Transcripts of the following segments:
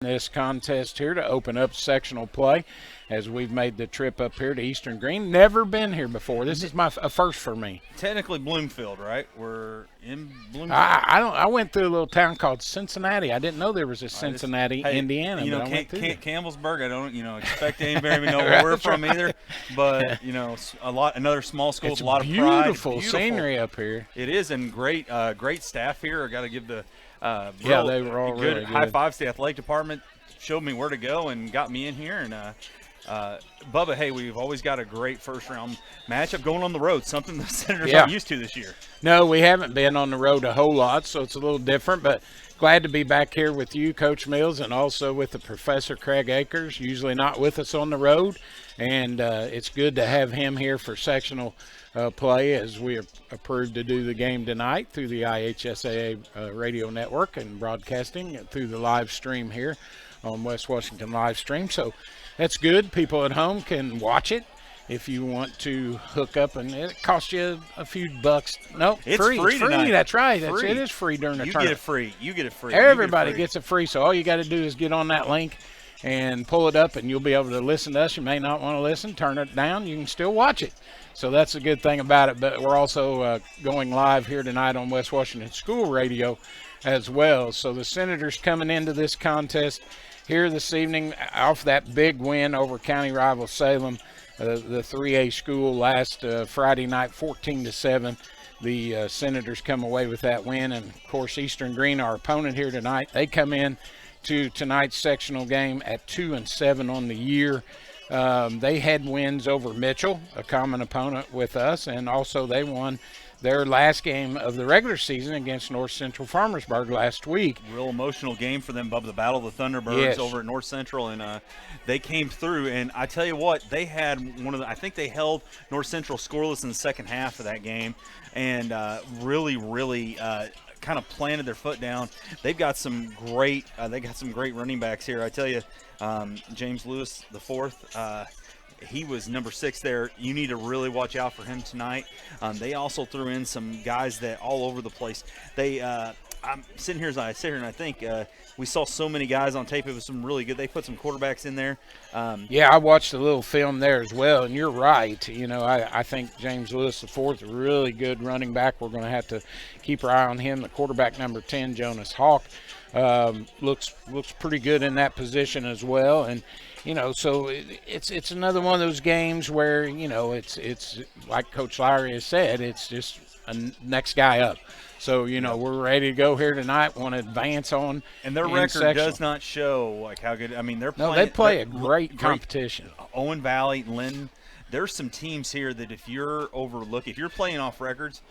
this contest here to open up sectional play as we've made the trip up here to Eastern Greene. Never been here before. This is a first for me. Technically Bloomfield, right? We're in Bloomfield. I went through a little town called Cincinnati. I didn't know there was a Cincinnati, Indiana. You know, but I went through there. Campbellsburg. I don't, expect anybody to know where we're from either. But another small school, It's a lot of pride. Beautiful scenery up here. It is, and great staff here. I got to give the they were all good really good. high fives to the athletic department. Showed me where to go and got me in here. And Bubba, hey, we've always got a great first round matchup going on the road. Something the Senators aren't used to this year. No, we haven't been on the road a whole lot, so it's a little different. But glad to be back here with you, Coach Mills, and also with the Professor Craig Akers. Usually not with us on the road, and it's good to have him here for sectional play as we are approved to do the game tonight through the IHSAA radio network and broadcasting through the live stream here on West Washington live stream. So that's good. People at home can watch it if you want to hook up, and it costs you a few bucks. No, it's free. Free tonight. That's right. Free. It is free during the You tournament. You get it free. Everybody gets it free. So all you got to do is get on that link and pull it up, and you'll be able to listen to us. You may not want to listen. Turn it down. You can still watch it. So that's the good thing about it. But we're also going live here tonight on West Washington School Radio as well. So the Senators coming into this contest here this evening off that big win over county rival Salem, the 3A school last Friday night, 14-7. The Senators come away with that win. And, of course, Eastern Greene, our opponent here tonight, they come in to tonight's sectional game at 2-7 on the year. They had wins over Mitchell, a common opponent with us, and also they won their last game of the regular season against North Central Farmersburg last week. Real emotional game for them, Bubba. The Battle of the Thunderbirds over at North Central, and they came through. And I tell you what, they had I think they held North Central scoreless in the second half of that game, and really kind of planted their foot down. They've got some great running backs here. I tell you, James Lewis the fourth. He was number 6 there. You need to really watch out for him tonight. They also threw in some guys that all over the place. I'm sitting here as I sit here, and I think we saw so many guys on tape. It was some really good. They put some quarterbacks in there. I watched a little film there as well, and you're right. I think James Lewis the fourth, a really good running back. We're going to have to keep our eye on him. The quarterback number 10, Jonas Hawk, looks pretty good in that position as well. And so it's another one of those games where it's like Coach Lowry has said, it's just a next guy up. So we're ready to go here tonight. Want to advance on, and their record does not show how good. I mean, they're playing. No, they play a great competition. Owen Valley, Lynn. There's some teams here that if you're playing off records,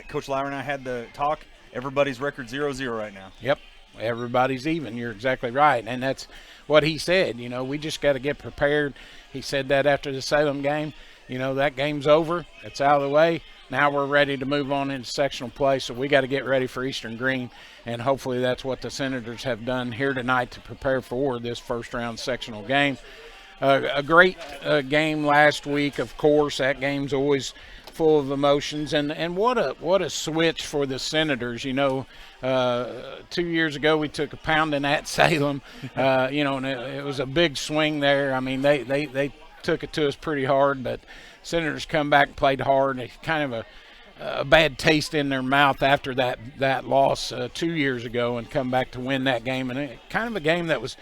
Coach Lowry and I had the talk. Everybody's record 0-0 right now. Yep. Everybody's even. You're exactly right. And that's what he said. We just got to get prepared. He said that after the Salem game. That game's over. It's out of the way. Now we're ready to move on into sectional play, so we got to get ready for Eastern Greene, and hopefully that's what the Senators have done here tonight to prepare for this first-round sectional game. A great game last week, of course. That game's always full of emotions, and what a switch for the Senators. 2 years ago we took a pounding at Salem, and it was a big swing there. I mean, they took it to us pretty hard, but Senators come back and played hard. It's kind of a bad taste in their mouth after that loss 2 years ago, and come back to win that game. And kind of a game that was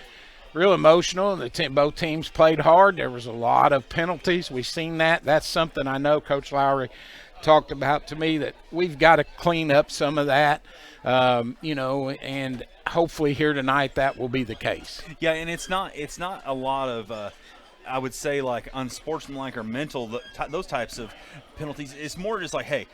real emotional. Both teams played hard. There was a lot of penalties. We've seen that. That's something I know Coach Lowry talked about to me, that we've got to clean up some of that, and hopefully here tonight that will be the case. Yeah, and it's not a lot of I would say like unsportsmanlike or mental, those types of penalties. It's more just like, hey,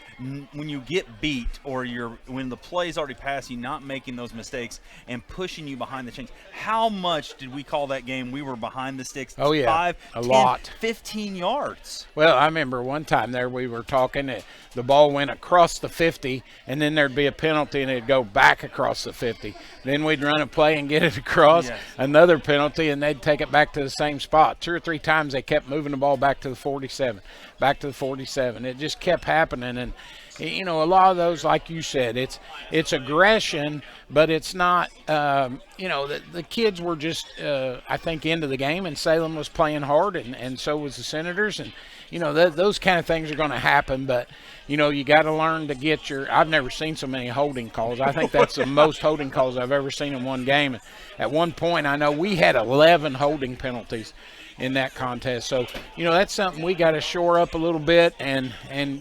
when you get beat or when the play's already passed, you not making those mistakes and pushing you behind the chains. How much did we call that game we were behind the sticks? Oh, yeah, 5, a 10, lot. 15 yards. Well, I remember one time there we were talking, the ball went across the 50, and then there'd be a penalty, and it'd go back across the 50. Then we'd run a play and get it across, another penalty, and they'd take it back to the same spot. 2 or 3 times they kept moving the ball back to the 47, back to the 47. It just kept happening, and You know, a lot of those, like you said, it's aggression, but it's not. You know, the kids were just, I think, into the game, and Salem was playing hard, and so was the Senators, and you know those kind of things are going to happen. But you know, you got to learn to get your. I've never seen so many holding calls. I think that's the most holding calls I've ever seen in one game. At one point, I know we had 11 holding penalties in that contest. So, you know, that's something we got to shore up a little bit and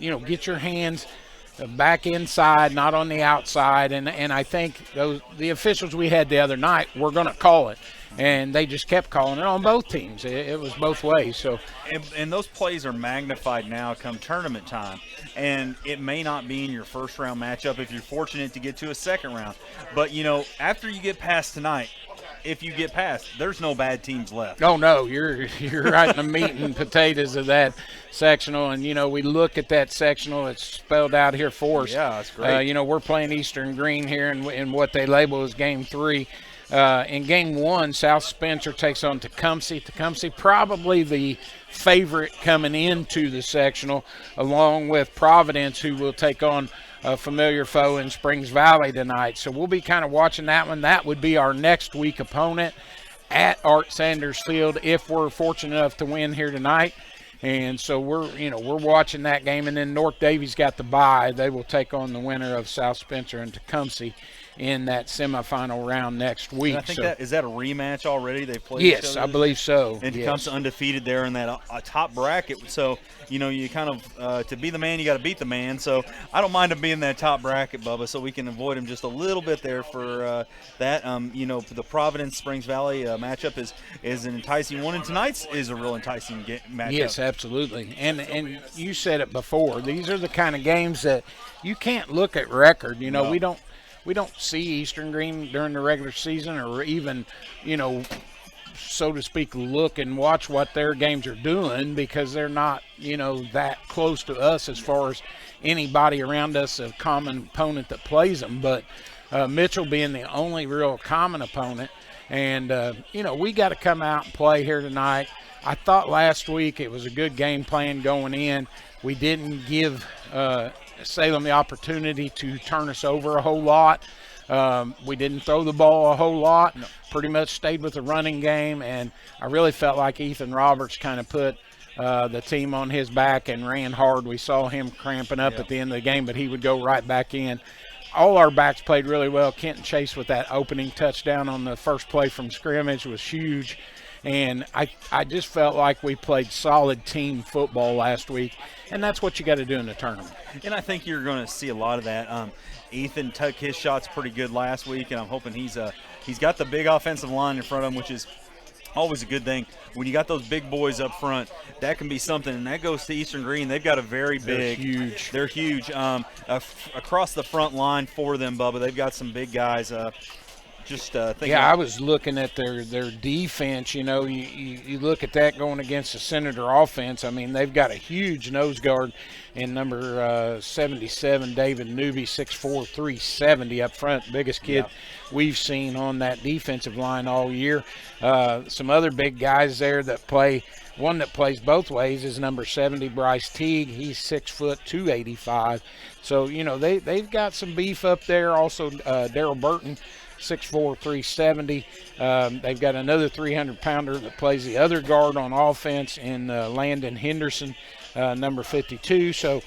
you know, get your hands back inside, not on the outside. And I think the officials we had the other night were going to call it, and they just kept calling it on both teams. It was both ways. So, and those plays are magnified now come tournament time, and it may not be in your first round matchup if you're fortunate to get to a second round. But you know, after you get past tonight, if you get past, there's no bad teams left. Oh no, you're right in the meat and potatoes of that sectional, and you know we look at that sectional. It's spelled out here for us. Yeah, that's great. You know, we're playing Eastern Greene here in what they label as Game 3. In Game 1, South Spencer takes on Tecumseh. Tecumseh probably the favorite coming into the sectional, along with Providence, who will take on a familiar foe in Springs Valley tonight. So we'll be kind of watching that one. That would be our next week opponent at Art Sanders Field if we're fortunate enough to win here tonight. And so we're watching that game. And then North Davies got the bye. They will take on the winner of South Spencer and Tecumseh in that semifinal round next week. And I think is that a rematch already? They've played Yes, each other? I believe so. And Tecumseh undefeated there in that top bracket. So, you know, you kind of, to be the man, you got to beat the man. So I don't mind him being in that top bracket, Bubba, so we can avoid him just a little bit there for that. You know, the Providence Springs Valley matchup is an enticing one, and tonight's is a real enticing matchup. Yes, absolutely. And you said it before. These are the kind of games that you can't look at record. You know, No. we don't see Eastern Greene during the regular season, or even, you know, so to speak, look and watch what their games are doing, because they're not, you know, that close to us as far as anybody around us, a common opponent that plays them. But Mitchell being the only real common opponent, and, you know, we got to come out and play here tonight. I thought last week it was a good game plan going in. We didn't give Salem the opportunity to turn us over a whole lot. We didn't throw the ball a whole lot. No. Pretty much stayed with the running game, and I really felt like Ethan Roberts kind of put the team on his back and ran hard. We saw him cramping up at the end of the game, but he would go right back in. All our backs played really well. Kenton Chase with that opening touchdown on the first play from scrimmage was huge. And I just felt like we played solid team football last week, and that's what you got to do in the tournament. And I think you're going to see a lot of that. Ethan took his shots pretty good last week, and I'm hoping he's got the big offensive line in front of him, which is always a good thing. When you got those big boys up front, that can be something, and that goes to Eastern Greene. They've got a very big. They're huge. Across the front line for them, Bubba, they've got some big guys. I was looking at their defense. You know, you look at that going against the Senator offense. I mean, they've got a huge nose guard in number 77, David Newby, 6'4", 370 up front, biggest kid we've seen on that defensive line all year. Some other big guys there that play. One that plays both ways is number 70, Bryce Teague. He's 6 foot, 285. So, you know, they've got some beef up there. Also, Daryl Burton, 6'4", 370. They've got another 300-pounder that plays the other guard on offense in Landon Henderson, number 52. So,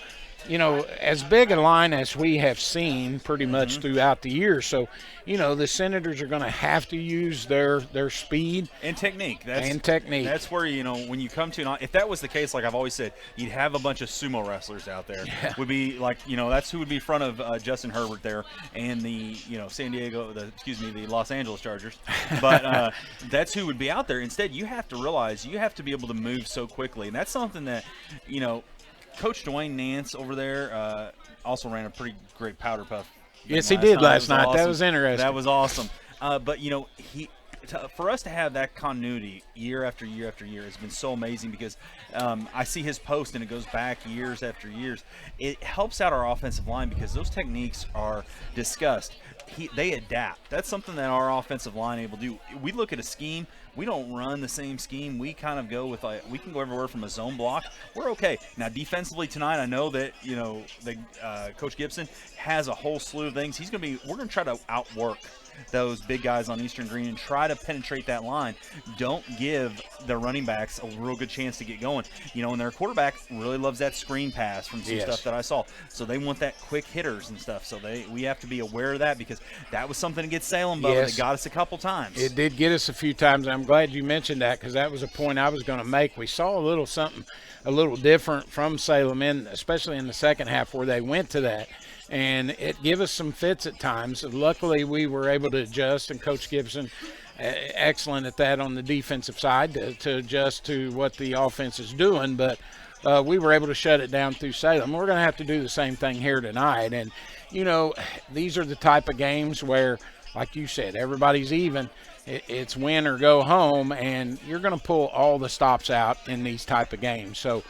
you know, as big a line as we have seen pretty much throughout the year. So, you know, the Senators are going to have to use their speed and technique. That's where, you know, when you come to, if that was the case, like I've always said, you'd have a bunch of sumo wrestlers out there. Yeah. Would be like, you know, that's who would be in front of Justin Herbert there and the, you know, the Los Angeles Chargers. But that's who would be out there. Instead, you have to realize you have to be able to move so quickly. And that's something that, you know, Coach Dwayne Nance over there also ran a pretty great powder puff. Yes, he did last night. Awesome. That was interesting. That was awesome. But, you know, for us to have that continuity year after year after year has been so amazing because I see his post and it goes back years after years. It helps out our offensive line because those techniques are discussed. They adapt. That's something that our offensive line able to do. We look at a scheme. We don't run the same scheme. We kind of go with we can go everywhere from a zone block. We're okay. Now defensively tonight, I know that Coach Gibson has a whole slew of things. We're going to try to outwork those big guys on Eastern Greene and try to penetrate that line. Don't give the running backs a real good chance to get going. And their quarterback really loves that screen pass from some stuff that I saw. So they want that quick hitters and stuff. So we have to be aware of that because that was something against Salem, Bubba, that got us a couple times. It did get us a few times. I'm glad you mentioned that because that was a point I was going to make. We saw something a little different from Salem, especially in the second half where they went to that. And it gave us some fits at times. Luckily, we were able to adjust, and Coach Gibson, excellent at that on the defensive side to adjust to what the offense is doing. But we were able to shut it down through Salem. We're going to have to do the same thing here tonight. And, these are the type of games where, like you said, everybody's even. It's win or go home, and you're going to pull all the stops out in these type of games. So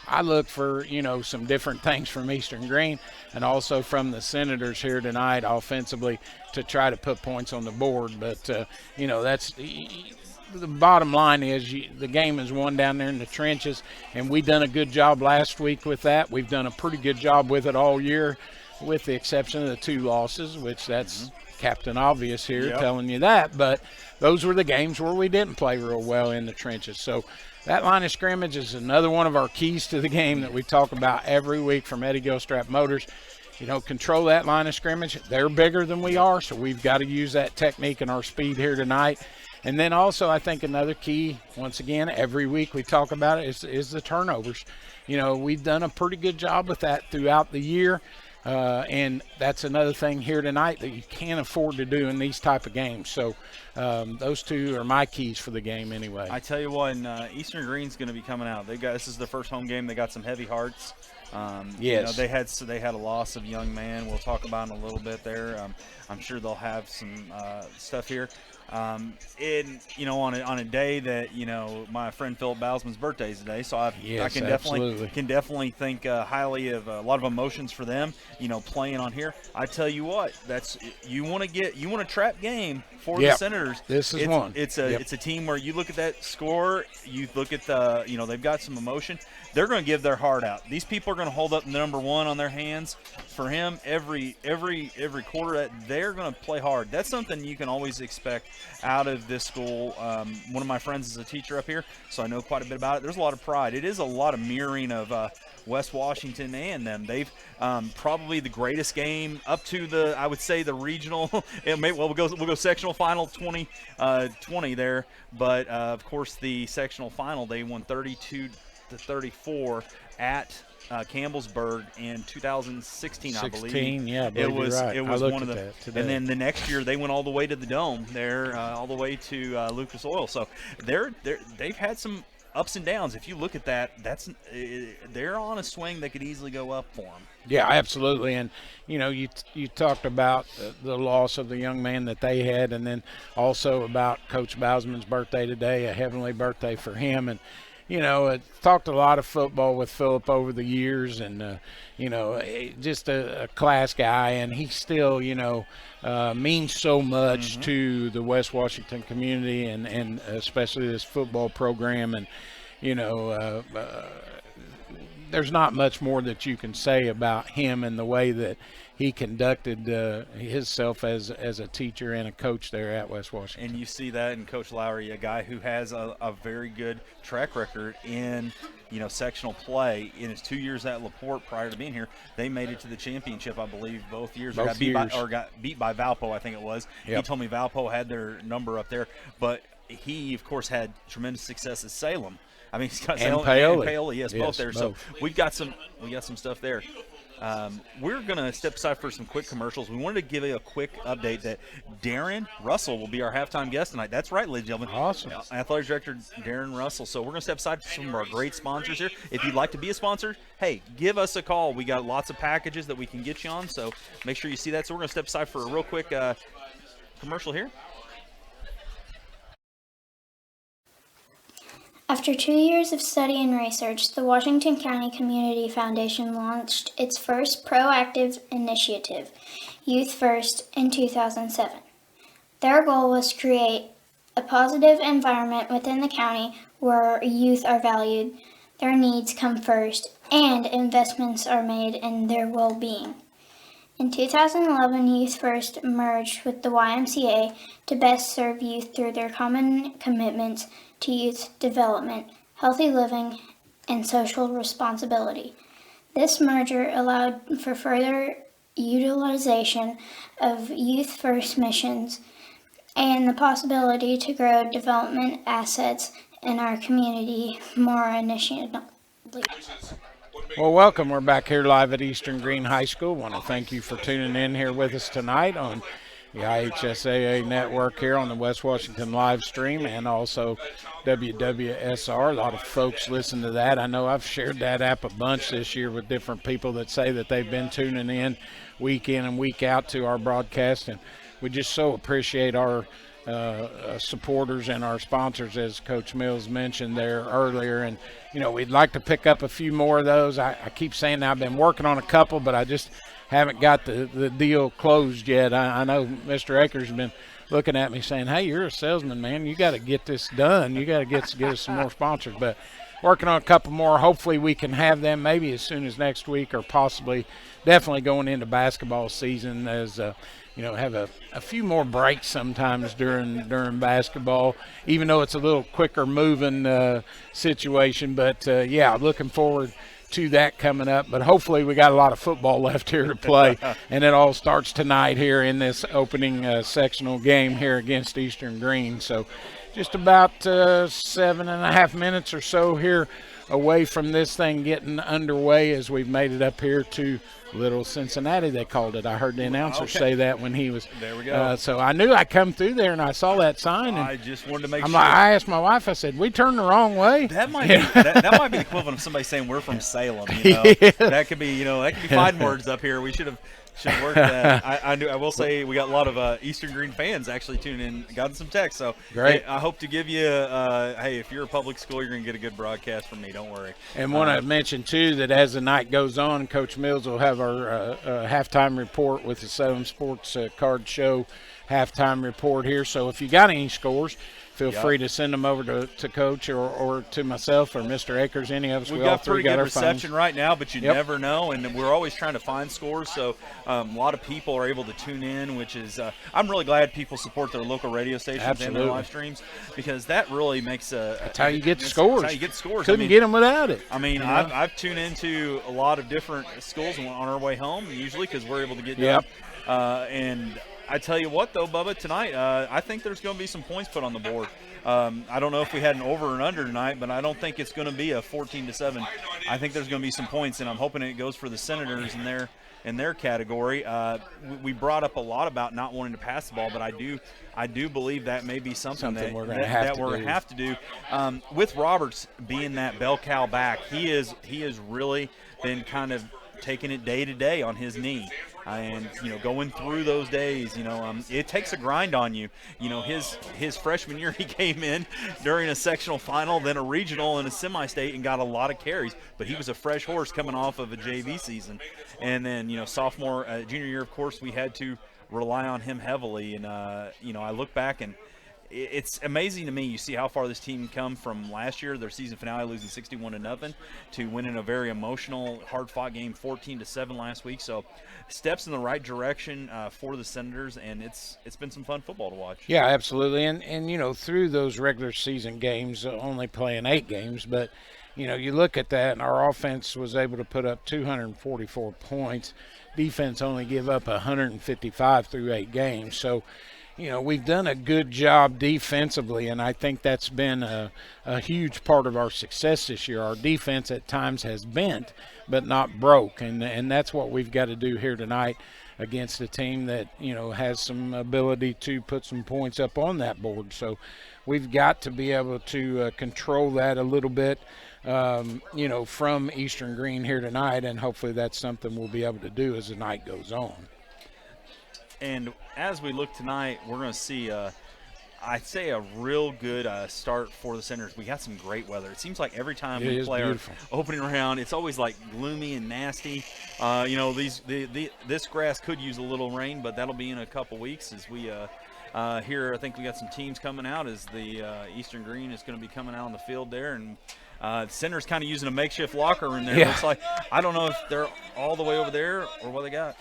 I look for, some different things from Eastern Greene and also from the Senators here tonight offensively to try to put points on the board. But, that's the bottom line is the game is won down there in the trenches, and we done a good job last week with that. We've done a pretty good job with it all year with the exception of the 2 losses, which that's Captain Obvious here telling you that. But those were the games where we didn't play real well in the trenches. So that line of scrimmage is another one of our keys to the game that we talk about every week from Eddie Gilstrap Motors. Control that line of scrimmage. They're bigger than we are, so we've got to use that technique and our speed here tonight. And then also I think another key, once again, every week we talk about it, is the turnovers. We've done a pretty good job with that throughout the year. And that's another thing here tonight that you can't afford to do in these type of games. So those 2 are my keys for the game anyway. I tell you what, Eastern Greene's going to be coming out. This is their first home game. They got some heavy hearts. Yes. They had a loss of a young man. We'll talk about in a little bit there. I'm sure they'll have some stuff here. On a day that my friend Philip Bousman's birthday is today, so I can definitely think highly of a lot of emotions for them. Playing on here. I tell you what, you want a trap game for the Senators. It's one. It's a team where you look at that score, you look at they've got some emotion. They're going to give their heart out. These people are going to hold up the number 1 on their hands for him every quarter. That they're going to play hard. That's something you can always expect out of this school. One of my friends is a teacher up here, so I know quite a bit about it. There's a lot of pride. It is a lot of mirroring of West Washington and them. They've probably the greatest game up to I would say the regional. We'll go sectional final 20 there, but of course the sectional final they won 32-34 at Campbellsburg in 2016, I believe. Yeah, it was right. It was one of them. And then the next year they went all the way to the Dome there, all the way to Lucas Oil. So they've had some ups and downs. If you look at that, they're on a swing that could easily go up for them. Yeah, absolutely. And you talked about the loss of the young man that they had, and then also about Coach Bousman's birthday today, a heavenly birthday for him. And I talked a lot of football with Philip over the years, and just a class guy, and he still means so much to the West Washington community and especially this football program. And there's not much more that you can say about him and the way that he conducted himself as a teacher and a coach there at West Washington. And you see that in Coach Lowry, a guy who has a very good track record in sectional play. In his 2 years at LaPorte prior to being here, they made it to the championship, I believe, both years. Got beat by Valpo, I think it was. Yep. He told me Valpo had their number up there, but he, of course, had tremendous success at Salem. I mean, he's got Salem and Paoli, yes, both there. Both. So we got some stuff there. We're going to step aside for some quick commercials. We wanted to give you a quick update that Darren Russell will be our halftime guest tonight. That's right, ladies and gentlemen. Awesome. Athletic Director Darren Russell. So we're going to step aside for some of our great sponsors here. If you'd like to be a sponsor, hey, give us a call. We got lots of packages that we can get you on, so make sure you see that. So we're going to step aside for a real quick commercial here. After 2 years of study and research, the Washington County Community Foundation launched its first proactive initiative, Youth First, in 2007. Their goal was to create a positive environment within the county where youth are valued, their needs come first, and investments are made in their well-being. In 2011, Youth First merged with the YMCA to best serve youth through their common commitments to youth development, healthy living, and social responsibility. This merger allowed for further utilization of Youth First missions and the possibility to grow development assets in our community more initially. Well, welcome. We're back here live at Eastern Greene High School. Want to thank you for tuning in here with us tonight on the IHSAA network here on the West Washington live stream and also WWSR. A lot of folks listen to that. I know I've shared that app a bunch this year with different people that say that they've been tuning in and week out to our broadcast, and we just so appreciate our supporters and our sponsors, as Coach Mills mentioned there earlier. And, we'd like to pick up a few more of those. I keep saying that I've been working on a couple, but I just haven't got the deal closed yet. I know Mr. Akers has been looking at me saying, hey, you're a salesman, man. You got to get this done. You got to get us some more sponsors. But working on a couple more. Hopefully we can have them maybe as soon as next week, or possibly definitely going into basketball season, as have a few more breaks sometimes during basketball, even though it's a little quicker moving situation. But looking forward to that coming up. But hopefully we got a lot of football left here to play, and it all starts tonight here in this opening sectional game here against Eastern Greene. So just about 7.5 minutes or so here away from this thing getting underway, as we've made it up here to Little Cincinnati, they called it. I heard the announcer say that when he was there. We go. So I knew I come through there and I saw that sign. And I just wanted to make sure. I asked my wife, I said, we turned the wrong way. That might be that might be the equivalent of somebody saying we're from Salem. That could be fine words up here. We should work that. I will say we got a lot of Eastern Greene fans actually tuning in, gotten some text. So great. I hope to give you hey, if you're a public school, you're gonna get a good broadcast from me. Don't worry. And want to mention too that as the night goes on, Coach Mills will have our halftime report with the Salem Sports Card Show halftime report here. So if you got any scores, feel free to send them over to Coach or to myself or Mr. Akers, any of us. We've got pretty good our reception phones right now, but you never know, and we're always trying to find scores. So a lot of people are able to tune in, which is I'm really glad people support their local radio stations and their live streams, because that really makes that's how you get scores. That's how you get scores. Couldn't get them without it. I mean, I've tuned into a lot of different schools on our way home, usually because we're able to get done. And I tell you what, though, Bubba, tonight I think there's going to be some points put on the board. I don't know if we had an over and under tonight, but I don't think it's going to be a 14-7. I think there's going to be some points, and I'm hoping it goes for the Senators in their category. We brought up a lot about not wanting to pass the ball, but I do believe that may be something that we're going to have to do. With Roberts being that bell cow back, he has really been kind of taking it day to day on his knee. And going through those days, it takes a grind on you. His freshman year, he came in during a sectional final, then a regional and a semi-state, and got a lot of carries. But he was a fresh horse coming off of a JV season, and then sophomore, junior year, of course, we had to rely on him heavily. And I look back and it's amazing to me. You see how far this team come from last year, their season finale, losing 61-0, to winning a very emotional, hard-fought game, 14-7 last week. So steps in the right direction for the Senators, and it's been some fun football to watch. Yeah, absolutely. And through those regular season games, only playing 8 games, but you look at that, and our offense was able to put up 244 points. Defense only give up 155 through 8 games. So we've done a good job defensively, and I think that's been a huge part of our success this year. Our defense at times has bent but not broke, and that's what we've got to do here tonight against a team that has some ability to put some points up on that board. So we've got to be able to control that a little bit from Eastern Greene here tonight, and hopefully that's something we'll be able to do as the night goes on. And as we look tonight, we're going to see I'd say a real good start for the Senators. We got some great weather. It seems like every time It we is play beautiful. our opening round, it's always like gloomy and nasty. This grass could use a little rain, but that'll be in a couple weeks as we here. I think we got some teams coming out as the Eastern Greene is going to be coming out on the field there, and the Senators kind of using a makeshift locker room there. Yeah. Looks like I don't know if they're all the way over there or what they got.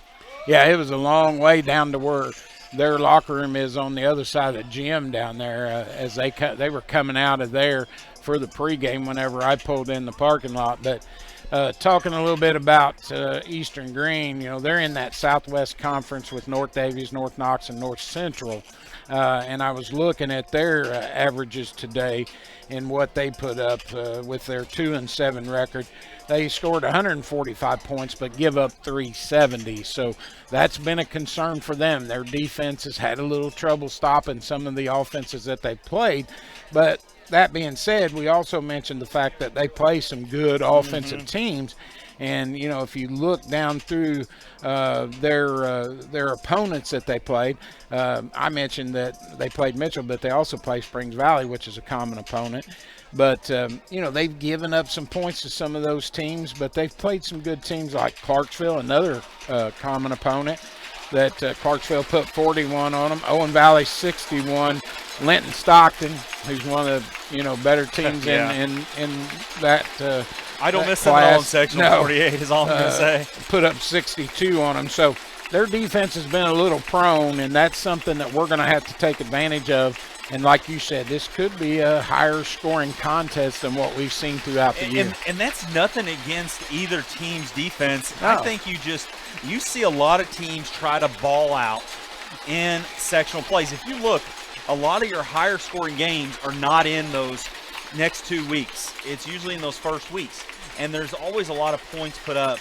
Yeah, it was a long way down to where their locker room is on the other side of the gym down there. As they were coming out of there for the pregame whenever I pulled in the parking lot. But talking a little bit about Eastern Greene, they're in that Southwest Conference with North Davies, North Knox, and North Central. And I was looking at their averages today and what they put up with their 2-7 record. They scored 145 points but give up 370. So that's been a concern for them. Their defense has had a little trouble stopping some of the offenses that they've played. But that being said, we also mentioned the fact that they play some good offensive teams. And, if you look down through their opponents that they played, I mentioned that they played Mitchell, but they also play Springs Valley, which is a common opponent. But, they've given up some points to some of those teams, but they've played some good teams like Clarksville, another common opponent that Clarksville put 41 on them. Owen Valley 61. Linton Stockton, who's one of the better teams in that I don't that miss them at all in class. sectional 48 is all I'm going to say. Put up 62 on them. So their defense has been a little prone, and that's something that we're going to have to take advantage of. And like you said, this could be a higher scoring contest than what we've seen throughout the year. And that's nothing against either team's defense. No. I think you see a lot of teams try to ball out in sectional plays. If you look, a lot of your higher scoring games are not in those next 2 weeks. It's usually in those first weeks. And there's always a lot of points put up.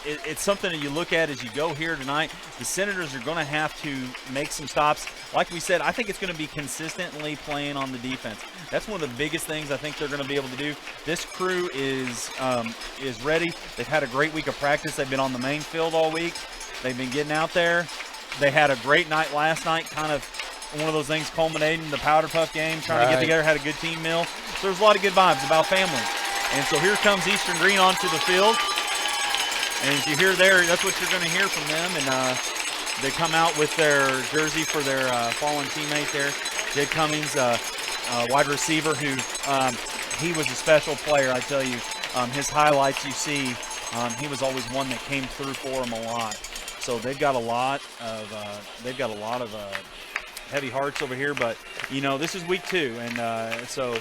It's something that you look at as you go here tonight. The Senators are going to have to make some stops. Like we said, I think it's going to be consistently playing on the defense. That's one of the biggest things I think they're going to be able to do. This crew is ready. They've had a great week of practice. They've been on the main field all week. They've been getting out there. They had a great night last night, kind of one of those things culminating in the Powder Puff game, trying to get together, had a good team meal. So there's a lot of good vibes about family. And so here comes Eastern Greene onto the field. And as you hear there, that's what you're going to hear from them. And they come out with their jersey for their fallen teammate there, Jake Cummings, wide receiver who he was a special player, I tell you. His highlights you see, he was always one that came through for him a lot. So they've got a lot of heavy hearts over here. But this is week 2, and so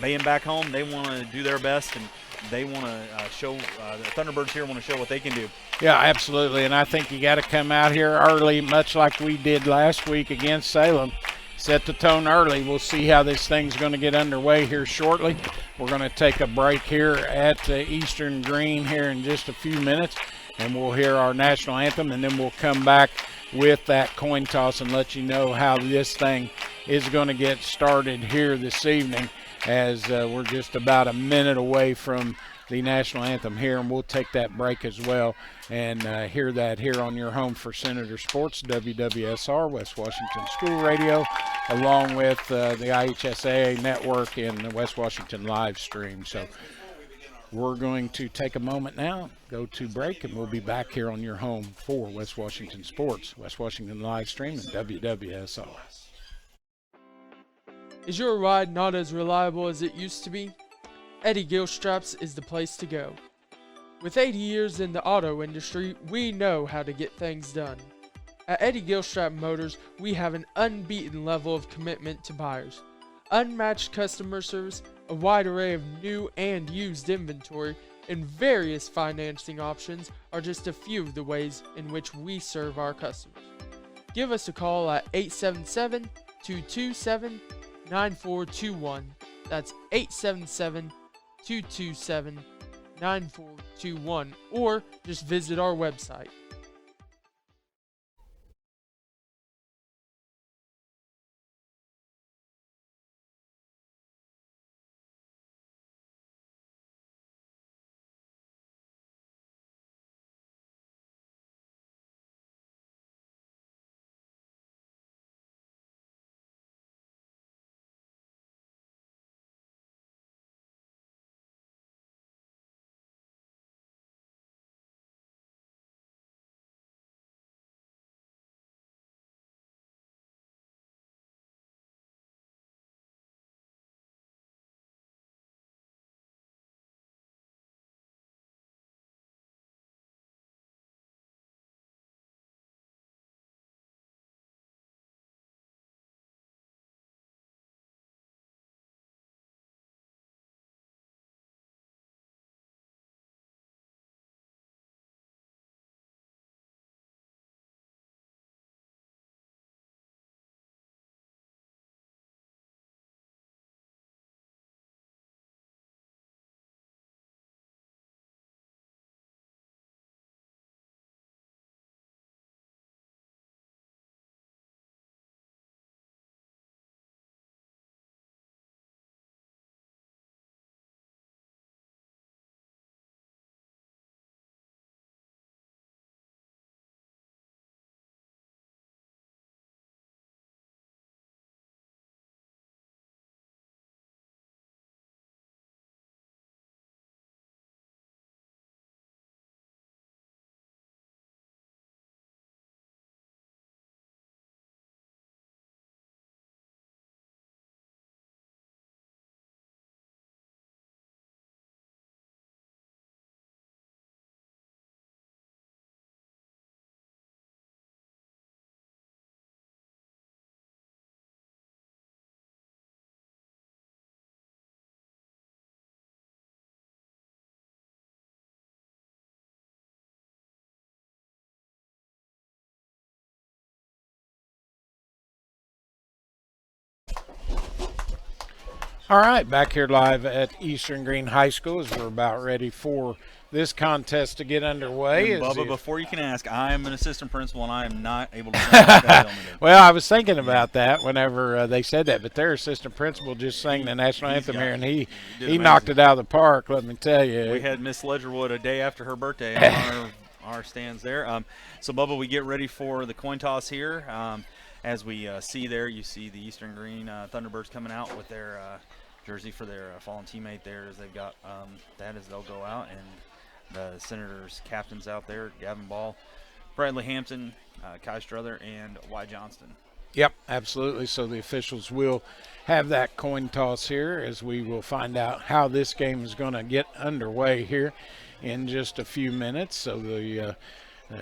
being back home, they want to do their best and they want to show the Thunderbirds here want to show what they can do. Yeah, absolutely. And I think you got to come out here early, much like we did last week against Salem. Set the tone early. We'll see how this thing's going to get underway here shortly. We're going to take a break here at Eastern Greene here in just a few minutes, and we'll hear our national anthem, and then we'll come back with that coin toss and let you know how this thing is going to get started here this evening, as we're just about a minute away from the national anthem here, and we'll take that break as well and hear that here on your home for Senator Sports, WWSR, West Washington School Radio, along with the IHSAA Network and the West Washington live stream. So we're going to take a moment now, go to break, and we'll be back here on your home for West Washington Sports, West Washington live stream, and WWSR. Is your ride not as reliable as it used to be? Eddie Gilstraps is the place to go. With 80 years in the auto industry, we know how to get things done. At Eddie Gilstrap Motors, we have an unbeaten level of commitment to buyers, unmatched customer service, a wide array of new and used inventory, and various financing options are just a few of the ways in which we serve our customers. Give us a call at 877-227-9421. That's 877-227-9421, or just visit our website. All right, back here live at Eastern Greene High School as we're about ready for this contest to get underway. And Bubba, before you can ask, I am an assistant principal, and I am not able to sing like that gentleman. Well, I was thinking about that whenever they said that, but their assistant principal just sang the national anthem here, and he knocked it out of the park, let me tell you. We had Miss Ledgerwood a day after her birthday on our stands there. So, Bubba, we get ready for the coin toss here. As we see there, you see the Eastern Greene Thunderbirds coming out with their jersey for their fallen teammate there, as they've got that as they'll go out, and the Senators captains out there, Gavin Ball, Bradley Hampton, Kai Struther, and Wyatt Johnston. Yep, absolutely. So the officials will have that coin toss here as we will find out how this game is going to get underway here in just a few minutes. So the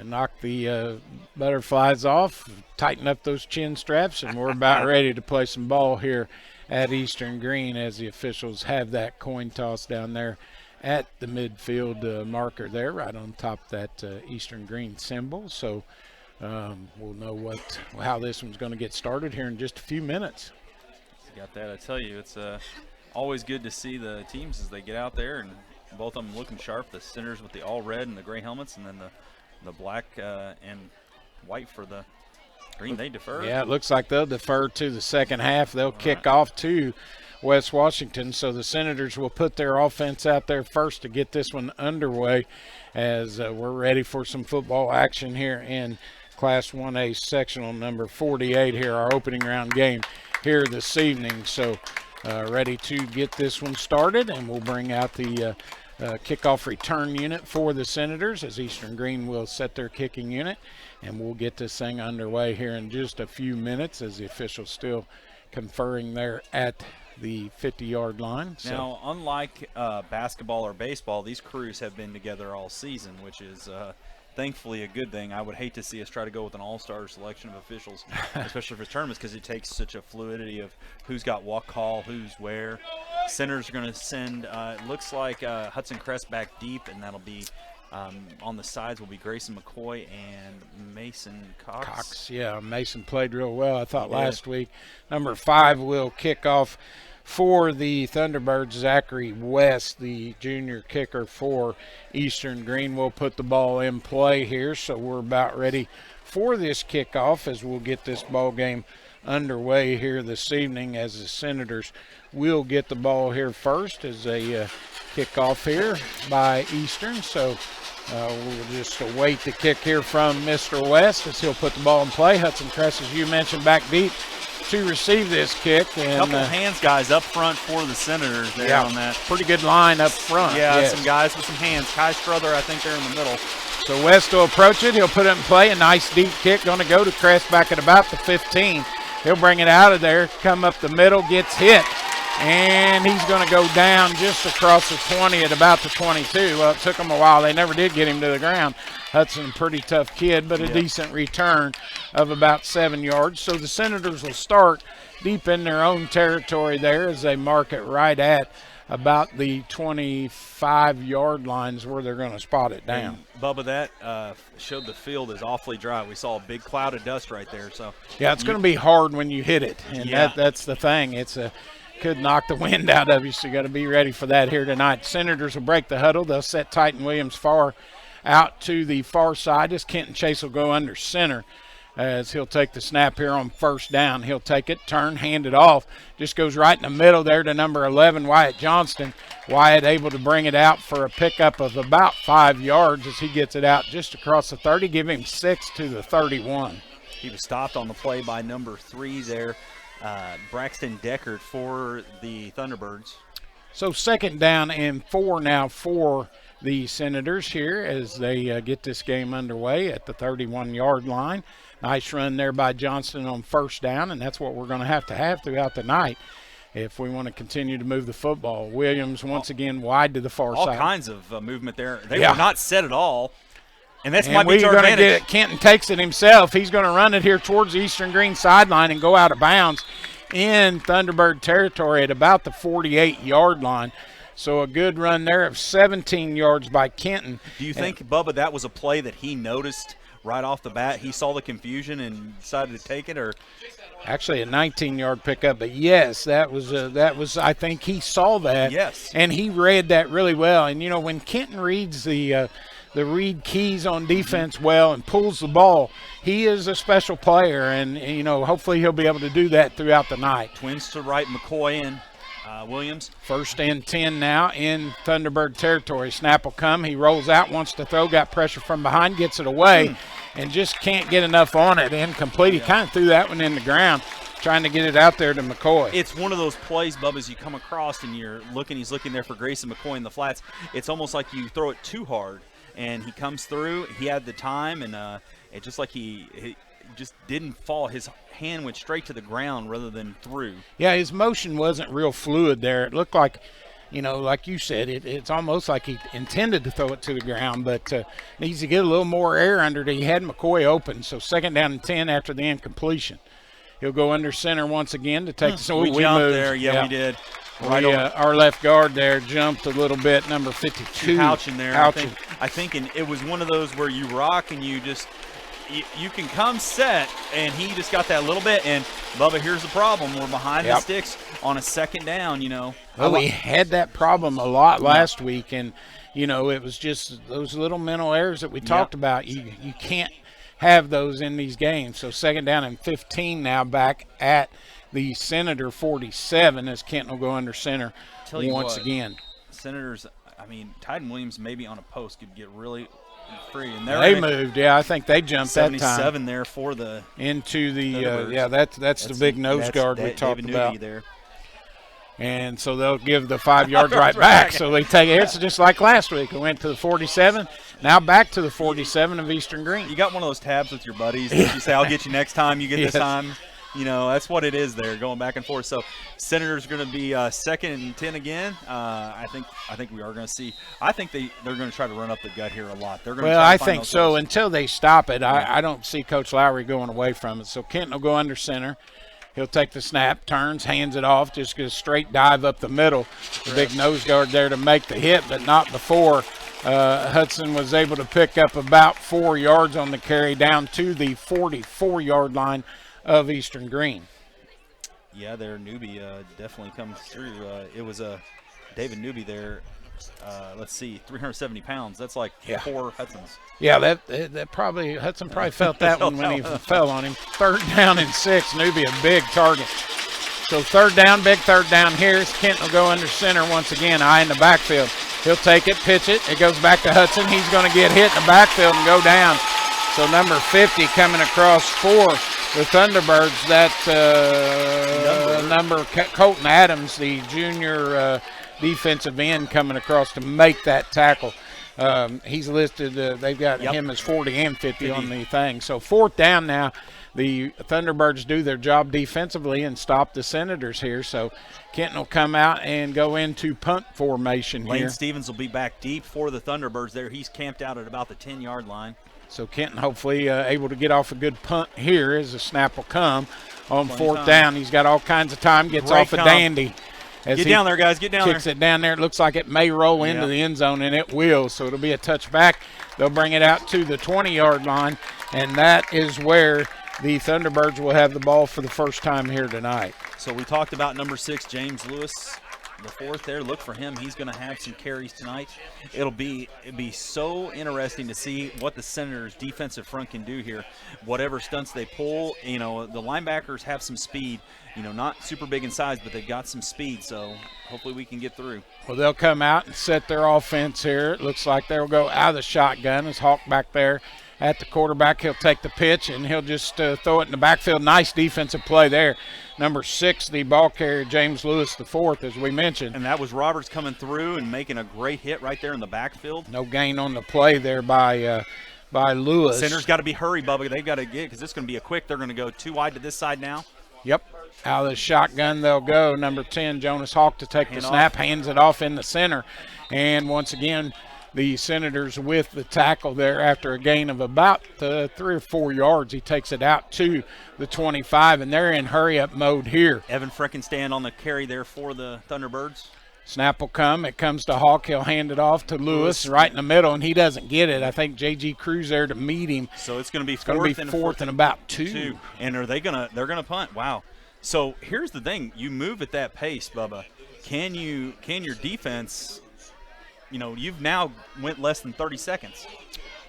knock the butterflies off, tighten up those chin straps, and we're about ready to play some ball here at Eastern Greene as the officials have that coin toss down there at the midfield marker there, right on top of that Eastern Greene symbol. So we'll know how this one's going to get started here in just a few minutes. You got that. I tell you, it's always good to see the teams as they get out there, and both of them looking sharp. The Senators with the all red and the gray helmets, and then the black and white for the Greene. They defer. Yeah, it looks like they'll defer to the second half. They'll kick off to West Washington. So the Senators will put their offense out there first to get this one underway as we're ready for some football action here in Class 1A sectional number 48 here, our opening round game here this evening. So ready to get this one started, and we'll bring out the kickoff return unit for the Senators as Eastern Greene will set their kicking unit, and we'll get this thing underway here in just a few minutes as the officials still conferring there at the 50-yard line. So. Now, unlike basketball or baseball, these crews have been together all season, which is thankfully a good thing. I would hate to see us try to go with an all-star selection of officials, especially for tournaments, because it takes such a fluidity of who's got what call, who's where. Centers are going to send, it looks like Hudson Crest back deep, and that'll be on the sides will be Grayson McCoy and Mason Cox. Yeah, Mason played real well, I thought, last week. Number 5 will kick off for the Thunderbirds. Zachary West, the junior kicker for Eastern Greene, will put the ball in play here. So we're about ready for this kickoff as we'll get this ball game underway here this evening, as the Senators will get the ball here first as they kick off here by Eastern. So we'll just await the kick here from Mr. West as he'll put the ball in play. Hudson Crest, as you mentioned, back deep to receive this kick. And a couple hands guys up front for the Senators there on that. Pretty good line up front. Yeah, yes. Some guys with some hands. Kai Struther, I think they're in the middle. So West will approach it. He'll put it in play. A nice deep kick going to go to Crest back at about the 15. He'll bring it out of there, come up the middle, gets hit. And he's going to go down just across the 20 at about the 22. Well, it took him a while. They never did get him to the ground. Hudson, pretty tough kid, but a decent return of about 7 yards. So the Senators will start deep in their own territory there as they mark it right at about the 25-yard lines where they're going to spot it down. And Bubba, that showed the field is awfully dry. We saw a big cloud of dust right there. So yeah, it's going to be hard when you hit it, and that's the thing. It's could knock the wind out of you, so you got to be ready for that here tonight. Senators will break the huddle. They'll set Titan Williams far out to the far side as Kenton Chase will go under center as he'll take the snap here on first down. He'll take it, turn, hand it off. Just goes right in the middle there to number 11, Wyatt Johnston. Wyatt able to bring it out for a pickup of about 5 yards as he gets it out just across the 30, give him 6 to the 31. He was stopped on the play by number 3 there, Braxton Deckard for the Thunderbirds. So second down and 4 now for the Senators here as they get this game underway at the 31-yard line. Nice run there by Johnston on first down, and that's what we're going to have throughout the night if we want to continue to move the football. Williams once again wide to the far side. All kinds of movement there. They were not set at all. And that's might be our advantage. Get it. Kenton takes it himself. He's going to run it here towards the Eastern Greene sideline and go out of bounds in Thunderbird territory at about the 48-yard line. So a good run there of 17 yards by Kenton. Do you think, Bubba, that was a play that he noticed right off the bat? He saw the confusion and decided to take it, or? Actually, a 19-yard pickup, but yes, that was. I think he saw that. Yes. And he read that really well. And when Kenton reads the read keys on defense well and pulls the ball, he is a special player. And hopefully he'll be able to do that throughout the night. Twins to right, McCoy and Williams. 1st and 10 now in Thunderbird territory. Snap will come. He rolls out, wants to throw, got pressure from behind, gets it away, and just can't get enough on it. Incomplete. He kind of threw that one in the ground, trying to get it out there to McCoy. It's one of those plays, Bubba, as you come across and he's looking there for Grayson McCoy in the flats. It's almost like you throw it too hard, and he comes through. He had the time, and it just like he just didn't fall. His hand went straight to the ground rather than through. Yeah, his motion wasn't real fluid there. It looked like, like you said, it's almost like he intended to throw it to the ground, but needs to get a little more air under it. He had McCoy open, so 2nd down and 10 after the incompletion. He'll go under center once again to take the – we jumped moved there. Yeah, we did. Our left guard there jumped a little bit, number 52. Ouching there. Ouching. I think it was one of those where you rock and you just – you can come set, and he just got that little bit. And, Bubba, here's the problem. We're behind the sticks on a 2nd down, Well, we had that problem a lot last week, and, it was just those little mental errors that we talked about. You can't have those in these games. So 2nd down and 15 now back at the Senator 47 as Kenton will go under center once again. Senators, Tyden Williams maybe on a post could get really – free, and they moved. I think they jumped that time. 77 there for the into the that's the big nose guard we talked about there. And so they'll give the 5 yards right back. So they take it. It's just like last week. We went to the 47, now back to the 47 of Eastern Greene. You got one of those tabs with your buddies that you say, "I'll get you next time. You get this time." That's what it is there, going back and forth. So Senators are going to be 2nd and 10 again. I think we are going to see. I think they're going to try to run up the gut here a lot. They're going to. Well, I think so. Goals. Until they stop it, I don't see Coach Lowry going away from it. So Kenton will go under center. He'll take the snap, turns, hands it off, just goes straight dive up the middle. The big nose guard there to make the hit, but not before Hudson was able to pick up about 4 yards on the carry down to the 44-yard line of Eastern Greene. Yeah, their newbie definitely comes through. It was David Newby there. Let's see, 370 pounds. That's like 4 Hudsons. Yeah, that probably Hudson probably felt that one when he fell on him. 3rd down and 6. Newby a big target. So 3rd down, big 3rd down here. Kenton will go under center once again, eye in the backfield. He'll take it, pitch it. It goes back to Hudson. He's going to get hit in the backfield and go down. So number 50 coming across for the Thunderbirds, that number Colton Adams, the junior defensive end, coming across to make that tackle. He's listed, they've got him as 40 and 50 on the thing. So 4th down now. The Thunderbirds do their job defensively and stop the Senators here. So Kenton will come out and go into punt formation here. Lane Stevens will be back deep for the Thunderbirds there. He's camped out at about the 10-yard line. So Kenton hopefully able to get off a good punt here as the snap will come on 4th down. He's got all kinds of time, gets off a dandy. Get down there, guys. Get down there. Kicks it down there. It looks like it may roll into the end zone, and it will. So it'll be a touchback. They'll bring it out to the 20-yard line, and that is where the Thunderbirds will have the ball for the first time here tonight. So we talked about number 6, James Lewis, the 4th there. Look for him. He's going to have some carries tonight. It'd be so interesting to see what the Senators' defensive front can do here. Whatever stunts they pull, the linebackers have some speed. Not super big in size, but they've got some speed, so hopefully we can get through. Well, they'll come out and set their offense here. It looks like they'll go out of the shotgun as Hawk back there at the quarterback. He'll take the pitch, and he'll just throw it in the backfield. Nice defensive play there. Number 6, the ball carrier, James Lewis, the 4th, as we mentioned. And that was Roberts coming through and making a great hit right there in the backfield. No gain on the play there by Lewis. Center's got to be hurried, Bubba. They've got to get, because it's going to be a quick. They're going to go 2 wide to this side now. Yep. Out of the shotgun they'll go. Number 10, Jonas Hawk, to take the snap, hands it off in the center. And once again, the Senators with the tackle there after a gain of about 3 or 4 yards. He takes it out to the 25, and they're in hurry-up mode here. Evan Freckenstand on the carry there for the Thunderbirds. Snap will come. It comes to Hawk. He'll hand it off to Lewis right in the middle, and he doesn't get it. I think J.G. Cruz there to meet him. So it's going to be fourth and about two. And they're gonna punt? Wow. So here's the thing: you move at that pace, Bubba. Can your defense? You've now went less than 30 seconds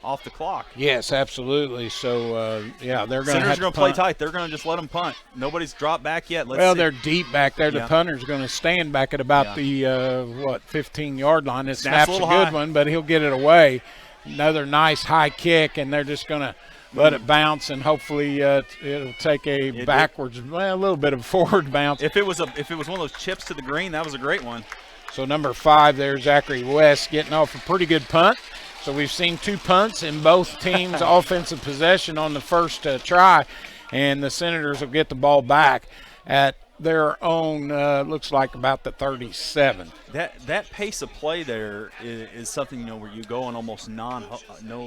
off the clock. Yes, absolutely. So, they're going to Center's going to play tight. They're going to just let them punt. Nobody's dropped back yet. Let's see. They're deep back there. The punter's going to stand back at about the 15-yard line. It snaps a good one, but he'll get it away. Another nice high kick, and they're just going to let it bounce, and hopefully it'll take a little bit of a forward bounce. If it was one of those chips to the green, that was a great one. So number 5 there, Zachary West, getting off a pretty good punt. So we've seen 2 punts in both teams' offensive possession on the first try, and the Senators will get the ball back at their own, looks like about the 37. That pace of play there is something, where you go on almost no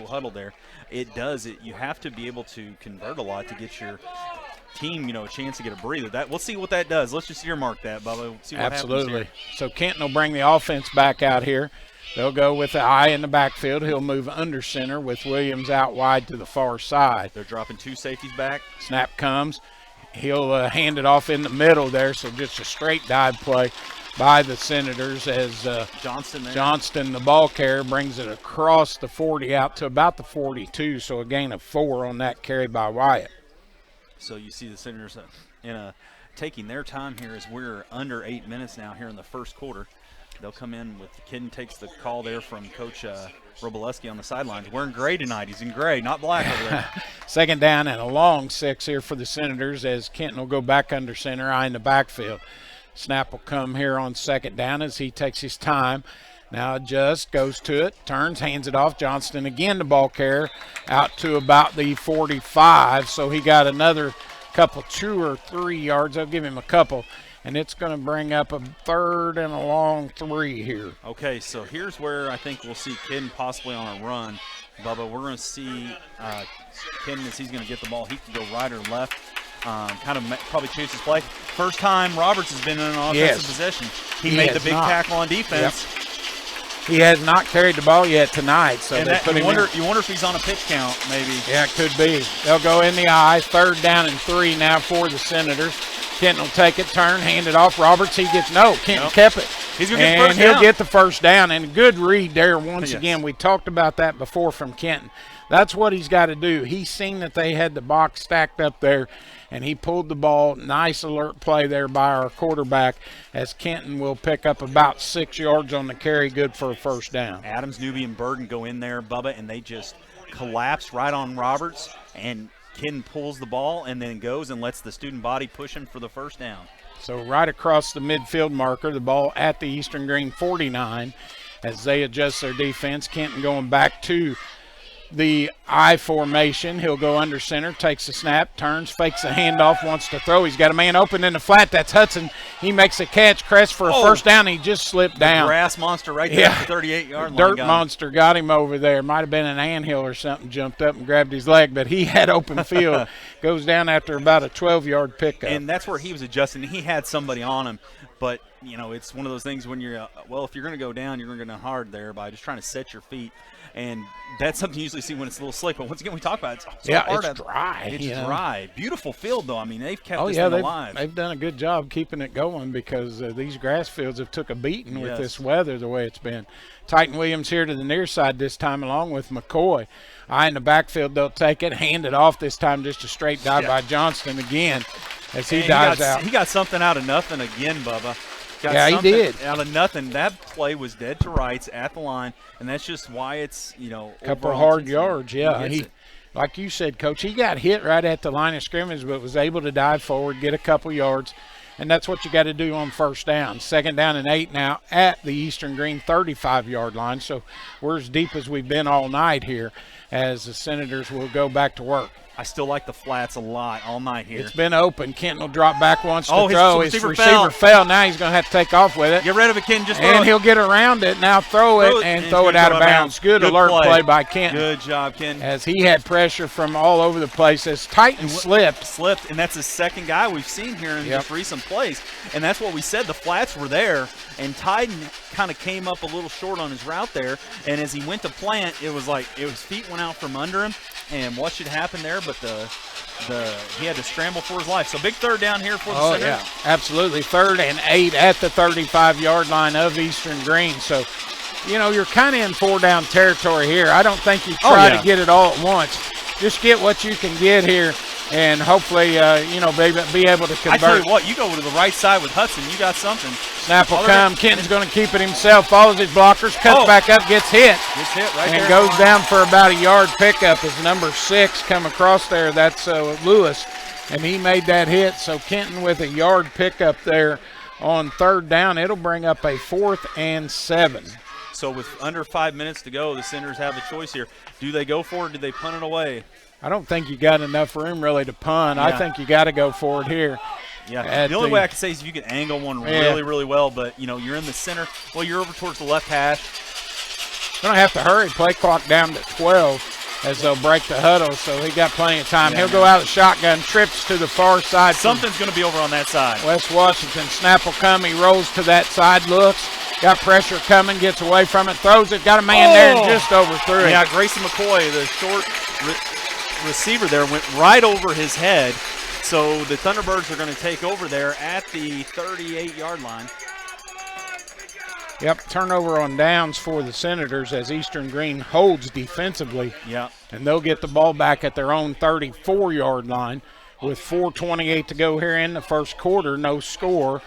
huddle there. It does it. You have to be able to convert a lot to get your team, a chance to get a breather. We'll see what that does. Let's just earmark that, Bubba. See what Absolutely. happens here. So Kenton will bring the offense back out here. They'll go with the eye in the backfield. He'll move under center with Williams out wide to the far side. They're dropping 2 safeties back. Snap comes. He'll hand it off in the middle there, so just a straight dive play by the Senators as Johnston, the ball carrier, brings it across the 40 out to about the 42, so a gain of 4 on that carry by Wyatt. So you see the Senators taking their time here as we're under 8 minutes now here in the first quarter. They'll come in with Kenton takes the call there from Coach Roboleski on the sidelines. Wearing gray tonight. He's in gray, not black over there. Second down and a long 6 here for the Senators as Kenton will go back under center, eye in the backfield. Snap will come here on second down as he takes his time. Now adjusts, goes to it, turns, hands it off. Johnston again, the ball carrier, out to about the 45. So he got another couple, 2 or 3 yards. I'll give him a couple. And it's going to bring up a 3rd and a long 3 here. Okay, so here's where I think we'll see Kenton possibly on a run. Bubba, we're going to see Kenton as he's going to get the ball. He can go right or left, probably choose his play. First time Roberts has been in an offensive possession. He made the big tackle on defense. Yep. He has not carried the ball yet tonight, so you wonder if he's on a pitch count, maybe. Yeah, it could be. They'll go in the eye. 3rd down and 3 now for the Senators. Kenton will take it, turn, hand it off. Roberts, Kenton kept it. He's going to get first down. And he'll get the first down. And a good read there once again. We talked about that before from Kenton. That's what he's got to do. He's seen that they had the box stacked up there, and he pulled the ball. Nice alert play there by our quarterback as Kenton will pick up about 6 yards on the carry, good for a first down. Adams, Newby, and Burden go in there, Bubba, and they just collapse right on Roberts, and Kenton pulls the ball and then goes and lets the student body push him for the first down. So right across the midfield marker, the ball at the Eastern Green 49 as they adjust their defense. Kenton going back to the I formation. He'll go under center, takes the snap, turns, fakes the handoff, wants to throw. He's got a man open in the flat. That's Hudson. He makes a catch, crest for a first down. He just slipped down. Grass monster right there at the 38-yard line. Dirt monster got him over there. Might have been an anthill or something, jumped up and grabbed his leg, but he had open field. Goes down after about a 12-yard pickup. And that's where he was adjusting. He had somebody on him, but it's one of those things when you're if you're going to go down, you're going to go down hard there by just trying to set your feet. And that's something you usually see when it's a little slick. But once again, we talk about it. It's dry. It's dry. Beautiful field, though. I mean, they've kept this thing alive. They've done a good job keeping it going because these grass fields have took a beating with this weather the way it's been. Titan Williams here to the near side this time along with McCoy. Eye in the backfield, they'll take it, hand it off this time, just a straight dive by Johnston again as he dives out. He got something out of nothing again, Bubba. He did. Out of nothing. That play was dead to rights at the line, and that's just why it's, a couple of hard yards, He like you said, Coach, he got hit right at the line of scrimmage but was able to dive forward, get a couple yards, and that's what you got to do on first down. 2nd down and 8 now at the Eastern Green 35-yard line, so we're as deep as we've been all night here as the Senators will go back to work. I still like the flats a lot all night here. It's been open. Kenton will drop back once to his throw. receiver receiver fell. Now he's going to have to take off with it. Get rid of it, Kenton. Just throw and it. he'll get around it. Now throw it and throw it out of bounds. Good alert play by Kenton. Good job, Kenton. As he had pressure from all over the place. As Titan slipped, and that's the second guy we've seen here in just recent plays. And that's what we said. The flats were there, and Titan kind of came up a little short on his route there. And as he went to plant, it was like his feet went out from under him. And what should happen there? But he had to scramble for his life. So big third down here for the center. Yeah, absolutely. 3rd and 8 at the 35-yard line of Eastern Greene. So, you're kind of in 4-down territory here. I don't think you try to get it all at once. Just get what you can get here, and hopefully, be able to convert. I tell you what, you go to the right side with Hudson, you got something. Snap will come. Kenton's going to keep it himself. Follows his blockers. Cuts back up. Gets hit. Gets hit right and there. Goes down for about a yard pickup as number 6 come across there. That's Lewis, and he made that hit. So Kenton with a yard pickup there on 3rd down. It'll bring up a 4th and 7. So with under 5 minutes to go, the Senators have a choice here. Do they go for it? Do they punt it away? I don't think you got enough room really to punt. Yeah. I think you got to go for it here. Yeah, the only way I can say is if you can angle one really, really well, but, you're in the center. Well, you're over towards the left hash. Going to have to hurry. Play clock down to 12 as they'll break the huddle, so he got plenty of time. He'll go out of the shotgun, trips to the far side. Something's going to be over on that side. West Washington. Snap will come. He rolls to that side, looks. Got pressure coming, gets away from it, throws it. Got a man there and just overthrew it. Yeah, Grayson McCoy, the short receiver there, went right over his head. So the Thunderbirds are going to take over there at the 38-yard line. Yep, turnover on downs for the Senators as Eastern Greene holds defensively. Yeah. And they'll get the ball back at their own 34-yard line with 4:28 to go here in the first quarter. No score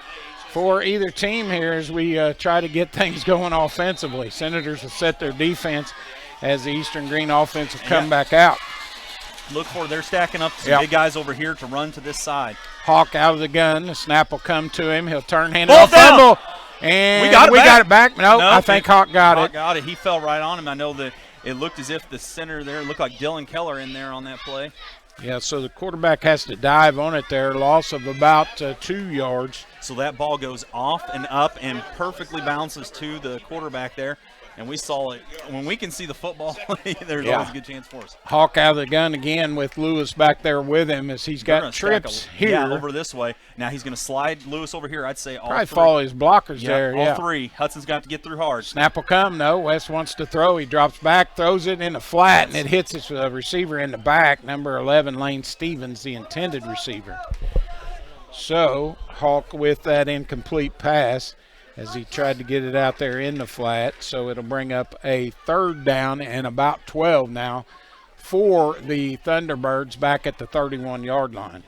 for either team here as we try to get things going offensively. Senators have set their defense as the Eastern Greene offense will come back out. Look for they're stacking up some big guys over here to run to this side. Hawk out of the gun. The snap will come to him. He'll turn, hand off, fumble. And we got it back. No, I think Hawk got it. Hawk got it. He fell right on him. I know that it looked as if the center there looked like Dylan Keller in there on that play. Yeah, so the quarterback has to dive on it there. Loss of about 2 yards. So that ball goes off and up and perfectly bounces to the quarterback there. And we saw it. When we can see the football, there's always a good chance for us. Hawk out of the gun again with Lewis back there with him as he's got trips here. Yeah, over this way. Now he's going to slide Lewis over here. I'd say all probably three. Follow his blockers there. All three. Hudson's got to get through hard. Snap will come. No, West wants to throw. He drops back, throws it in the flat, and it hits his receiver in the back. Number 11, Lane Stevens, the intended receiver. So Hawk with that incomplete pass as he tried to get it out there in the flat. So it'll bring up a 3rd down and about 12 now for the Thunderbirds back at the 31-yard line.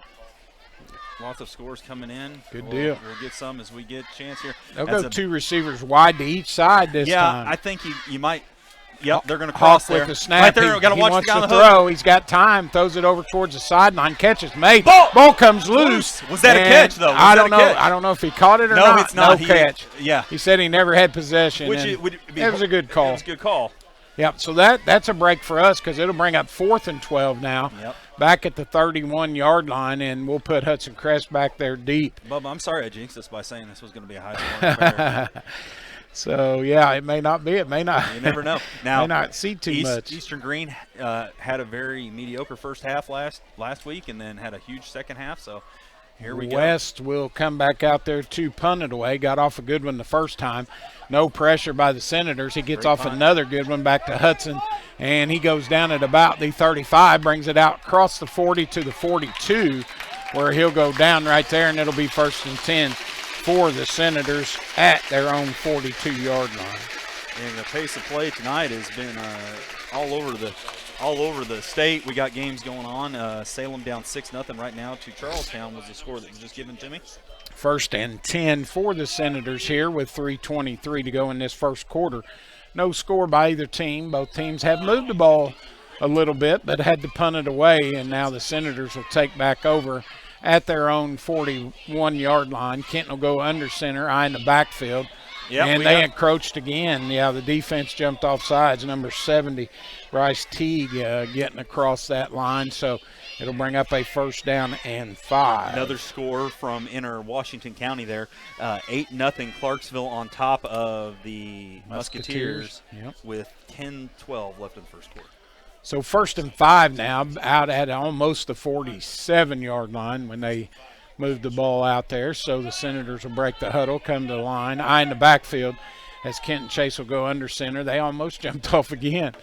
Lots of scores coming in. Good deal. We'll get some as we get a chance here. They'll go 2 receivers wide to each side this time. Yeah, I think you might. Yep, they're going to cross Hawk there. with the snap. Right there, he got to watch wants the guy on to the hook. throw. He's got time. Throws it over towards the sideline. Catches made. Ball comes loose. Was that a catch though? I don't know. I don't know if he caught it or not. No, it's not. No catch. Yeah. He said he never had possession. It was a good call. It was a good call. Yep. So that's a break for us because it'll bring up 4th and 12 now. Yep. Back at the 31-yard line, and we'll put Hudson Crest back there deep. Bubba, I'm sorry I jinxed this by saying this was going to be a high-scoring affair. So, yeah, it may not be. It may not. You never know. Now, may not see too much. Eastern Greene had a very mediocre first half last week and then had a huge second half. So, here we go. West will come back out there to punt it away. Got off a good one the first time. No pressure by the Senators. He gets off another good one back to Hudson, and he goes down at about the 35, brings it out across the 40 to the 42, where he'll go down right there, and it'll be 1st and 10 for the Senators at their own 42-yard line. And the pace of play tonight has been all over the state. We got games going on. Salem down 6-0 right now to Charlestown was the score that was just given to me. 1st and 10 for the Senators here with 3:23 to go in this first quarter. No score by either team. Both teams have moved the ball a little bit but had to punt it away, and now the Senators will take back over at their own 41-yard line. Kenton will go under center, eye in the backfield. Yep, and they encroached again. Yeah, the defense jumped off sides. Number 70, Bryce Teague, getting across that line. So It'll bring up a 1st down and 5. Another score from inner Washington County there. 8-0 Clarksville on top of the Musketeers yep. with 10-12 left in the first quarter. So 1st and 5 now, out at almost the 47-yard line when they move the ball out there. So the Senators will break the huddle, come to the line. Eye in the backfield as Kenton Chase will go under center. They almost jumped off again.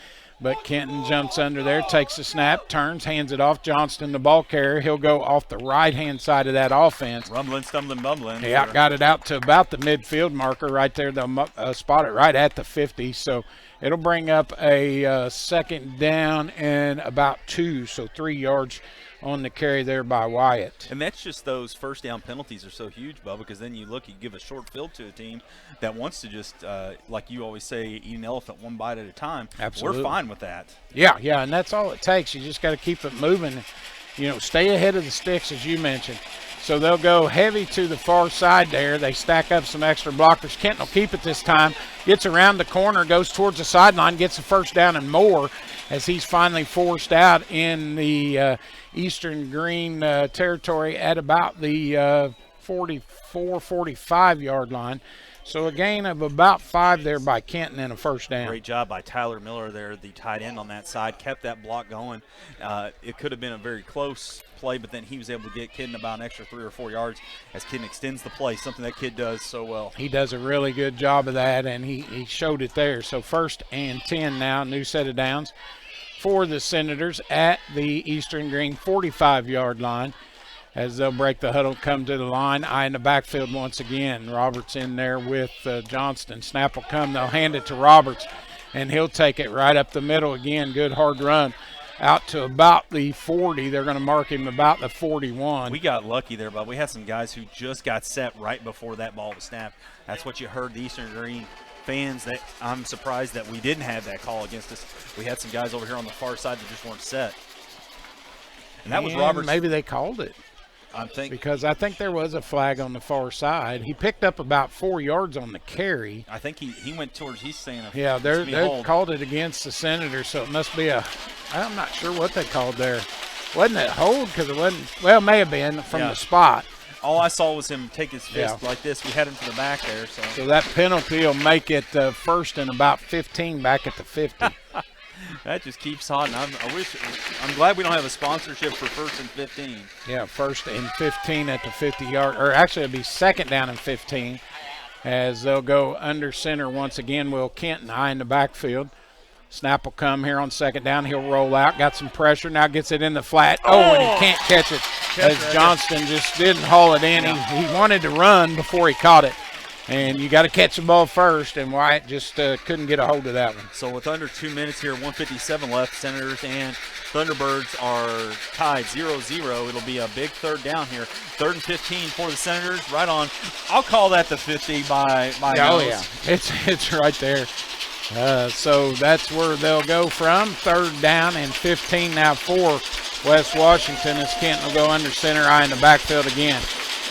But Kenton jumps under there, takes the snap, turns, hands it off. Johnston, the ball carrier. He'll go off the right-hand side of that offense. Rumbling, stumbling, bumbling. Yeah, got it out to about the midfield marker right there. They'll spot it right at the 50. So it'll bring up a 2nd down and about 2, so 3 yards on the carry there by Wyatt. And that's just those 1st down penalties are so huge, Bubba, because then you give a short field to a team that wants to just, like you always say, eat an elephant one bite at a time. Absolutely. We're fine with that. Yeah, and that's all it takes. You just got to keep it moving. Stay ahead of the sticks, as you mentioned. So they'll go heavy to the far side there. They stack up some extra blockers. Kenton will keep it this time. Gets around the corner, goes towards the sideline, gets a 1st down and more as he's finally forced out in the Eastern Greene territory at about the 44, 45-yard line. So a gain of about 5 there by Kenton and a 1st down. Great job by Tyler Miller there, the tight end on that side. Kept that block going. It could have been a very close play, but then he was able to get Kenton about an extra 3 or 4 yards as Kenton extends the play, something that kid does so well. He does a really good job of that, and he showed it there. So 1st and 10 now, new set of downs for the Senators at the Eastern Greene 45-yard line. As they'll break the huddle, come to the line. Eye in the backfield once again. Roberts in there with Johnston. Snap will come. They'll hand it to Roberts, and he'll take it right up the middle again. Good hard run out to about the 40. They're going to mark him about the 41. We got lucky there, but we had some guys who just got set right before that ball was snapped. That's what you heard the Eastern Greene fans. That I'm surprised that we didn't have that call against us. We had some guys over here on the far side that just weren't set. And that was Roberts. Maybe they called it. Because I think there was a flag on the far side. He picked up about 4 yards on the carry. I think he went towards, he's saying they called it against the Senators, so it must be I'm not sure what they called there. Wasn't it hold? Because it wasn't, well, it may have been from the spot. All I saw was him take his fist like this. We had him to the back there. So that penalty will make it 1st and about 15 back at the 50. That just keeps hot. I'm glad we don't have a sponsorship for 1st and 15. Yeah, 1st and 15 at the 50-yard, or actually it'll be 2nd down and 15 as they'll go under center once again. Will Kenton high in the backfield. Snap will come here on 2nd down. He'll roll out, got some pressure, now gets it in the flat. And he can't catch it as Johnston just didn't haul it in. He wanted to run before he caught it. And you got to catch the ball first, and Wyatt just couldn't get a hold of that one. So with under 2 minutes here, 1:57 left, Senators and Thunderbirds are tied 0-0. It'll be a big 3rd down here. 3rd and 15 for the Senators. Right on. I'll call that the 50 by nose. Yeah. It's right there. So that's where they'll go from. 3rd down and 15 now for West Washington as Kenton will go under center, eye in the backfield again.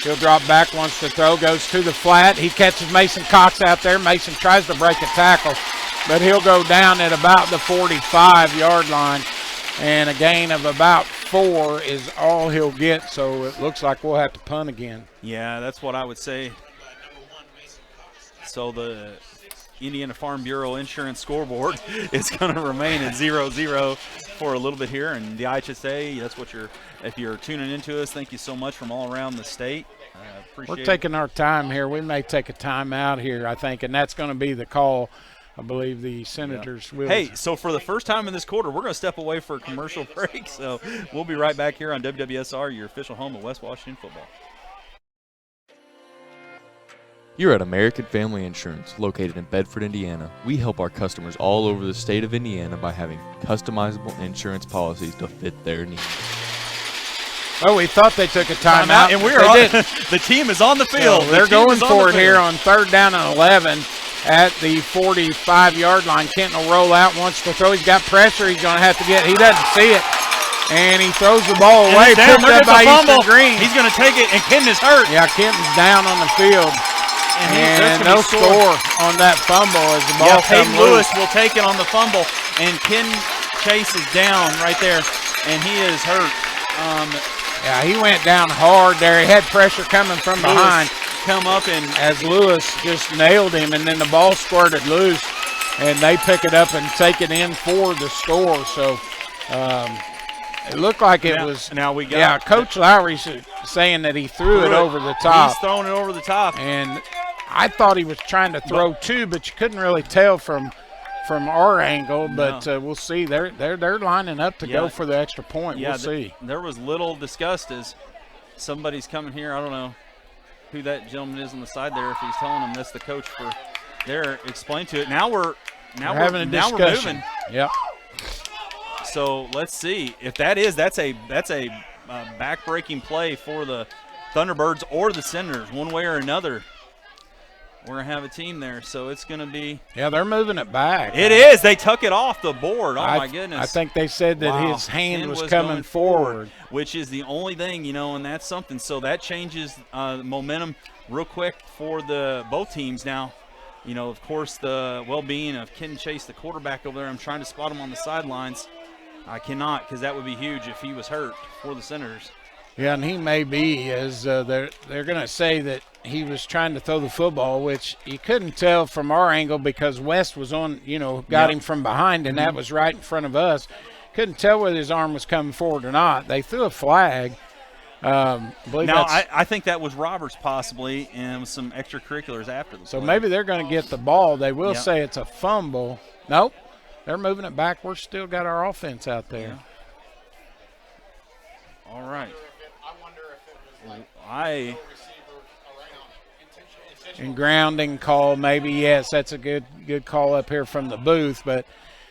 He'll drop back, wants to throw, goes to the flat. He catches Mason Cox out there. Mason tries to break a tackle, but he'll go down at about the 45-yard line, and a gain of about 4 is all he'll get, so it looks like we'll have to punt again. Yeah, that's what I would say. So the Indiana Farm Bureau Insurance scoreboard is going to remain at 0-0 for a little bit here, and the IHSA, that's what if you're tuning into us, thank you so much from all around the state. We're taking our time here. We may take a time out here, I think, and that's going to be the call. I believe the Senators will. Hey, so for the first time in this quarter, we're going to step away for a commercial break, so we'll be right back here on WWSR, your official home of West Washington football. Here at American Family Insurance, located in Bedford, Indiana, we help our customers all over the state of Indiana by having customizable insurance policies to fit their needs. Well, we thought they took a timeout, and the team is on the field. So they're going for it here on 3rd down and 11 at the 45-yard line. Kenton will roll out, wants to throw. He's got pressure. He's going to have to get. He doesn't see it, and he throws the ball away. Picked up by Eastern Greene. He's going to take it, and Kenton is hurt. Yeah, Kenton's down on the field. And no score on that fumble as the ball comes Peyton Lewis will take it on the fumble, and Ken Chase is down right there, and he is hurt. Yeah, he went down hard there. He had pressure coming from behind. Come up and as Lewis just nailed him, and then the ball squirted loose, and they pick it up and take it in for the score. So it looked like it was. Now we got. Coach Lowry's saying that he threw it over the top. He's throwing it over the top. And I thought he was trying to throw two, but you couldn't really tell from our angle. But we'll see. They're lining up to go for the extra point. We'll see. There was little disgust as somebody's coming here. I don't know who that gentleman is on the side there. If he's telling them that's the coach for there, explain to it. Now we're having a discussion. Moving. Yep. So let's see if that's a back-breaking play for the Thunderbirds or the Senators, one way or another. We're going to have a team there, so it's going to be. Yeah, they're moving it back. It is. They took it off the board. Oh, my goodness. I think they said that his hand was coming forward. Which is the only thing, and that's something. So that changes momentum real quick for both teams now. Of course, the well-being of Ken Chase, the quarterback over there, I'm trying to spot him on the sidelines. I cannot, because that would be huge if he was hurt for the Senators. Yeah, and he may be, as they're going to say that he was trying to throw the football, which you couldn't tell from our angle because West was on, got him from behind, and that was right in front of us. Couldn't tell whether his arm was coming forward or not. They threw a flag. I think that was Roberts possibly, and some extracurriculars after the play. Maybe they're going to get the ball. They will say it's a fumble. Nope, they're moving it back. We're still got our offense out there. Yeah. All right. And grounding call, maybe, yes, that's a good call up here from the booth, but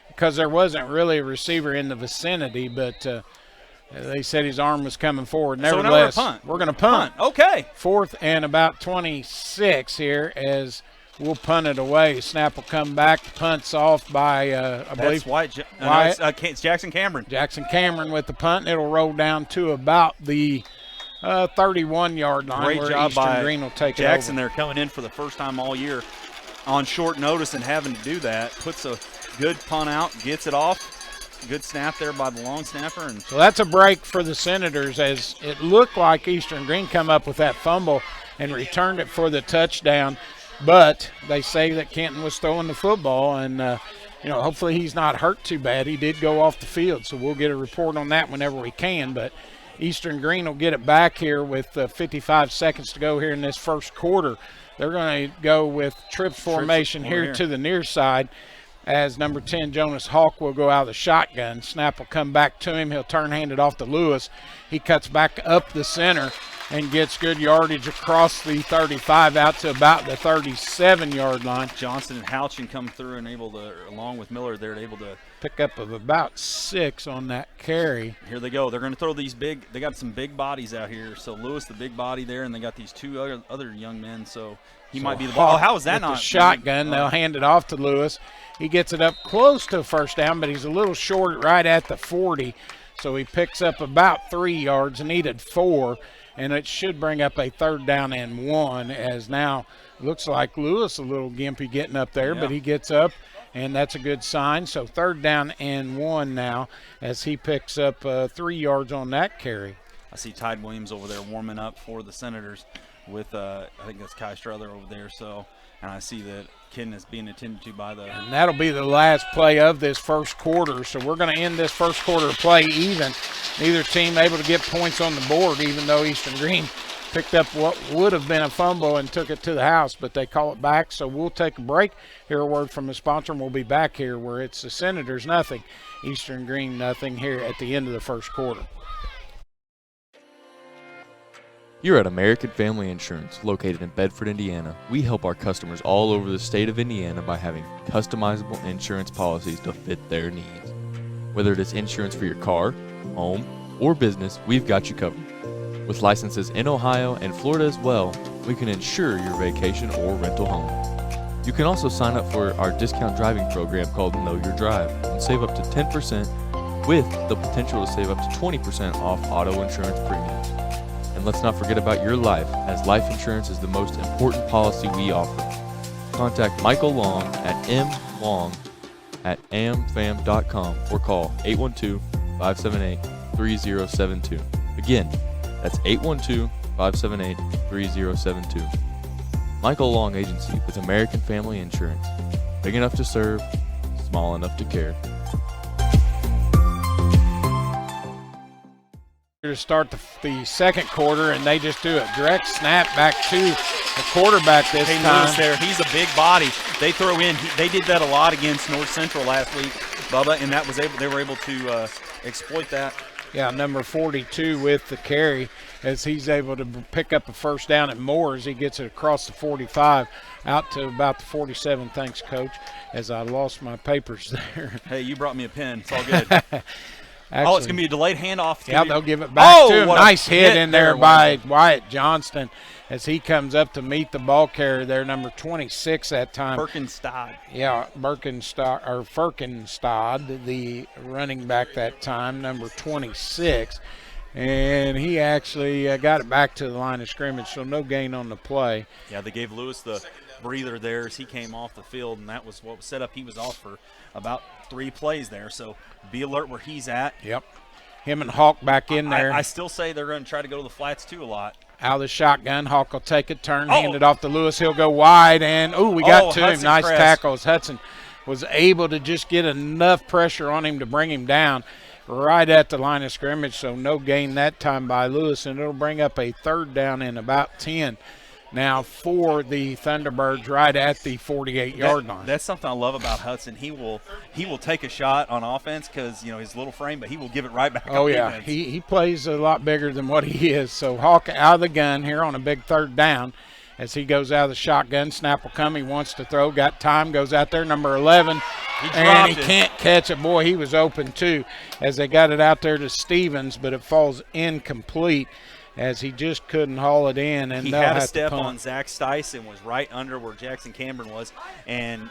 because there wasn't really a receiver in the vicinity, but they said his arm was coming forward. Nevertheless, we're going to punt. Okay. 4th and about 26 here as we'll punt it away. Snap will come back. Punt's off by, I believe. Wyatt. It's Jackson Cameron. Jackson Cameron with the punt. It'll roll down to about the 31-yard line. Great job by Greene will take Jackson it over. there, coming in for the first time all year on short notice and having to do that. Puts a good punt out, gets it off. Good snap there by the long snapper. And so that's a break for the Senators, as it looked like Eastern Greene come up with that fumble and returned it for the touchdown. But they say that Kenton was throwing the football, and hopefully he's not hurt too bad. He did go off the field, so we'll get a report on that whenever we can. But Eastern Greene will get it back here with 55 seconds to go here in this first quarter. They're going to go with trips formation here to the near side, as number 10, Jonas Hawk, will go out of the shotgun. Snap will come back to him. He'll hand it off to Lewis. He cuts back up the center and gets good yardage across the 35 out to about the 37-yard line. Johnson and Houchin come through and along with Miller, they're able to pick up of about 6 on that carry. Here they go. They're going to throw these they got some big bodies out here. So Lewis, the big body there, and they got these two other young men. So he might be the ball. How is that not? The shotgun, they'll hand it off to Lewis. He gets it up close to a first down, but he's a little short right at the 40. So he picks up about 3 yards, needed 4. And it should bring up a 3rd down and 1, as now looks like Lewis a little gimpy getting up there, but he gets up, and that's a good sign. So 3rd down and 1 now as he picks up 3 yards on that carry. I see Tide Williams over there warming up for the Senators with, I think that's Kai Struther over there. So, and I see that Ken is being attended to by And that'll be the last play of this first quarter. So we're going to end this first quarter play even. Neither team able to get points on the board, even though Eastern Greene picked up what would have been a fumble and took it to the house, but they call it back. So we'll take a break, hear a word from the sponsor, and we'll be back here where it's the Senators nothing, Eastern Greene nothing here at the end of the first quarter. Here at American Family Insurance, located in Bedford, Indiana, we help our customers all over the state of Indiana by having customizable insurance policies to fit their needs. Whether it is insurance for your car, home, or business, we've got you covered. With licenses in Ohio and Florida as well, we can insure your vacation or rental home. You can also sign up for our discount driving program called Know Your Drive and save up to 10% with the potential to save up to 20% off auto insurance premiums. And let's not forget about your life, as life insurance is the most important policy we offer. Contact Michael Long at mlong@amfam.com or call 812-578-3072. Again, that's 812-578-3072. Michael Long Agency with American Family Insurance. Big enough to serve, small enough to care. To start the second quarter, and they just do a direct snap back to the quarterback this time. Lewis there, he's a big body. They throw in. They did that a lot against North Central last week, Bubba, and they were able to exploit that. Yeah, number 42 with the carry as he's able to pick up a first down and more as he gets it across the 45 out to about the 47. Thanks, Coach, as I lost my papers there. Hey, you brought me a pen. It's all good. Actually, it's going to be a delayed handoff. Yeah, they'll give it back to him. Nice hit in there by Wyatt. Wyatt Johnston as he comes up to meet the ball carrier there, number 26 that time. Birkenstad. Yeah, Ferkenstad, the running back that time, number 26. And he actually got it back to the line of scrimmage, so no gain on the play. Yeah, they gave Lewis the breather there as he came off the field, and that was what was set up. He was off for about 3 plays there, so be alert where he's at. Yep. Him and Hawk back in there. I still say they're going to try to go to the flats too a lot. Out of the shotgun, Hawk will take a turn, hand it off to Lewis. He'll go wide, and we got to him. Nice tackle as Hudson was able to just get enough pressure on him to bring him down right at the line of scrimmage, so no gain that time by Lewis, and it'll bring up a third down in about 10 now for the Thunderbirds right at the 48-yard line. That's something I love about Hudson. He will take a shot on offense because, his little frame, but he will give it right back Oh, on yeah. defense. He plays a lot bigger than what he is. So Hawk out of the gun here on a big third down as he goes out of the shotgun. Snap will come. He wants to throw. Got time. Goes out there, number 11. And he can't catch it. Boy, he was open too as they got it out there to Stevens, but it falls incomplete as he just couldn't haul it in. And he had a step on Zach Stice and was right under where Jackson Cameron was and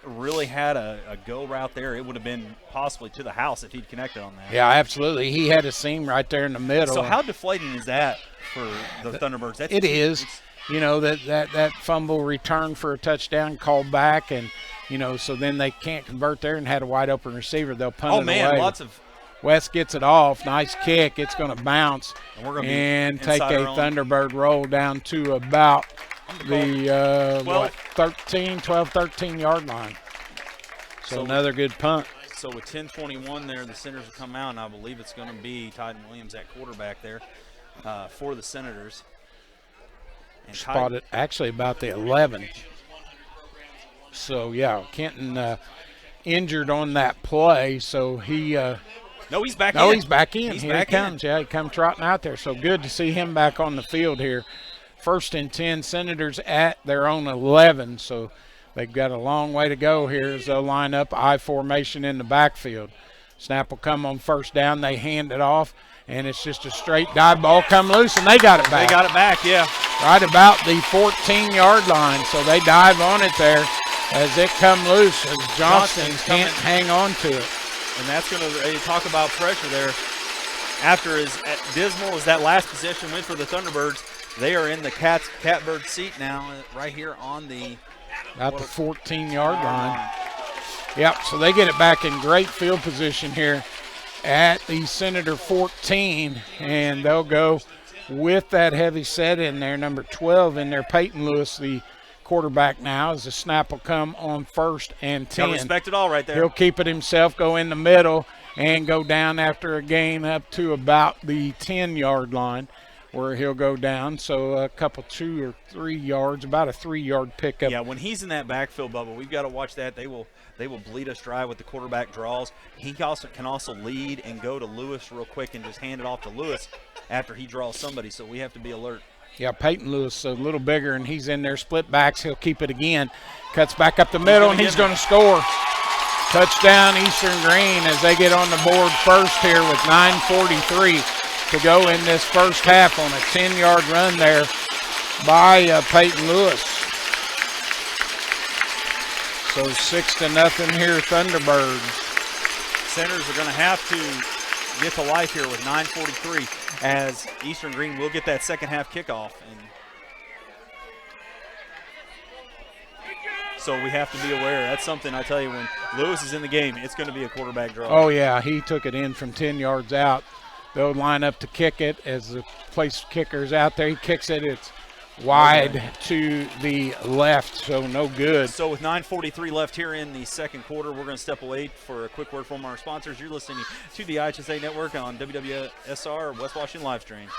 really had a go route there. It would have been possibly to the house if he'd connected on that. Yeah, absolutely. He had a seam right there in the middle. So how deflating is that for the Thunderbirds? It is. That fumble return for a touchdown called back, and so then they can't convert there and had a wide open receiver. They'll punt it away. Lots of West gets it off. Nice kick. It's going to bounce and take a Thunderbird roll down to about the 13-yard line. So another good punt. So with 10:21 there, the Senators will come out, and I believe it's going to be Tyden Williams at quarterback there for the Senators. And spotted actually about the 11. So, yeah, Kenton injured on that play, so he no, he's back in. No, he's back in. He's Here back he comes. Yeah, he come trotting out there. So good to see him back on the field here. 1st and 10, Senators at their own 11. So they've got a long way to go here as they'll line up I formation in the backfield. Snap will come on first down. They hand it off, and it's just a straight dive ball come loose, and they got it back. They got it back, yeah. Right about the 14-yard line. So they dive on it there as it come loose as Johnston can't hang on to it. And that's going to talk about pressure there. After as dismal as that last possession went for the Thunderbirds, they are in the catbird seat now right here on the 14-yard line. Yep, so they get it back in great field position here at the Senator 14, and they'll go with that heavy set in there, number 12 in there, Peyton Lewis, the quarterback now, as the snap will come on 1st and 10. Got respect it all right there. He'll keep it himself, go in the middle, and go down after a gain up to about the 10-yard line where he'll go down. So a couple 2 or 3 yards, about a 3-yard pickup. Yeah, when he's in that backfield, Bubba, we've got to watch that. They will bleed us dry with the quarterback draws. He can also lead and go to Lewis real quick and just hand it off to Lewis after he draws somebody, so we have to be alert. Yeah, Peyton Lewis a little bigger, and he's in there. Split backs. He'll keep it again. Cuts back up the middle, and he's going to score. Touchdown, Eastern Greene, as they get on the board first here with 9:43 to go in this first half on a 10-yard run there by Peyton Lewis. So 6-0 here, Thunderbirds. Senators are going to have to get to life here with 9:43 as Eastern Greene will get that second half kickoff. And so we have to be aware. That's something I tell you, when Lewis is in the game, it's going to be a quarterback draw. Oh, yeah, he took it in from 10 yards out They'll line up to kick it as the place kicker is out there. He kicks it. It's wide to the left, so no good. So with 9:43 left here in the second quarter, we're going to step away for a quick word from our sponsors. You're listening to the IHSA Network on WWSR West Washington live stream.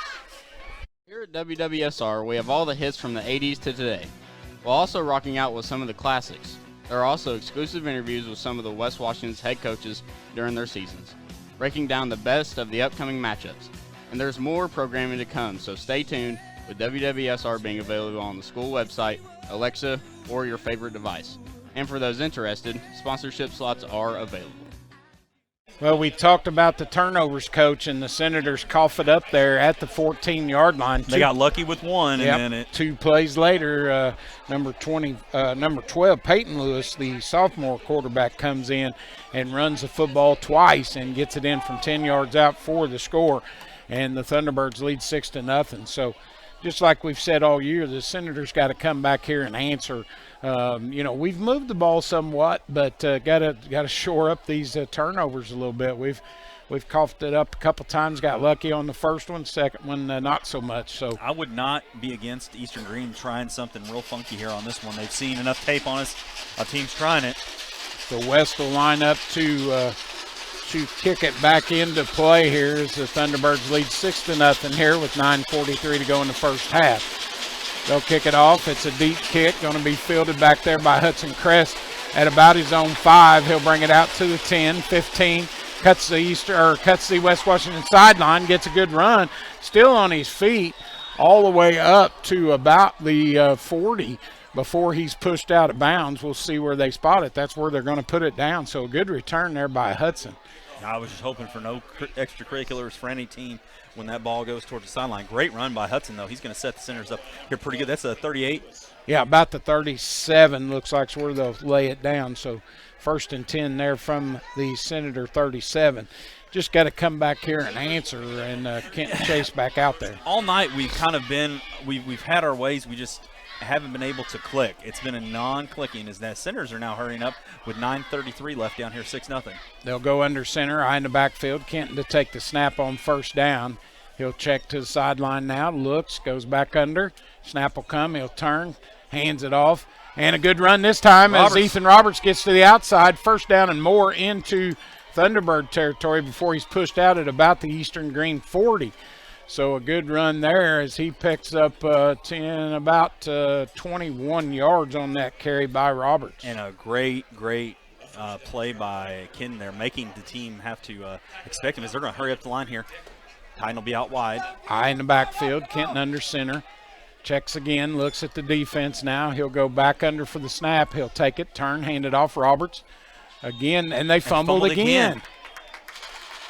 Here at WWSR, we have all the hits from the 80s to today, while also rocking out with some of the classics. There are also exclusive interviews with some of the West Washington's head coaches during their seasons, breaking down the best of the upcoming matchups. And there's more programming to come, so stay tuned, with WWSR being available on the school website, Alexa, or your favorite device. And for those interested, sponsorship slots are available. Well, we talked about the turnovers, Coach, and the Senators cough it up there at the 14-yard line. They got lucky with one, and then 2 plays later, number 12, Peyton Lewis, the sophomore quarterback, comes in and runs the football twice and gets it in from 10 yards out for the score, and the Thunderbirds lead 6-0. So, just like we've said all year, the Senators got to come back here and answer. We've moved the ball somewhat, but got to shore up these turnovers a little bit. We've coughed it up a couple times, got lucky on the first one, second one not so much. So I would not be against Eastern Greene trying something real funky here on this one. They've seen enough tape on us. Our team's trying it. The West will line up to kick it back into play here as the Thunderbirds lead 6-0 here with 9:43 to go in the first half. They'll kick it off. It's a deep kick, going to be fielded back there by Hudson Crest at about his own 5. He'll bring it out to the 10, 15, cuts the West Washington sideline, gets a good run, still on his feet all the way up to about the 40 before he's pushed out of bounds. We'll see where they spot it. That's where they're going to put it down. So a good return there by Hudson. I was just hoping for no extracurriculars for any team when that ball goes towards the sideline. Great run by Hudson, though. He's going to set the Senators up here pretty good. That's a 38. Yeah, about the 37 looks like where they'll lay it down. So 1st and 10 there from the Senator 37. Just got to come back here and answer and Kenton Chase back out there. All night we've kind of been we've had our ways. We just haven't been able to click. It's been a non-clicking as the Senators are now hurrying up with 9:33 left down here, 6-0. They'll go under center, eye in the backfield. Kenton to take the snap on first down. He'll check to the sideline now, looks, goes back under. Snap will come, he'll turn, hands it off. And a good run this time as Ethan Roberts gets to the outside. First down and more into Thunderbird territory before he's pushed out at about the Eastern Greene 40. So a good run there as he picks up about 21 yards on that carry by Roberts. And a great play by Kenton there, making the team have to expect him as they're going to hurry up the line here. Titan will be out wide. Eye in the backfield, Kenton under center. Checks again, looks at the defense now. He'll go back under for the snap. He'll take it, turn, hand it off Roberts. Again, and they fumbled again.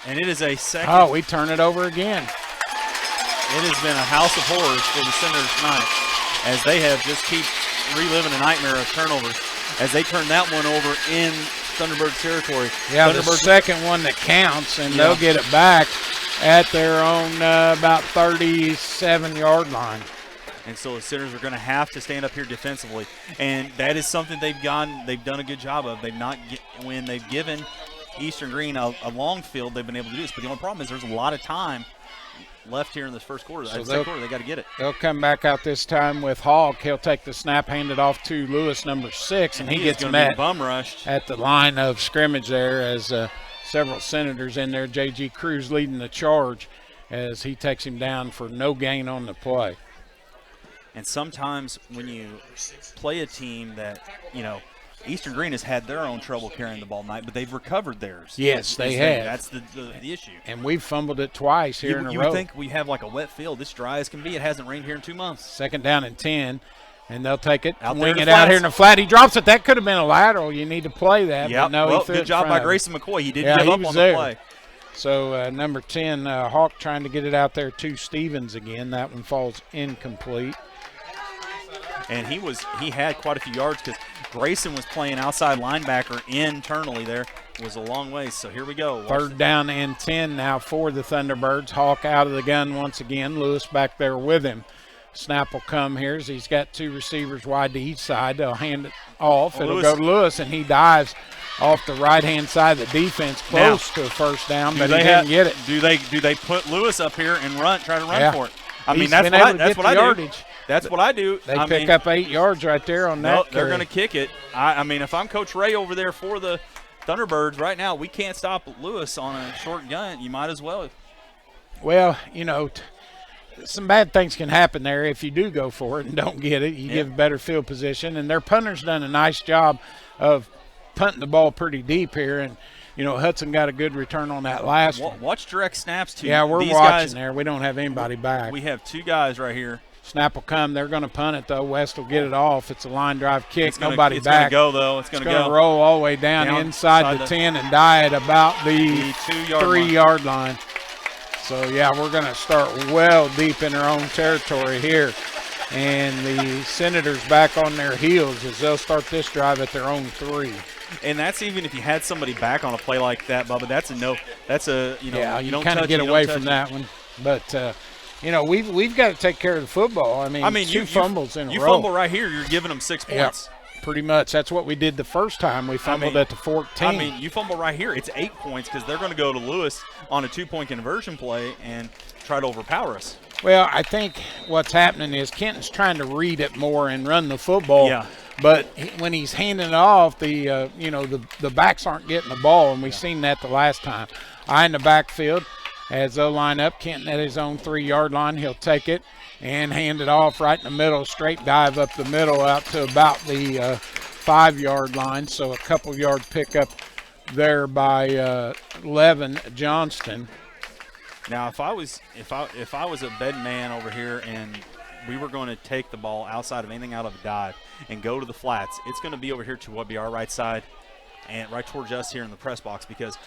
And it is a second. Oh, we turn it over again. It has been a house of horrors for the Senators tonight as they have just keep reliving a nightmare of turnovers as they turn that one over in Thunderbird territory. Yeah, the second one that counts, and they'll get it back at their own about 37-yard line. And so the Senators are going to have to stand up here defensively, and that is something they've done a good job of. When they've given Eastern Greene a long field, they've been able to do this. But the only problem is there's a lot of time left here in this first quarter. So second quarter, they got to get it. They'll come back out this time with Hawk. He'll take the snap, hand it off to Lewis, number 6, and he gets met bum rushed at the line of scrimmage there as several Senators in there. J.G. Cruz leading the charge as he takes him down for no gain on the play. And sometimes when you play a team that, Eastern Greene has had their own trouble carrying the ball tonight, but they've recovered theirs. Yes, they have. That's the issue. And we've fumbled it twice here in a row. You would think we have like a wet field. This dry as can be. It hasn't rained here in 2 months. 2nd down and 10, and they'll take it, wing it out here in the flat. He drops it. That could have been a lateral. You need to play that. Yeah, no, good job by Grayson McCoy. He did give up on the play. So number 10, Hawk trying to get it out there to Stevens again. That one falls incomplete. And he had quite a few yards because Grayson was playing outside linebacker internally there. It was a long way, so here we go. 3rd down and 10 now for the Thunderbirds. Hawk out of the gun once again. Lewis back there with him. Snap will come here as he's got 2 receivers wide to each side. They'll hand it off. It'll go to Lewis, and he dives off the right-hand side of the defense, close to a first down, but he didn't get it. Do they put Lewis up here and try to run for it? I mean, He's that's been what able to that's get what the I do. yardage. That's what I do. They pick up 8 yards right there on that. No, they're carry. going to kick it. I mean, if I'm Coach Ray over there for the Thunderbirds right now, we can't stop Lewis on a short gun. You might as well. Well, some bad things can happen there if you do go for it and don't get it. You give better field position, and their punter's done a nice job of punting the ball pretty deep here, and Hudson got a good return on that last one. Watch direct snaps too. Yeah, we're These watching guys, there. We don't have anybody back. We have 2 guys right here. Snap will come. They're going to punt it, though. West will get it off. It's a line drive kick. It's gonna Nobody it's back. Going to go, though. It's going to go. Roll all the way down inside the 10 and die at about the 3-yard line. So, yeah, we're going to start well deep in our own territory here. And the Senators back on their heels as they'll start this drive at their own 3. And that's even if you had somebody back on a play like that, Bubba. That's a no. That's a you don't kind of touch get it, away you don't from touch that one. But we've got to take care of the football. I mean, 2 fumbles in a row. You fumble right here, you're giving them 6 points. Yep, pretty much. That's what we did the first time. We fumbled at the 14. I mean, you fumble right here, it's 8 points because they're going to go to Lewis on a 2-point conversion play and try to overpower us. Well, I think what's happening is Kenton's trying to read it more and run the football. Yeah. But when he's handing it off, the backs aren't getting the ball, and we've seen that the last time. Eye in the backfield as they'll line up. Kenton at his own 3-yard line. He'll take it and hand it off right in the middle, straight dive up the middle out to about the 5-yard line. So a couple yard pickup there by Levin Johnston. Now, if I was a bed man over here and we were going to take the ball outside of anything out of a dive and go to the flats, it's going to be over here to what be our right side and right towards us here in the press box because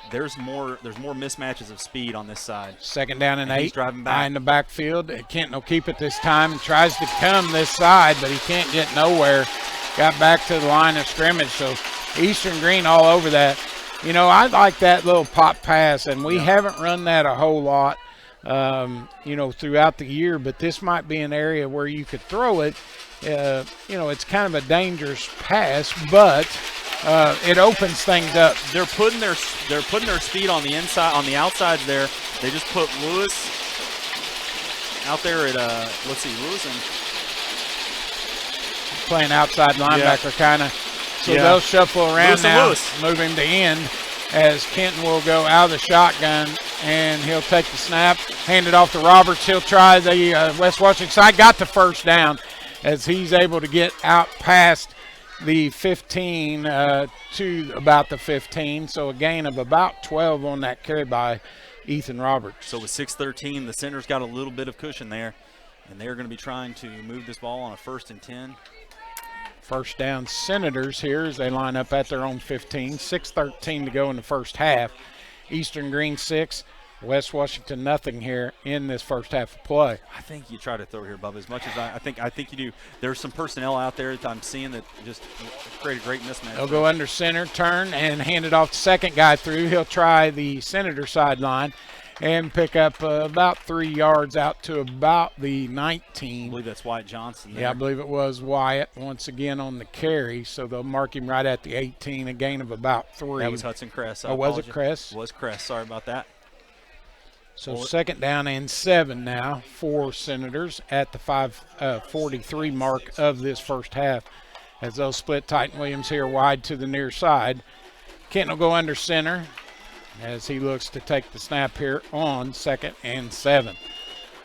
there's more mismatches of speed on this side. 2nd down and 8. He's driving back. Eye in the backfield. Kenton will keep it this time and tries to come this side, but he can't get nowhere. Got back to the line of scrimmage, so Eastern Greene all over that. I like that little pop pass, and we haven't run that a whole lot, throughout the year, but this might be an area where you could throw it. It's kind of a dangerous pass, but it opens things up. They're putting their speed on the inside, on the outside there. They just put Lewis out there at Lewis and playing outside linebacker kind of. So they'll shuffle around Lewis move him to end as Kenton will go out of the shotgun, and he'll take the snap, hand it off to Roberts. He'll try the West Washington side. Got the first down as he's able to get out past the 15 to about the 15. So a gain of about 12 on that carry by Ethan Roberts. So with 6:13, the Senators got a little bit of cushion there, and they're going to be trying to move this ball on a 1st and 10. First down Senators here as they line up at their own 15. 6:13 to go in the first half. Eastern Greene 6, West Washington nothing here in this first half of play. I think you try to throw here, Bubba, as much as I think you do. There's some personnel out there that I'm seeing that just create a great mismatch. They'll go under center, turn, and hand it off to second guy through. He'll try the Senator sideline and pick up about 3 yards out to about the 19. I believe that's Wyatt Johnson there. Yeah, I believe it was Wyatt once again on the carry, so they'll mark him right at the 18, a gain of about 3. That was Hudson Kress. Was it Kress? It was Kress. Sorry about that. So 2nd down and 7 now for Senators at the 5:43 mark of this first half as they'll split Titan Williams here wide to the near side. Kenton will go under center as he looks to take the snap here on 2nd and 7.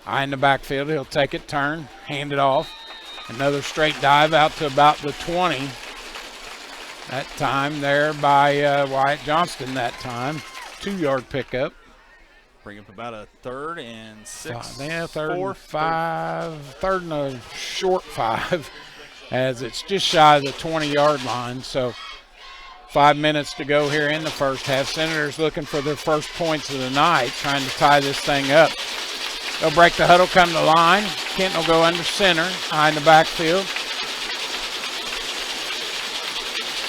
Eye in the backfield, he'll take it, turn, hand it off. Another straight dive out to about the 20. That time there by Wyatt Johnston that time. 2-yard pickup. Bring up about a 3rd and 6. Yeah, 3rd and 5. 3rd and a short 5 as it's just shy of the 20-yard line. So 5 minutes to go here in the first half. Senators looking for their first points of the night, trying to tie this thing up. They'll break the huddle, come to the line. Kenton will go under center, eye in the backfield.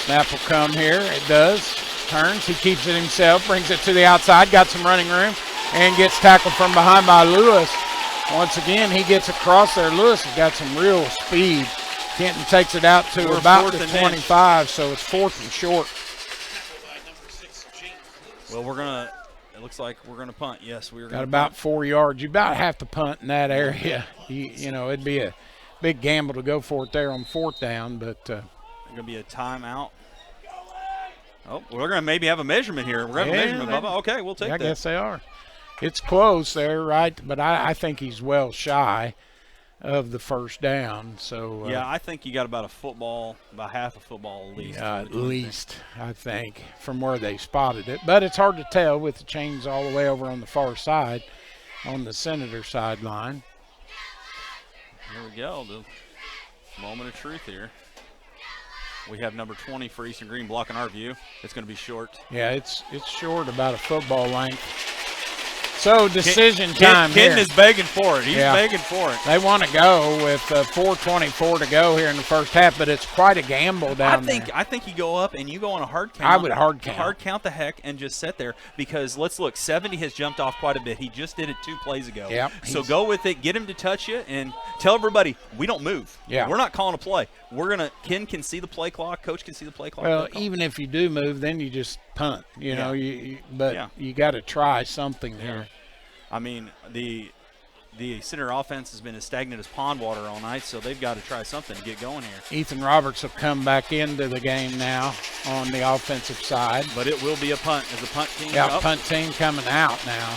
Snap will come here. It does. Turns. He keeps it himself, brings it to the outside, got some running room, and gets tackled from behind by Lewis. Once again, he gets across there. Lewis has got some real speed. Kenton takes it out to about the 25, so it's 4th and short. Well, it looks like we're gonna punt. Yes, we're Got about 4 yards. You about have to punt in that area. You know, it'd be a big gamble to go for it there on 4th down, but gonna be a timeout. Oh, we're gonna maybe have a measurement here. We're gonna have a measurement, Bubba. Okay, we'll take that. I guess they are. It's close there, right? But I think he's well shy of the 1st down. So yeah, I think you got about half a football at least. Yeah, at least, I think, from where they spotted it. But it's hard to tell with the chains all the way over on the far side, on the Senator sideline. Here we go, the moment of truth here. We have number 20 for Eastern Greene blocking our view. It's going to be short. Yeah, it's short, about a football length. So decision time Kenton here. is begging for it. He's begging for it. They want to go with 4:24 to go here in the 1st half, but it's quite a gamble down there. I think you go up and you go on a hard count. I would hard count. Hard count the heck and just sit there, because let's look. 70 has jumped off quite a bit. He just did it 2 plays ago. Yep. So go with it. Get him to touch you and tell everybody we don't move. Yeah. We're not calling a play. Ken can see the play clock. Coach can see the play clock. Well, even if you do move, then you just punt. You know, but you got to try something here. I mean, the Center offense has been as stagnant as pond water all night, so they've got to try something to get going here. Ethan Roberts will come back into the game now on the offensive side. But it will be a punt as the punt team. Yeah, punt team coming out now.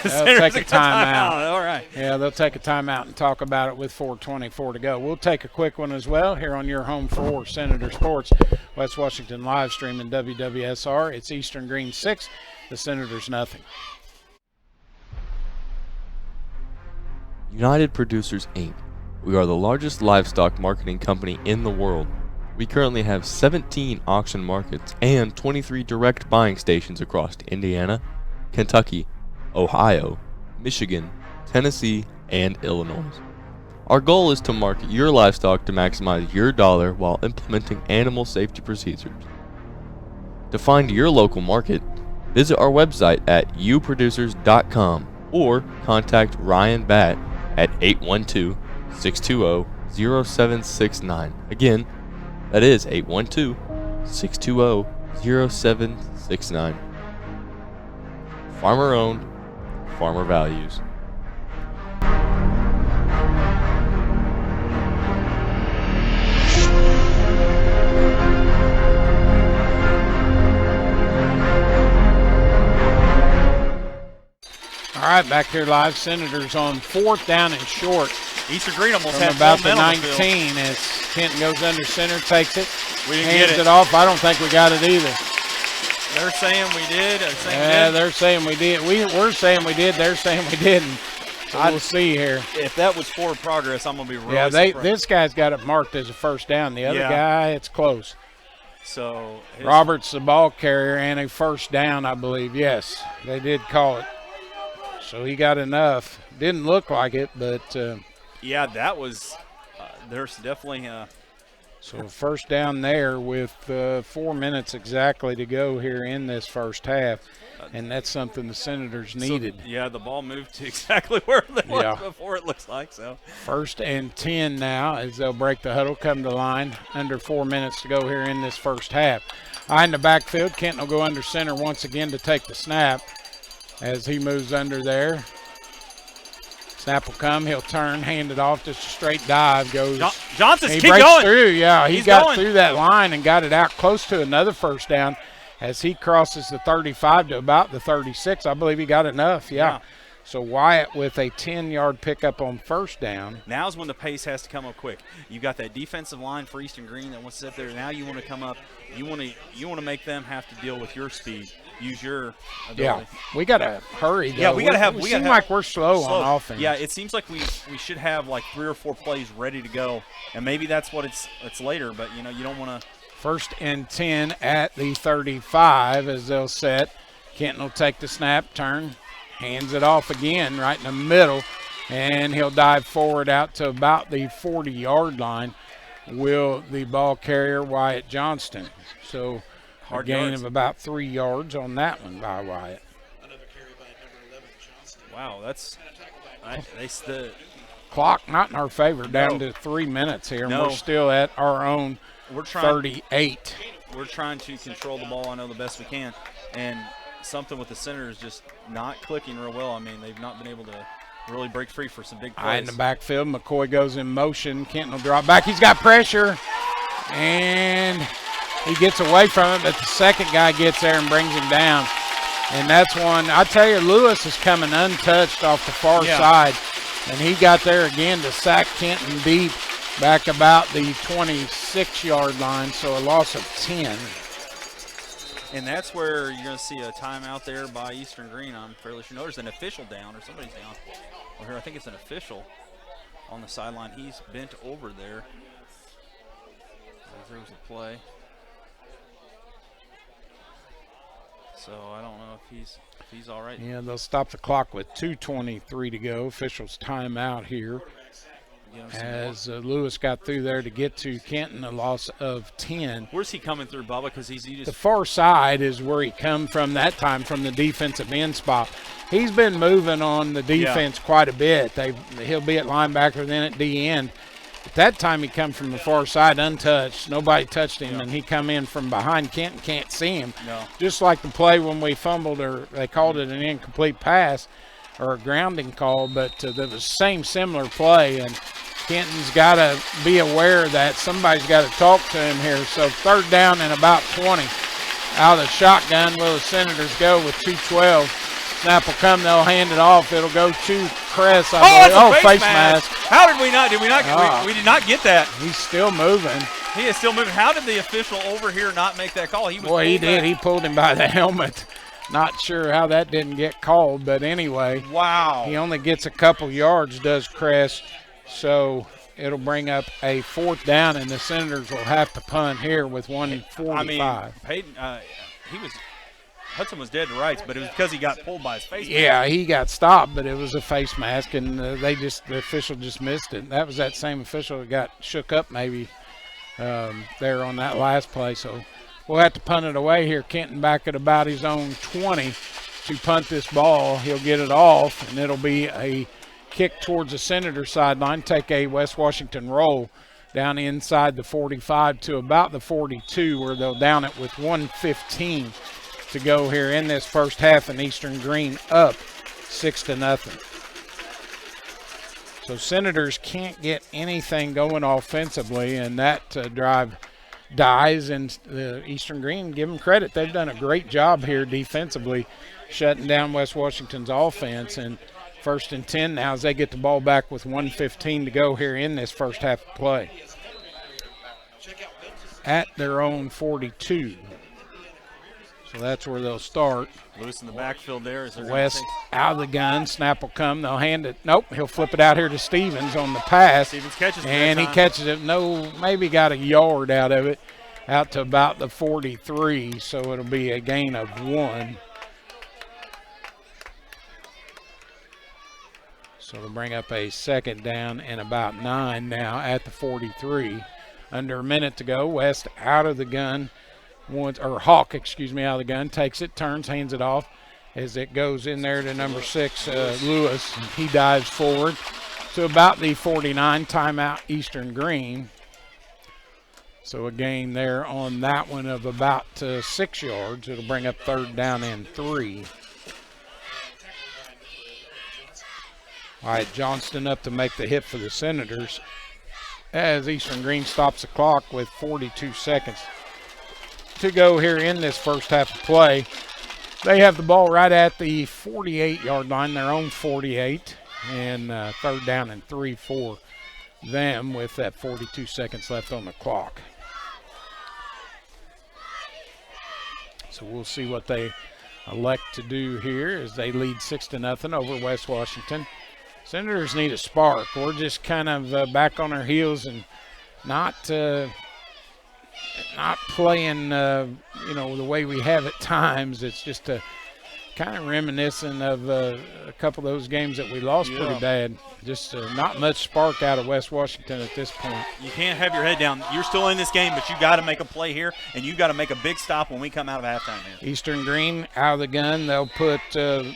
They'll take a timeout. All right. Yeah, they'll take a timeout and talk about it with 4:24 to go. We'll take a quick one as well here on your home for Senator Sports, West Washington live streaming WWSR. It's Eastern Greene 6, the Senators nothing. United Producers, Inc. We are the largest livestock marketing company in the world. We currently have 17 auction markets and 23 direct buying stations across Indiana, Kentucky, Ohio, Michigan, Tennessee, and Illinois. Our goal is to market your livestock to maximize your dollar while implementing animal safety procedures. To find your local market, visit our website at uproducers.com or contact Ryan Batt at 812-620-0769. Again, that is 812-620-0769. Farmer owned, farmer values. All right, back here live. Senators on 4th down and short. Eastern Greene almost from had about the momentum 19 as Kenton goes under center, takes it, We didn't hands get it off. I don't think we got it either. They're saying we did. They're saying we did. We're saying we did. They're saying we didn't. So we'll see here. If that was forward progress, I'm going to be really surprised. This guy's got it marked as a 1st down. The other guy, it's close. So Roberts, the ball carrier, and a 1st down, I believe. Yes, they did call it. So he got enough. Didn't look like it, but yeah, that was. There's definitely. So 1st down there with 4 minutes exactly to go here in this 1st half, and that's something the Senators needed. So, yeah, the ball moved to exactly where it was before, it looks like. So 1st and 10 now as they'll break the huddle, come to line. Under 4 minutes to go here in this 1st half. In the backfield, Kenton will go under center once again to take the snap as he moves under there. Snap will come. He'll turn, hand it off. Just a straight dive goes. Johnson's he keep breaks going. through. Yeah, he He's got going through that line and got it out close to another 1st down as he crosses the 35 to about the 36. I believe he got enough. Yeah. So Wyatt with a 10-yard pickup on 1st down. Now's when the pace has to come up quick. You've got that defensive line for Eastern Greene that wants to sit there. Now you want to come up. You want to make them have to deal with your speed. Use your ability. Yeah, we got to hurry, though. Yeah, we got to have. We seem like we're slow on offense. Yeah, it seems like we should have like 3 or 4 plays ready to go, and maybe that's what it's later. But you don't want to. 1st and 10 at the 35 as they'll set. Kenton will take the snap, turn, hands it off again right in the middle, and he'll dive forward out to about the 40-yard line. Will the ball carrier Wyatt Johnston? So. A gain of about 3 yards on that one by Wyatt. Wow, that's clock not in our favor, down to 3 minutes here. And we're still at our own 38. We're trying to control the ball, I know, the best we can. And something with the Senators just not clicking real well. I mean, they've not been able to really break free for some big plays. In the backfield, McCoy goes in motion. Kenton will drop back. He's got pressure, and he gets away from it, but the second guy gets there and brings him down. And that's one, I tell you, Lewis is coming untouched off the far side, and he got there again to sack Kenton deep back about the 26-yard line, so a loss of 10. And that's where you're going to see a timeout there by Eastern Greene. I'm fairly sure. No, there's an official down, or somebody's down. Well, here, I think it's an official on the sideline. He's bent over there. There was a play. So I don't know if he's all right. Yeah, they'll stop the clock with 2:23 to go. Officials timeout here. As Lewis got through there to get to Kenton, a loss of 10. Where's he coming through, Bubba? Because he's just the far side is where he come from that time, from the defensive end spot. He's been moving on the defense quite a bit. He'll be at linebacker, then at D end. At that time, he come from the far side untouched. Nobody touched him, and he come in from behind Kenton, can't see him. No. Just like the play when we fumbled, or they called it an incomplete pass or a grounding call, but the same similar play, and Kenton's got to be aware that somebody's got to talk to him here. So third down and about 20. Out of the shotgun will the Senators go with 2:12. Snap will come, they'll hand it off. It'll go to Kress. Face mask. How did we not? We did not get that. He's still moving. He is still moving. How did the official over here not make that call? He did. He pulled him by the helmet. Not sure how that didn't get called, but anyway. Wow. He only gets a couple yards, does Kress. So it'll bring up a fourth down, and the Senators will have to punt here with 1:45. I mean, Peyton, Hudson was dead to rights, but it was because he got pulled by his face mask. Yeah, he got stopped, but it was a face mask, and the official just missed it. That was that same official that got shook up maybe there on that last play. So we'll have to punt it away here. Kenton back at about his own 20 to punt this ball. He'll get it off, and it'll be a kick towards the Senator sideline, take a West Washington roll down inside the 45 to about the 42, where they'll down it with 1:15 to go here in this first half, and Eastern Greene up 6-0. So Senators can't get anything going offensively, and that drive dies, and Eastern Greene, give them credit. They've done a great job here defensively, shutting down West Washington's offense, and 1st and 10 now as they get the ball back with 1:15 to go here in this first half of play. At their own 42. So that's where they'll start. Lewis in the backfield there. West out of the gun. Snap will come. They'll hand it. Nope. He'll flip it out here to Stevens on the pass. Stevens catches it. And he catches it. No, maybe got a yard out of it. Out to about the 43. So it'll be a gain of 1. So they'll bring up a second down and about 9 now at the 43. Under a minute to go. West out of the gun. Hawk, out of the gun, takes it, turns, hands it off as it goes in there to number 6, Lewis. He dives forward to about the 49, timeout Eastern Greene. So a gain there on that one of about 6 yards. It'll bring up third down and 3. All right, Johnston up to make the hit for the Senators as Eastern Greene stops the clock with 42 seconds to go here in this first half of play. They have the ball right at the 48-yard line, their own 48, and third down and 3 for them with that 42 seconds left on the clock. So we'll see what they elect to do here as they lead 6-0 over West Washington. Senators need a spark. We're just kind of back on our heels and not playing, the way we have at times. It's just kind of reminiscent of a couple of those games that we lost pretty bad. Just not much spark out of West Washington at this point. You can't have your head down. You're still in this game, but you got to make a play here, and you got to make a big stop when we come out of halftime here. Eastern Greene out of the gun. They'll put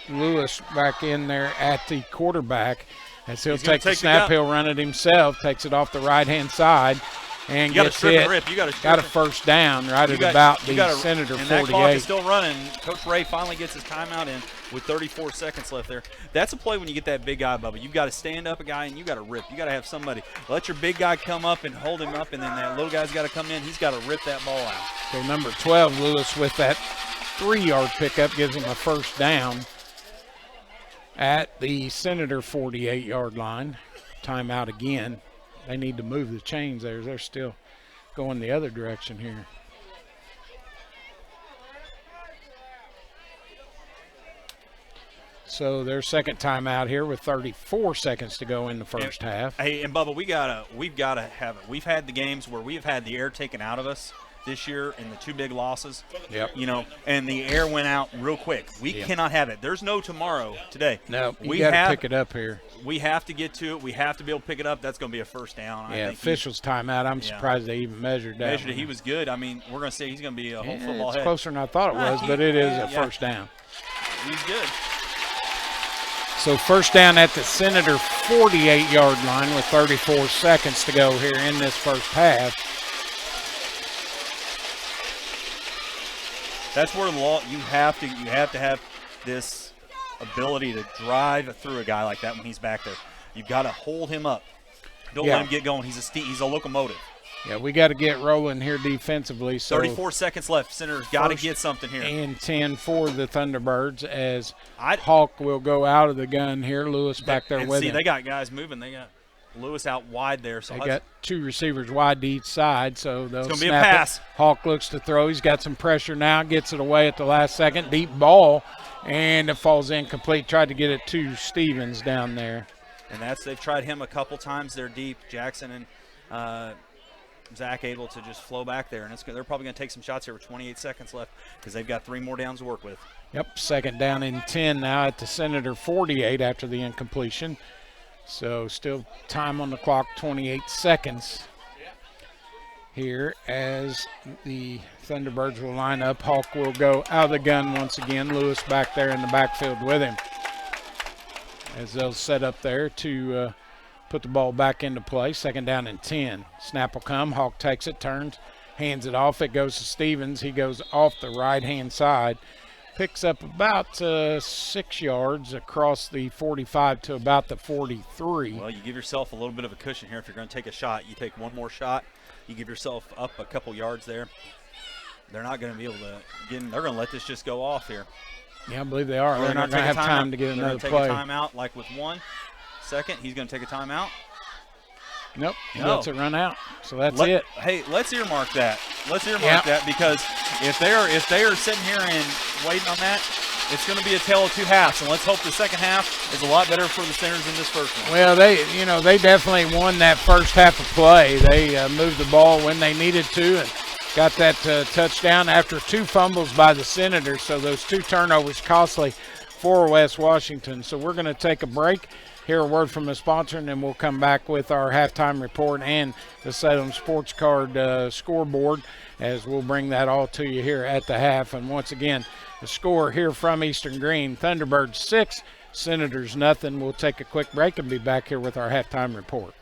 Lewis back in there at the quarterback. as he'll He's gonna take the take the snap. gap. He'll run it himself, takes it off the right-hand side, and You got to gets strip hit. and rip. You got to Got a first down right at about the Senator and that clock 48. is still running. Coach Ray finally gets his timeout in with 34 seconds left there. That's a play when you get that big guy, Bubba. You've got to stand up a guy, and you got to rip. You got to have somebody. Let your big guy come up and hold him up, and then that little guy's got to come in. He's got to rip that ball out. So number 12, Lewis, with that 3-yard pickup, gives him a first down at the Senator 48-yard line. Timeout again. They need to move the chains there. They're still going the other direction here. So their second timeout here with 34 seconds to go in the first half. Hey, and Bubba, we've got to have it. We've had the games where we've had the air taken out of us this year in the 2 big losses. Yep. You know, and the air went out real quick. We cannot have it. There's no tomorrow today. No, we got to pick it up here. We have to get to it. We have to be able to pick it up. That's going to be a first down. I think officials timeout. I'm surprised they even measured that. Measured it. He was good. I mean, we're going to say he's going to be a whole football it's head. closer than I thought it was, but it is a first down. He's good. So first down at the Senator 48-yard line with 34 seconds to go here in this first half. That's where you have to have this ability to drive through a guy like that when he's back there. You've got to hold him up. Don't let him get going. He's a locomotive. Yeah, we got to get rolling here defensively. So 34 seconds left. Senator's got to get something here. And 10 for the Thunderbirds as Hawk will go out of the gun here. Lewis back there with him. They got guys moving. They got Lewis out wide there. So they got 2 receivers wide to each side, so they'll it's going to be a snap pass. it. Hawk looks to throw. He's got some pressure now. Gets it away at the last second. Deep ball, and it falls incomplete. Tried to get it to Stevens down there. And they've tried him a couple times there deep. Jackson and Zach able to just flow back there, and they're probably going to take some shots here with 28 seconds left because they've got 3 more downs to work with. Yep, second down and 10 now at the Senator 48 after the incompletion. So still time on the clock, 28 seconds here as the Thunderbirds will line up. Hawk will go out of the gun once again. Lewis back there in the backfield with him as they'll set up there to put the ball back into play. Second down and 10. Snap will come. Hawk takes it, turns, hands it off. It goes to Stevens. He goes off the right-hand side. Picks up about 6 yards across the 45 to about the 43. Well, you give yourself a little bit of a cushion here. If you're going to take a shot, you take one more shot. You give yourself up a couple yards there. They're not going to be able to get in. They're going to let this just go off here. Yeah, I believe they are. They're not going to have time to get another play. They're going to take a timeout like with 1 second. He's going to take a timeout. Nope, he lets it run out. So that's it. Hey, let's earmark that. Let's earmark that because if they are sitting here and waiting on that, it's going to be a tale of 2 halves. And let's hope the second half is a lot better for the Senators than this first one. Well, they definitely won that first half of play. They moved the ball when they needed to and got that touchdown after 2 fumbles by the Senators. So those 2 turnovers costly for West Washington. So we're going to take a break. Hear a word from the sponsor, and then we'll come back with our halftime report and the Salem Sports Card scoreboard as we'll bring that all to you here at the half. And once again, the score here from Eastern Greene, Thunderbirds 6, Senators nothing. We'll take a quick break and be back here with our halftime report.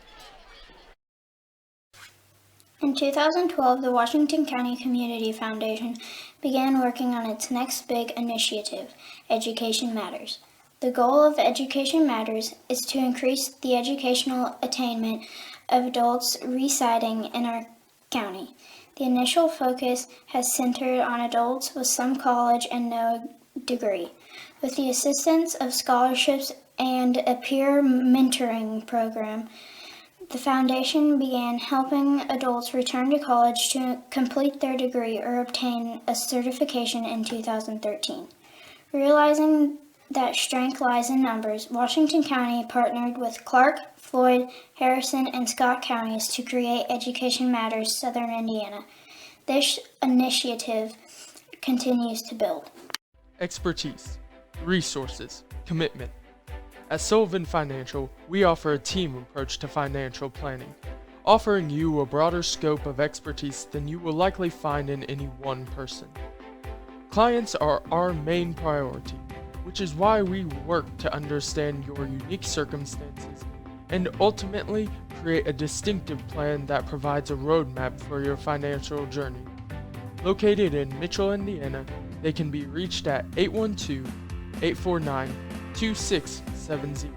In 2012, the Washington County Community Foundation began working on its next big initiative, Education Matters. The goal of Education Matters is to increase the educational attainment of adults residing in our county. The initial focus has centered on adults with some college and no degree. With the assistance of scholarships and a peer mentoring program, the foundation began helping adults return to college to complete their degree or obtain a certification in 2013. Realizing that strength lies in numbers, Washington County partnered with Clark, Floyd, Harrison, and Scott counties to create Education Matters Southern Indiana. This initiative continues to build. Expertise, resources, commitment. At Sullivan Financial, we offer a team approach to financial planning, offering you a broader scope of expertise than you will likely find in any one person. Clients are our main priority. which is why we work to understand your unique circumstances and ultimately create a distinctive plan that provides a roadmap for your financial journey. Located in Mitchell, Indiana, they can be reached at 812-849-2670.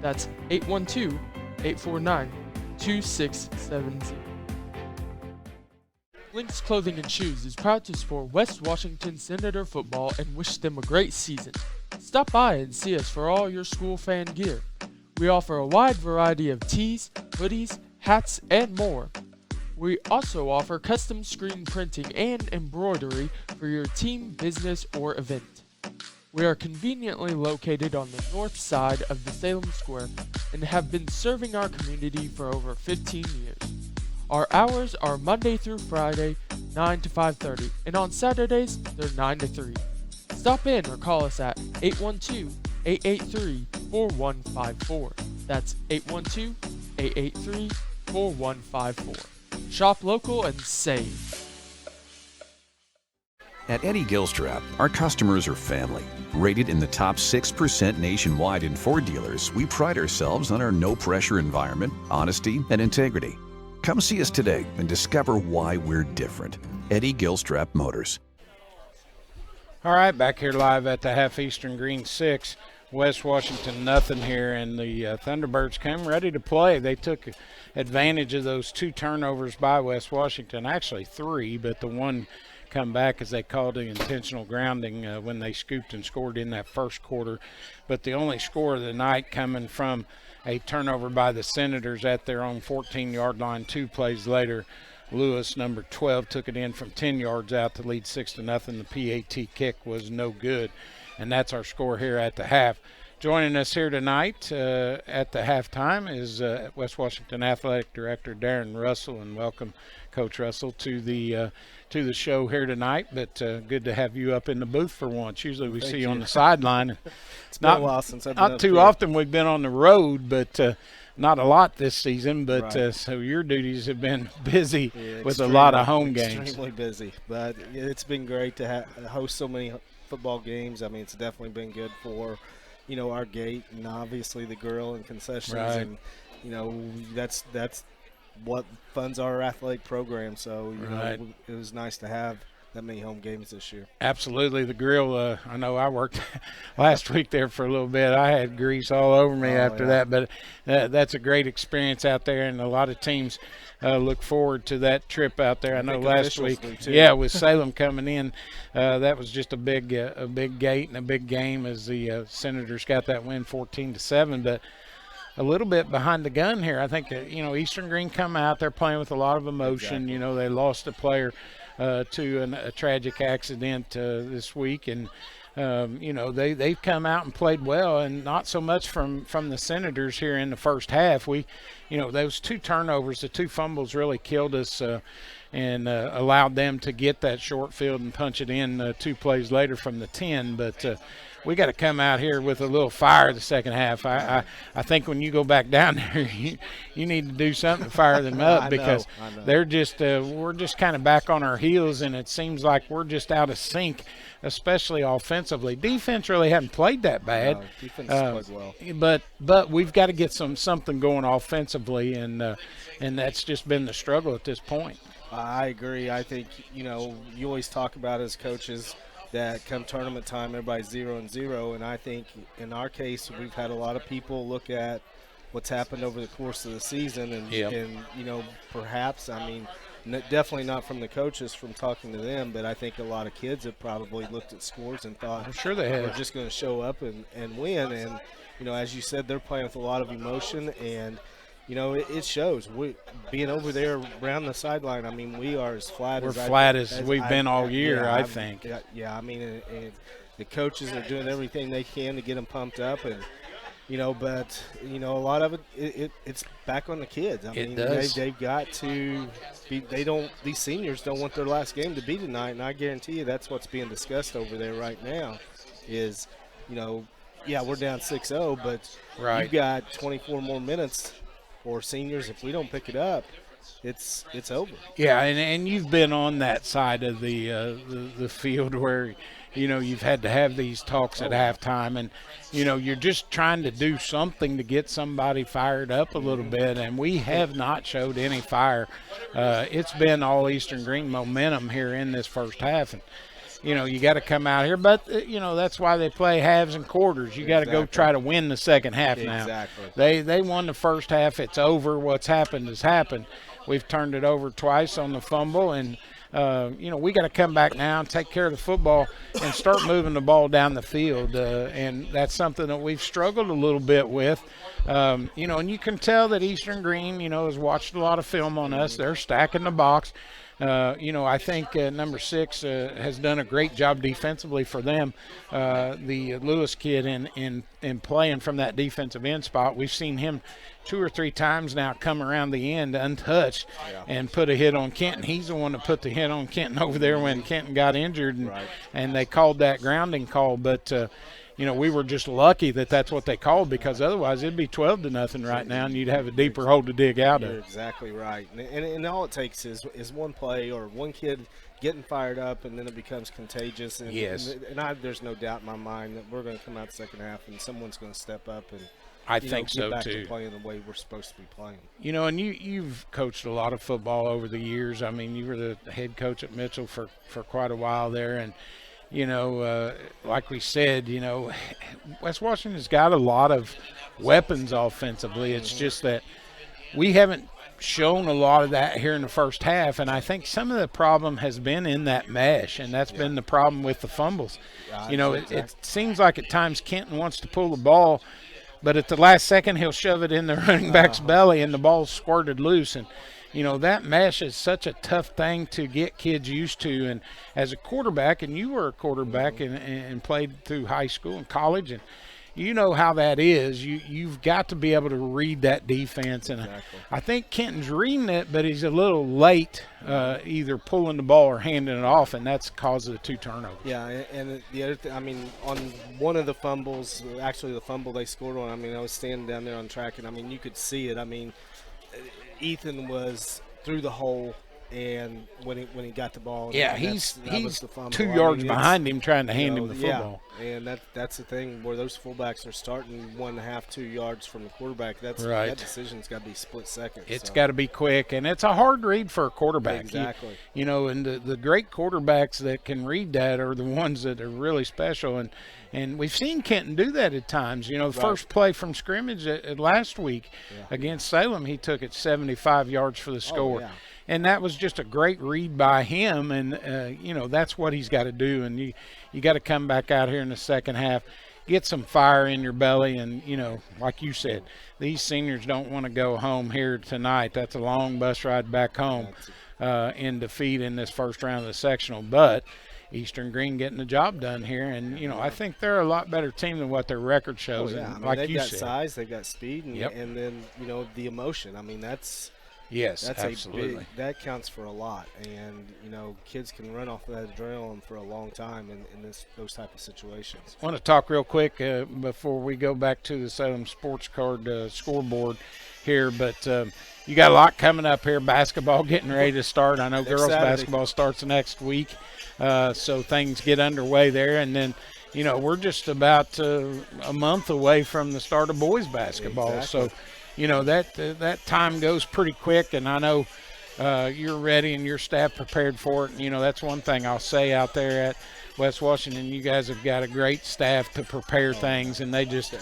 That's 812-849-2670. Lynx Clothing and Shoes is proud to support West Washington Senator football and wish them a great season. Stop by and see us for all your school fan gear. We offer a wide variety of tees, hoodies, hats, and more. We also offer custom screen printing and embroidery for your team, business, or event. We are conveniently located on the north side of the Salem Square and have been serving our community for over 15 years. Our hours are Monday through Friday, 9 to 5:30, and on Saturdays, they're 9 to 3. Stop in or call us at 812-883-4154. That's 812-883-4154. Shop local and save. At Eddie Gilstrap, our customers are family. Rated in the top 6% nationwide in Ford dealers, we pride ourselves on our no-pressure environment, honesty, and integrity. Come see us today and discover why we're different. Eddie Gilstrap Motors. All right, back here live at the Half Eastern Greene 6. West Washington nothing here, and the Thunderbirds came ready to play. They took advantage of those 2 turnovers by West Washington, actually 3, but the one come back as they called an intentional grounding when they scooped and scored in that first quarter. But the only score of the night coming from a turnover by the Senators at their own 14-yard line 2 plays later. Lewis, number 12, took it in from 10 yards out to lead 6-0. The PAT kick was no good, and that's our score here at the half. Joining us here tonight at the halftime is West Washington Athletic Director Darren Russell, and welcome, Coach Russell, to the show here tonight. But good to have you up in the booth for once. Usually we see you on the sideline. It's been a while since I've been not up too here. often we've been on the road, but not a lot this season. But Right. so your duties have been busy with a Extremely- lot of home games. Extremely busy, but it's been great to host so many football games. I mean, it's definitely been good for, our gate and obviously the grill and concessions, Right. and that's what funds our athletic program. So Right. It was nice to have that many home games this year. Absolutely. The grill, I know I worked last week there for a little bit. I had grease all over me after yeah. that, but that's a great experience out there, and a lot of teams look forward to that trip out there. I know think last officials week, do, too. yeah, with Salem coming in, that was just a big gate and a big game as the Senators got that win 14-7, but a little bit behind the gun here. I think Eastern Greene come out, they're playing with a lot of emotion. Exactly. They lost a player to a tragic accident this week, and they've come out and played well, and not so much from the Senators here in the first half. Those 2 turnovers, the 2 fumbles really killed us and allowed them to get that short field and punch it in 2 plays later from the 10. But we got to come out here with a little fire the second half. I think when you go back down there, you need to do something to fire them up because I know. they're just we're just kind of back on our heels, and it seems like we're just out of sync, especially offensively. Defense really haven't played that bad. No, defense played well. But we've got to get something going offensively, and that's just been the struggle at this point. I agree. I think, you always talk about as coaches that come tournament time, everybody's 0-0. And I think in our case, we've had a lot of people look at what's happened over the course of the season. And, perhaps, definitely not from the coaches, from talking to them, but I think a lot of kids have probably looked at scores and thought, I'm sure they have. we're just going to show up and win. And, as you said, they're playing with a lot of emotion, and it shows. Being over there around the sideline, we are as flat We're as flat as we've been all year, yeah, I think. Yeah, and the coaches are doing everything they can to get them pumped up, and but a lot of it's back on the kids. It does. They've got to be. These seniors don't want their last game to be tonight, and I guarantee you that's what's being discussed over there right now. Is we're down 6-0, but Right. you've got 24 more minutes or seniors, if we don't pick it up, it's over. Yeah, and you've been on that side of the field where, you've had to have these talks at halftime, and you're just trying to do something to get somebody fired up a little bit, and we have not showed any fire. It's been all Eastern Greene momentum here in this first half, and you got to come out here, but that's why they play halves and quarters. You got to go try to win the second half now. Exactly. They won the first half. It's over. What's happened has happened. We've turned it over twice on the fumble, and we got to come back now and take care of the football and start moving the ball down the field. And that's something that we've struggled a little bit with. And you can tell that Eastern Greene, has watched a lot of film on us. They're stacking the box. I think number 6 has done a great job defensively for them. The Lewis kid in playing from that defensive end spot, we've seen him 2 or 3 times now come around the end untouched and put a hit on Kenton. He's the one that put the hit on Kenton over there when Kenton got injured, and they called that grounding call. But we were just lucky that that's what they called, because otherwise it'd be 12-0 right now, and you'd have a deeper hole to dig out of. You're exactly right. And all it takes is one play or one kid getting fired up, and then it becomes contagious. And, yes. And there's no doubt in my mind that we're going to come out the second half and someone's going to step up and I think so get back too. to playing the way we're supposed to be playing. And you've coached a lot of football over the years. I mean, you were the head coach at Mitchell for quite a while there, and like we said, West Washington's got a lot of weapons offensively. It's just that we haven't shown a lot of that here in the first half, and I think some of the problem has been in that mesh, and that's been the problem with the fumbles. It seems like at times Kenton wants to pull the ball, but at the last second he'll shove it in the running back's belly and the ball's squirted loose. And that mesh is such a tough thing to get kids used to. And as a quarterback, and you were a quarterback and played through high school and college, and you know how that is. You've got to be able to read that defense. And I think Kenton's reading it, but he's a little late either pulling the ball or handing it off, and that's caused the 2 turnovers. Yeah, and the other thing, on one of the fumbles, actually the fumble they scored on, I was standing down there on track, and you could see it. Ethan was through the hole, and when he got the ball, he's the fumble. 2 yards behind him trying to hand him the football. Yeah, and that's the thing where those fullbacks are starting 1.5, 2 yards from the quarterback. That decision's got to be split second. It's got to be quick, and it's a hard read for a quarterback. Exactly. And the great quarterbacks that can read that are the ones that are really special, and we've seen Kenton do that at times. First play from scrimmage last week against Salem, he took it 75 yards for the score. Yeah. And that was just a great read by him, and that's what he's got to do. And you got to come back out here in the second half, get some fire in your belly, and like you said, these seniors don't want to go home here tonight. That's a long bus ride back home in defeat in this first round of the sectional. But Eastern Greene getting the job done here, and I think they're a lot better team than what their record shows. They've got size, they've got speed, and then the emotion. Yes, absolutely. That counts for a lot, and kids can run off of that adrenaline for a long time in those type of situations. I want to talk real quick before we go back to the Salem Sports Card scoreboard here, but you got a lot coming up here. Basketball getting ready to start. I know girls basketball starts next week, so things get underway there, and then we're just about a month away from the start of boys basketball. Exactly. So that time goes pretty quick, and I know you're ready and your staff prepared for it. And, that's one thing I'll say out there at West Washington. You guys have got a great staff to prepare things, and they just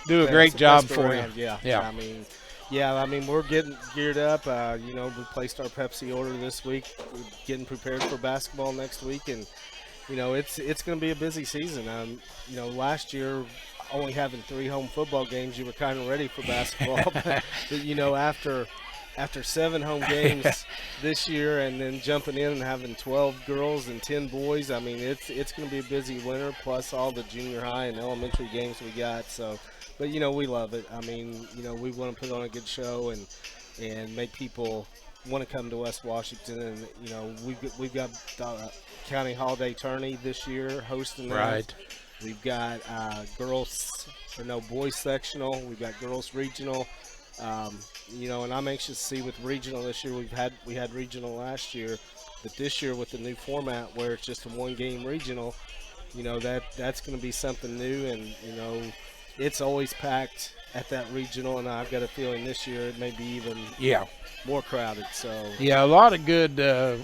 do a great job for you. Yeah. We're getting geared up. We placed our Pepsi order this week. We're getting prepared for basketball next week, and it's going to be a busy season. Last year, only having 3 home football games, you were kind of ready for basketball. but after 7 home games this year, and then jumping in and having 12 girls and 10 boys, it's going to be a busy winter, plus all the junior high and elementary games we got. So, but we love it. We want to put on a good show and make people want to come to West Washington. And we've got County Holiday Tourney this year hosting that. Right. We've got boys sectional. We've got girls regional. And I'm anxious to see with regional this year. We had regional last year, but this year with the new format where it's just a one-game regional, that's going to be something new, and it's always packed at that regional, and I've got a feeling this year it may be even more crowded. So a lot of good. I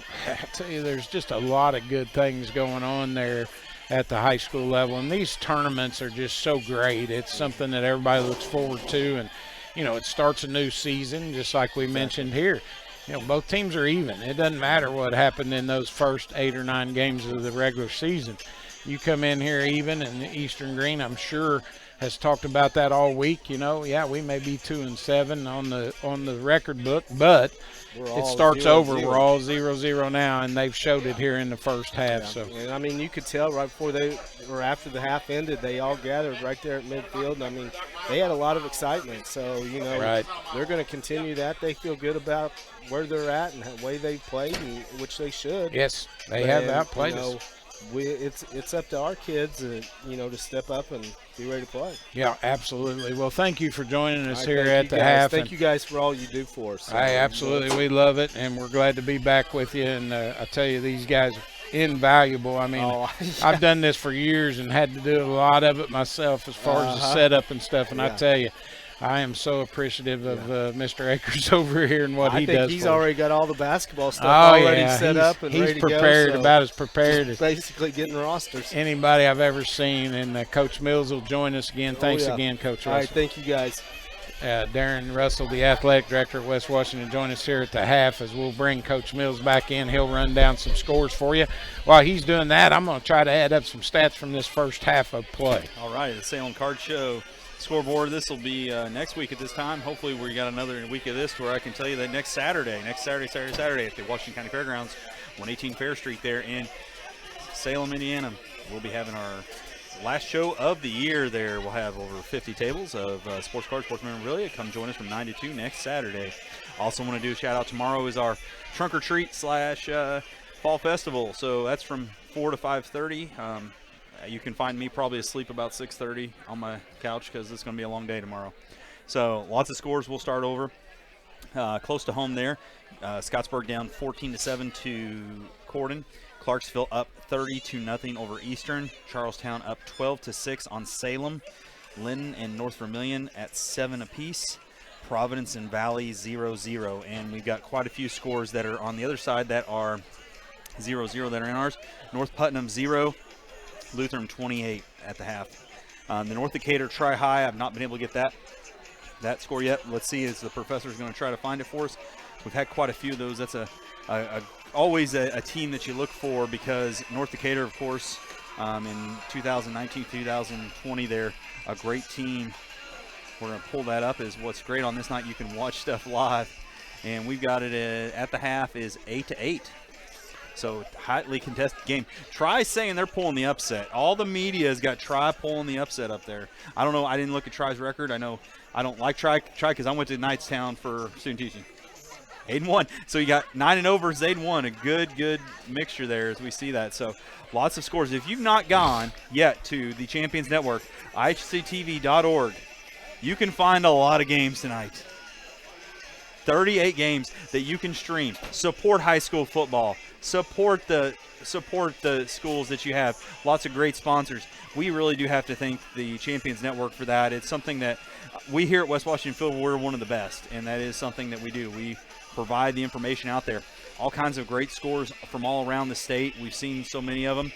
tell you, there's just a lot of good things going on there at the high school level, and these tournaments are just so great. It's something that everybody looks forward to, and it starts a new season, just like we mentioned here. Both teams are even. It doesn't matter what happened in those first 8 or 9 games of the regular season. You come in here even, and Eastern Greene, I'm sure, has talked about that all week. We may be 2-7 on the record book, but it starts 0-0. over. We're all 0-0 now, and they've showed it here in the first half. Yeah. So, and I mean, you could tell right before after the half ended, they all gathered right there at midfield. And I mean, they had a lot of excitement. So right. They're going to continue that. They feel good about where they're at and the way they played, which they should. Yes, they have outplayed us. It's up to our kids, to step up and be ready to play. Yeah, absolutely. Well, thank you for joining us here at the half. Thank you guys for all you do for us. Absolutely, we love it, and we're glad to be back with you. And I tell you, these guys are invaluable. I mean, I've done this for years and had to do a lot of it myself as far as the setup and stuff. And I tell you, I am so appreciative of Mr. Akers over here and what he does. I think he's already got all the basketball stuff already set up and ready to go. He's prepared, about as prepared as basically getting rosters. Anybody I've ever seen. And Coach Mills will join us again. Thanks again, Coach Russell. All right, thank you guys. Darren Russell, the athletic director at West Washington, join us here at the half as we'll bring Coach Mills back in. He'll run down some scores for you. While he's doing that, I'm going to try to add up some stats from this first half of play. All right, the Salem Card Show scoreboard. This will be next week at this time. Hopefully we got another week of this where I can tell you that next Saturday at the Washington County Fairgrounds, 118 Fair Street there in Salem, Indiana, we'll be having our last show of the year there. We'll have over 50 tables of sports cards, sports memorabilia. Come join us from 9 to 2 next Saturday. Also want to do a shout out. Tomorrow is our trunk or treat / fall festival. So that's from 4 to 5:30. You can find me probably asleep about 6:30 on my couch because it's going to be a long day tomorrow. So lots of scores. We'll start over. Close to home there. Scottsburg down 14-7 to Corden. Clarksville up 30-0 over Eastern. Charlestown up 12-6 on Salem. Linton and North Vermilion at 7 apiece. Providence and Valley 0-0. And we've got quite a few scores that are on the other side that are 0-0 that are in ours. North Putnam 0. Lutheran 28 at the half. The North Decatur Tri-High, I've not been able to get that score yet. Let's see as the professor's going to try to find it for us. We've had quite a few of those. That's always a team that you look for because North Decatur, of course, in 2019-2020, they're a great team. We're going to pull that up. Is what's great on this night. You can watch stuff live, and we've got it at the half is 8-8. So hotly contested game. Tri saying they're pulling the upset. All the media has got Tri pulling the upset up there. I don't know. I didn't look at Tri's record. I know I don't like Tri because I went to Knightstown for student teaching. 8-1. So you got 9-0 versus 8-1. A good mixture there as we see that. So lots of scores. If you've not gone yet to the Champions Network, ihctv.org, you can find a lot of games tonight. 38 games that you can stream. Support high school football. Support the schools that you have. Lots of great sponsors. We really do have to thank the Champions Network for that. It's something that we here at West Washington feel we're one of the best, and that is something that we do. We provide the information out there. All kinds of great scores from all around the state. We've seen so many of them.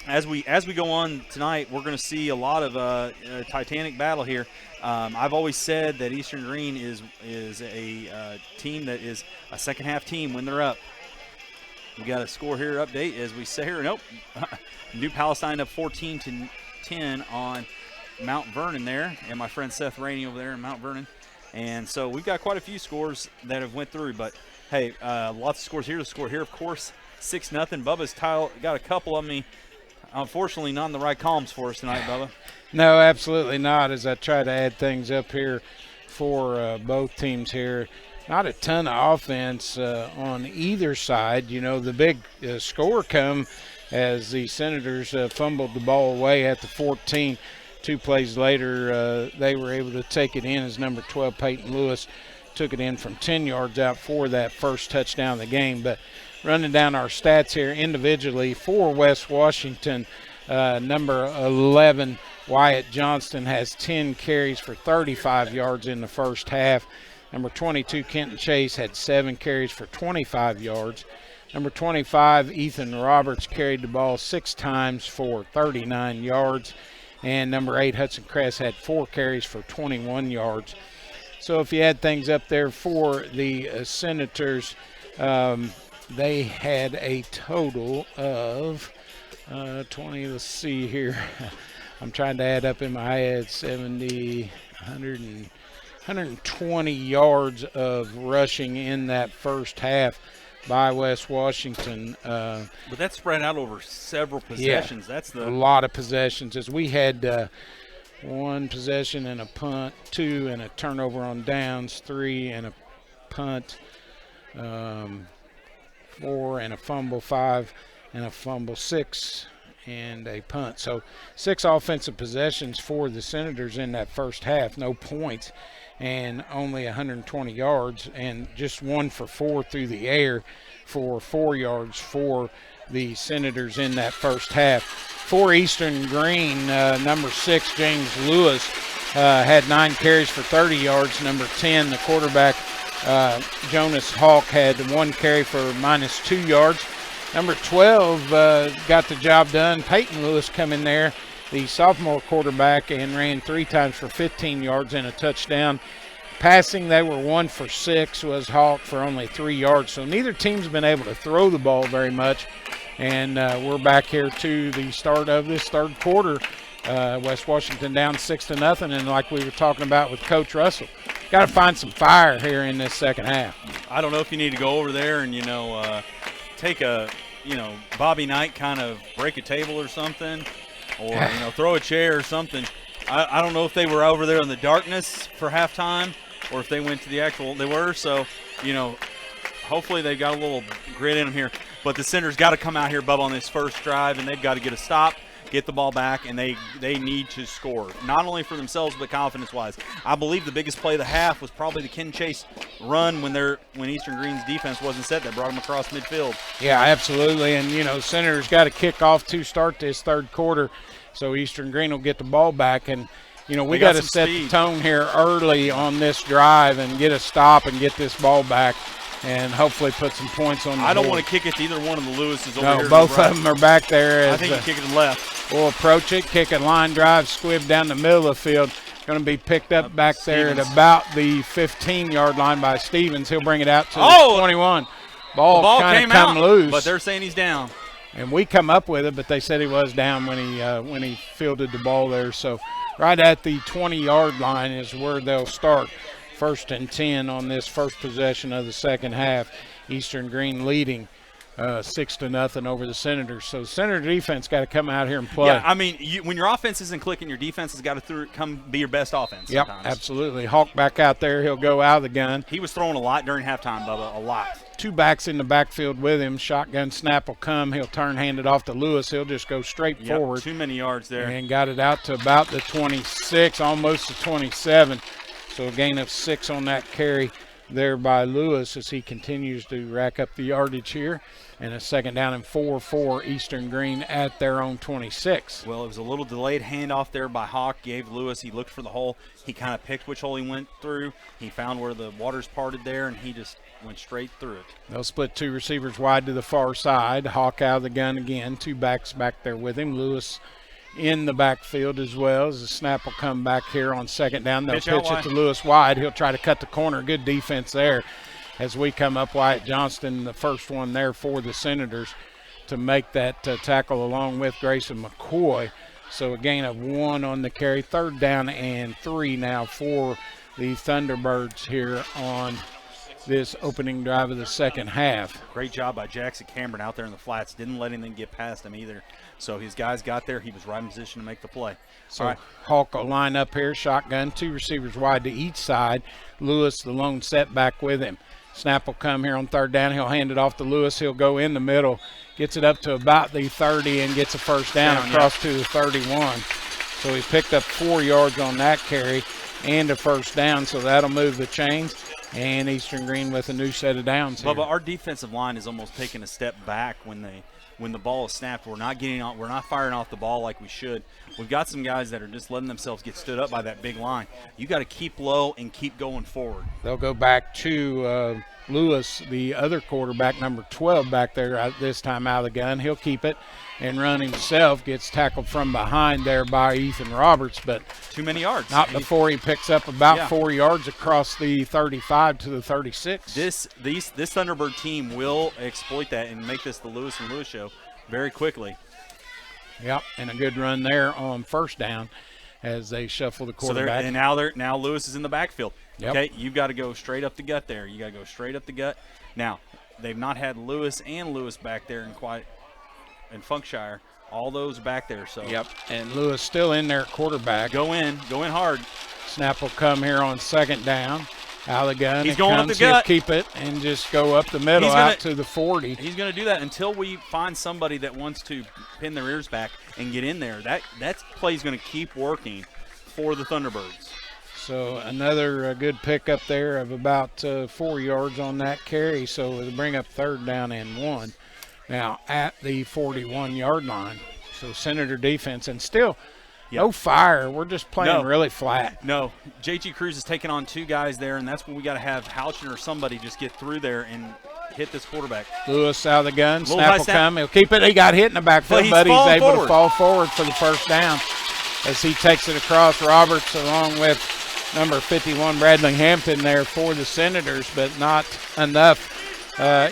As we go on tonight, we're going to see a lot of a titanic battle here. I've always said that Eastern Greene is a team that is a second half team when they're up. We got a score here update as we say here. Nope. New Palestine up 14-10 on Mount Vernon there, and my friend Seth Rainey over there in Mount Vernon. And so we've got quite a few scores that have went through, but hey, lots of scores here. The score here, of course, 6-0. Bubba's got a couple of me. Unfortunately, not in the right columns for us tonight, Bubba. No, absolutely not. As I try to add things up here for both teams here, not a ton of offense on either side. You know, the big score come as the Senators fumbled the ball away at the 14. 2 plays later, they were able to take it in as number 12, Peyton Lewis, took it in from 10 yards out for that first touchdown of the game. But running down our stats here individually for West Washington, number 11, Wyatt Johnston, has 10 carries for 35 yards in the first half. Number 22, Kenton Chase, had 7 carries for 25 yards. Number 25, Ethan Roberts, carried the ball 6 times for 39 yards. And number 8, Hudson Kress, had 4 carries for 21 yards. So if you add things up there for the Senators, they had a total of 20, let's see here. I'm trying to add up in my head, 70, 120 yards of rushing in that first half by West Washington. But that's spread out over several possessions. Yeah, That's the a lot of possessions. As we had 1 possession and a punt, 2 and a turnover on downs, 3 and a punt, 4 and a fumble, 5 and a fumble, 6 and a punt. So 6 offensive possessions for the Senators in that first half, no points, and only 120 yards, and just 1 for 4 through the air for 4 yards for the Senators in that first half. For Eastern Greene, number 6, James Lewis, had 9 carries for 30 yards. Number 10, the quarterback, Jonas Hawk, had 1 carry for -2 yards. Number 12 got the job done. Peyton Lewis come in there, the sophomore quarterback, and ran 3 times for 15 yards and a touchdown. Passing, they were 1 for 6, was Hawk for only 3 yards. So neither team's been able to throw the ball very much. And we're back here to the start of this third quarter. West Washington down 6-0, and like we were talking about with Coach Russell, got to find some fire here in this second half. I don't know if you need to go over there and, take a, Bobby Knight kind of break a table or something, or, throw a chair or something. I don't know if they were over there in the darkness for halftime or if they went to the actual – they were. So, hopefully they've got a little grit in them here. But the Senators got to come out here, Bubba, on this first drive, and they've got to get a stop, get the ball back, and they need to score, not only for themselves but confidence-wise. I believe the biggest play of the half was probably the Ken Chase run when Eastern Greene's defense wasn't set. That brought them across midfield. Yeah, absolutely. And, Senators got to kick off to start this third quarter, so Eastern Greene will get the ball back. And, we got to set the tone here early on this drive and get a stop and get this ball back and hopefully put some points on the I don't board. want to kick it to either one of the Lewises over no, here. No, both of them are back there. I think you kick it to the left. We'll approach it, kick a line drive, squib down the middle of the field. Going to be picked up back Stevens. there at about the 15-yard line by Stevens. He'll bring it out to the 21. The Ball kind of come loose. But they're saying he's down. And we come up with it, but they said he was down when he fielded the ball there. So right at the 20-yard line is where they'll start. 1st and 10 on this first possession of the second half. Eastern Greene leading 6-0 over the Senators. So Senator defense got to come out here and play. Yeah, I mean, when your offense isn't clicking, your defense has got to come be your best offense. Yep, sometimes. absolutely. Hawk back out there. He'll go out of the gun. He was throwing a lot during halftime, Bubba, a lot. 2 backs in the backfield with him. Shotgun snap will come. He'll turn, hand it off to Lewis. He'll just go straight forward. Too many yards there. And got it out to about the 26, almost the 27. So a gain of 6 on that carry there by Lewis as he continues to rack up the yardage here. And a 2nd down and 4 for Eastern Greene at their own 26. Well, it was a little delayed handoff there by Hawk. Gave Lewis. He looked for the hole. He kind of picked which hole he went through. He found where the waters parted there, and he just went straight through it. They'll split 2 receivers wide to the far side. Hawk out of the gun again. 2 backs back there with him. Lewis in the backfield as well as the snap will come back here on 2nd down. They'll pitch it to Lewis wide. He'll try to cut the corner. Good defense there as we come up. Wyatt Johnston, the first one there for the Senators to make that tackle along with Grayson McCoy. So a gain of 1 on the carry. 3rd down and 3 now for the Thunderbirds here on this opening drive of the second half. Great job by Jackson Cameron out there in the flats. Didn't let anything get past him either. So his guys got there. He was right in position to make the play. So right. Hawk will line up here, shotgun, 2 receivers wide to each side. Lewis, the lone setback with him. Snap will come here on 3rd down. He'll hand it off to Lewis. He'll go in the middle, gets it up to about the 30 and gets a 1st down across to the 31. So he picked up 4 yards on that carry and a first down, so that'll move the chains. And Eastern Greene with a new set of downs here. Bubba, our defensive line is almost taking a step back when the ball is snapped. We're not firing off the ball like we should. We've got some guys that are just letting themselves get stood up by that big line. You got to keep low and keep going forward. They'll go back to Lewis, the other quarterback, number 12 back there this time out of the gun. He'll keep it and run himself. Gets tackled from behind there by Ethan Roberts, but too many yards. Not before he picks up about 4 yards across the 35 to the 36. This Thunderbird team will exploit that and make this the Lewis and Lewis show very quickly. Yep, and a good run there on first down as they shuffle the quarterback. So now Lewis is in the backfield. Yep. Okay, you've got to go straight up the gut there. You got to go straight up the gut. Now, they've not had Lewis back there in Funkshire. All those back there. So yep, and Lewis still in there at quarterback. Go in hard. Snap will come here on second down. Out of the gun. He's going up the gut. He'll keep it and just go up the middle out to the 40. He's going to do that until we find somebody that wants to pin their ears back and get in there. That play is going to keep working for the Thunderbirds. So another good pickup there of about 4 yards on that carry. So it'll bring up third down and 1. Now at the 41-yard line. So Senator defense and still no fire. We're just playing really flat. No. JG Cruz is taking on 2 guys there, and that's when we got to have Houchin or somebody just get through there and hit this quarterback. Lewis out of the gun. Snap will come. He'll keep it. He got hit in the backfield, but he's able to fall forward for the first down as he takes it across. Roberts along with number 51, Bradley Hampton there for the Senators, but not enough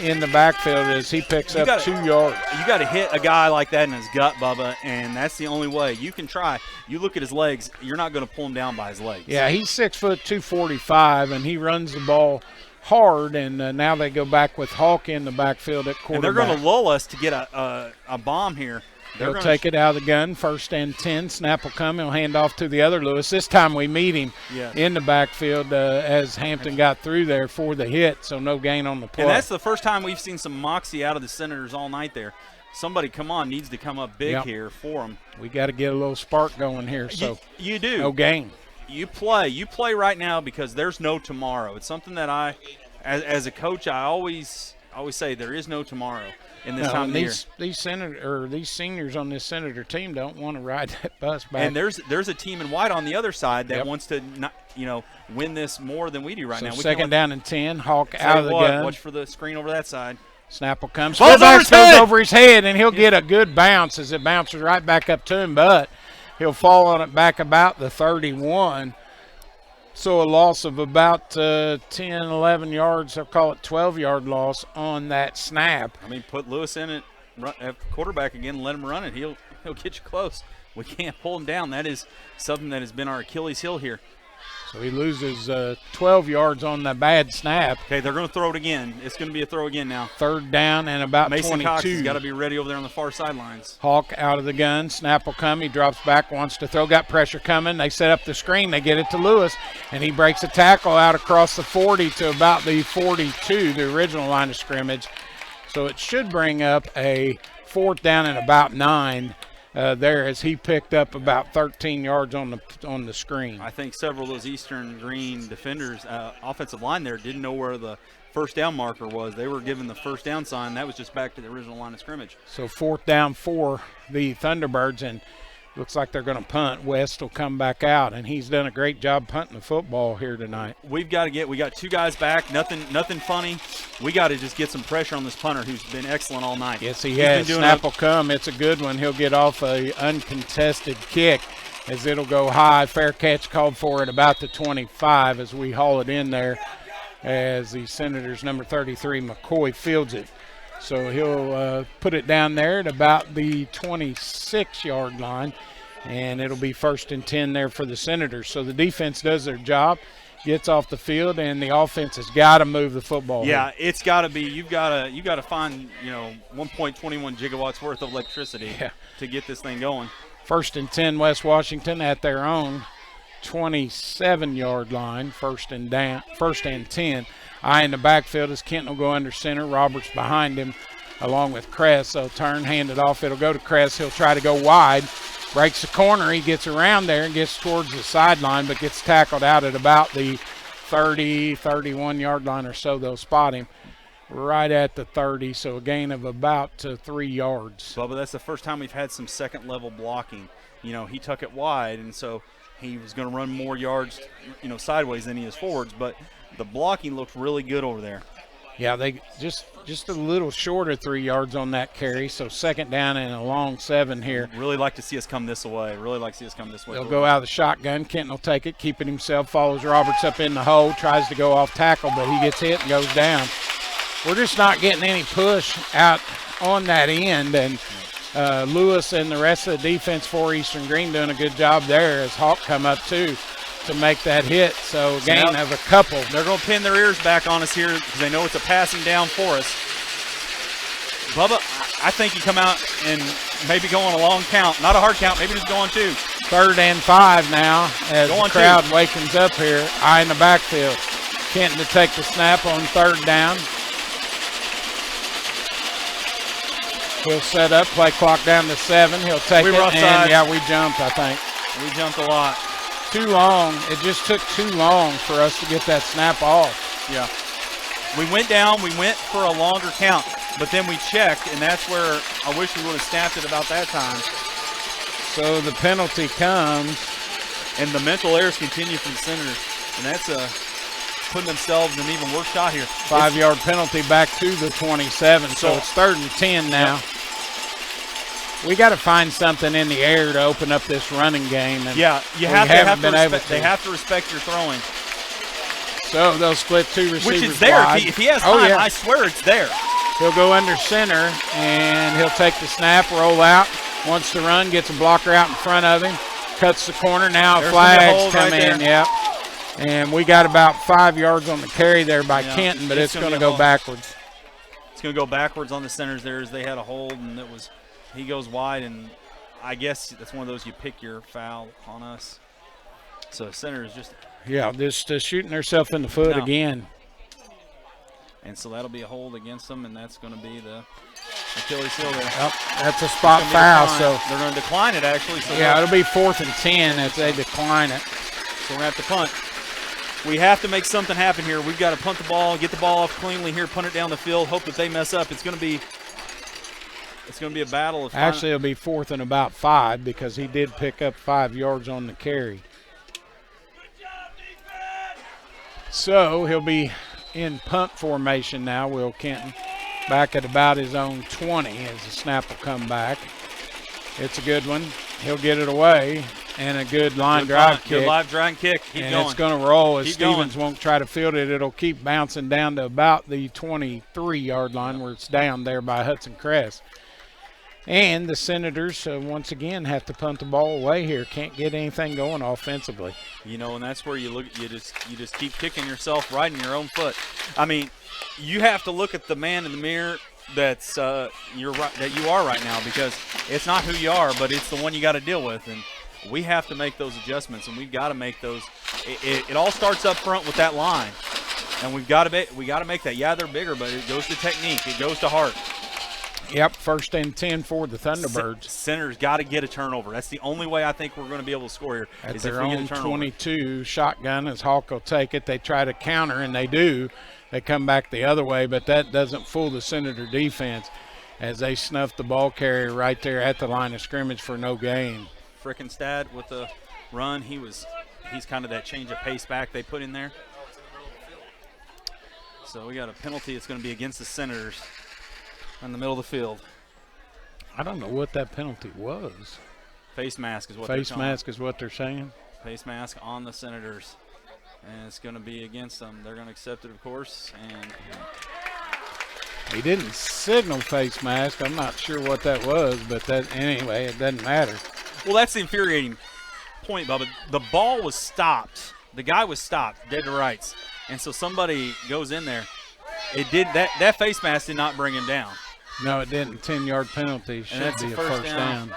in the backfield as he picks up 2 yards. You got to hit a guy like that in his gut, Bubba, and that's the only way. You can try. You look at his legs, you're not going to pull him down by his legs. Yeah, he's 6 foot 245, and he runs the ball hard, and now they go back with Hawk in the backfield at quarterback. And they're going to lull us to get a bomb here. They'll take it out of the gun, first and 10. Snap will come. He'll hand off to the other Lewis. This time we meet him in the backfield as Hampton got through there for the hit, so no gain on the play. And that's the first time we've seen some moxie out of the Senators all night there. Somebody, needs to come up big here for them. We got to get a little spark going here. So you do. No gain. You play right now because there's no tomorrow. It's something that as a coach, I always say there is no tomorrow. In this time of year. These seniors on this Senator team don't want to ride that bus back. And there's a team in white on the other side that wants to win this more than we do right now. Second down and 10. Hawk out of the gun. Watch for the screen over that side. Snap will come. Goes over his head, and he'll get a good bounce as it bounces right back up to him, but he'll fall on it back about the 31. So a loss of about 10, 11 yards, I'll call it 12-yard loss on that snap. I mean, put Lewis in it at quarterback again and let him run it. He'll get you close. We can't pull him down. That is something that has been our Achilles heel here. So he loses 12 yards on the bad snap. Okay, they're going to throw it again. It's going to be a throw again now. Third down and about Mason 22. Cox has got to be ready over there on the far sidelines. Hawk out of the gun. Snap will come. He drops back, wants to throw. Got pressure coming. They set up the screen. They get it to Lewis, and he breaks a tackle out across the 40 to about the 42, the original line of scrimmage. So it should bring up a fourth down and about 9. There as he picked up about 13 yards on the screen. I think several of those Eastern Greene defenders, offensive line there, didn't know where the first down marker was. They were given the first down sign. That was just back to the original line of scrimmage. So fourth down for the Thunderbirds, and looks like they're going to punt. West will come back out, and he's done a great job punting the football here tonight. We got 2 guys back. Nothing funny. We got to just get some pressure on this punter who's been excellent all night. Yes, he has. Snap will come. It's a good one. He'll get off a uncontested kick as it'll go high. Fair catch called for at about the 25 as we haul it in there as the Senators' number 33, McCoy, fields it. So he'll put it down there at about the 26-yard line, and it'll be first and 10 there for the Senators. So the defense does their job, gets off the field, and the offense has got to move the football. Yeah, it's got to be. You've got to find 1.21 gigawatts worth of electricity to get this thing going. First and 10, West Washington at their own 27-yard line. First and 10. Eye in the backfield as Kent will go under center. Roberts behind him along with Kress. So turn, hand it off. It'll go to Kress. He'll try to go wide. breaks the corner. He gets around there and gets towards the sideline, but gets tackled out at about the 30, 31-yard line or so. They'll spot him right at the 30, so a gain of about 3 yards. Bubba, that's the first time we've had some second-level blocking. You know, he took it wide, and so he was going to run more yards, you know, sideways than he is forwards, but the blocking looked really good over there. Yeah, they just a little short of 3 yards on that carry, so second down and a long 7 here. Really like to see us come this way. They'll go out of the shotgun. Kenton will take it, keep it himself, follows Roberts up in the hole, tries to go off tackle, but he gets hit and goes down. We're just not getting any push out on that end, and Lewis and the rest of the defense for Eastern Greene doing a good job there as Hawk come up too to make that hit. So gain of a couple. They're going to pin their ears back on us here because they know it's a passing down for us. Bubba, I think you come out and maybe go on a long count. Not a hard count, maybe just go on 2. 3rd and 5 now as the crowd wakens up here. Eye in the backfield. Kenton to take the snap on 3rd down. He'll set up, play clock down to 7. He'll take it, and yeah, we jumped, I think. We jumped a lot. Too long. It just took too long for us to get that snap off. Yeah. We went down, we went for a longer count, but then we checked, and that's where I wish we would have snapped it about that time. So the penalty comes. And the mental errors continue from the Senators, and that's putting themselves in an even worse shot here. 5-yard penalty back to the 27, so it's 3rd and 10 now. Yep. We got to find something in the air to open up this running game. And yeah, they have to respect your throwing. So they'll split 2 receivers which is there. wide. If he has time, I swear it's there. He'll go under center, and he'll take the snap, roll out. Wants to run, gets a blocker out in front of him. Cuts the corner. Now flags come in. Yep. And we got about 5 yards on the carry there by Kenton, but it's going to go backwards. It's going to go backwards on the Senators there as they had a hold, and he goes wide, and I guess that's one of those you pick your foul on us. So Senators just shooting herself in the foot again. And so that'll be a hold against them, and that's going to be the Achilles heel there. Yep, that's a spot foul. So they're going to decline it actually. So it'll be 4th and 10 if they decline it. So we're going to have to punt. We have to make something happen here. We've got to punt the ball, get the ball off cleanly here, punt it down the field, hope that they mess up. It's going to be a battle. Actually, it'll be 4th and about 5 because he did pick up 5 yards on the carry. So he'll be in punt formation now, Will Kenton, back at about his own 20 as the snap will come back. It's a good one. He'll get it away, and a good line drive kick. Good live drive kick. Keep going. It's going to roll as Stevens won't try to field it. It'll keep bouncing down to about the 23-yard line where it's down there by Hudson Crest. And the Senators, once again, have to punt the ball away here. Can't get anything going offensively. You know, and that's where you just keep kicking yourself right in your own foot. I mean, you have to look at the man in the mirror that you are right now, because it's not who you are, but it's the one you got to deal with. And we have to make those adjustments, and we've got to make those. It all starts up front with that line, and we got to make that. Yeah, they're bigger, but it goes to technique. It goes to heart. Yep, 1st and 10 for the Thunderbirds. Center's got to get a turnover. That's the only way I think we're going to be able to score here. At is their if we own get a turnover. 22 shotgun as Hawk will take it. They try to counter, and they do. They come back the other way, but that doesn't fool the Senator defense as they snuff the ball carrier right there at the line of scrimmage for no gain. Frickenstad with the run. He's kind of that change of pace back they put in there. So we got a penalty. It's going to be against the Senators in the middle of the field. I don't know what that penalty was. Face mask is what they're saying. Face mask on the Senators. And it's going to be against them. They're going to accept it, of course. And he didn't signal face mask. I'm not sure what that was, but anyway, it doesn't matter. Well, that's the infuriating point, Bubba. The ball was stopped. The guy was stopped, dead to rights. And so somebody goes in there. That face mask did not bring him down. No, it didn't. 10-yard penalty should be a first down.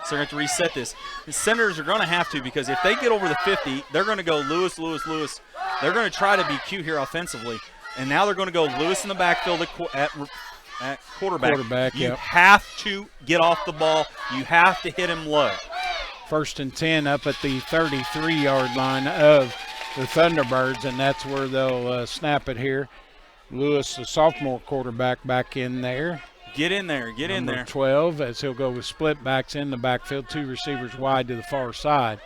So they're going to have to reset this. The Senators are going to have to, because if they get over the 50, they're going to go Lewis. They're going to try to be cute here offensively. And now they're going to go Lewis in the backfield at quarterback. You have to get off the ball. You have to hit him low. First and 10 up at the 33-yard line of the Thunderbirds, and that's where they'll snap it here. Lewis, the sophomore quarterback, back in there. Get in there. Get in there. 12, as he'll go with split backs in the backfield. 2 receivers wide to the far side.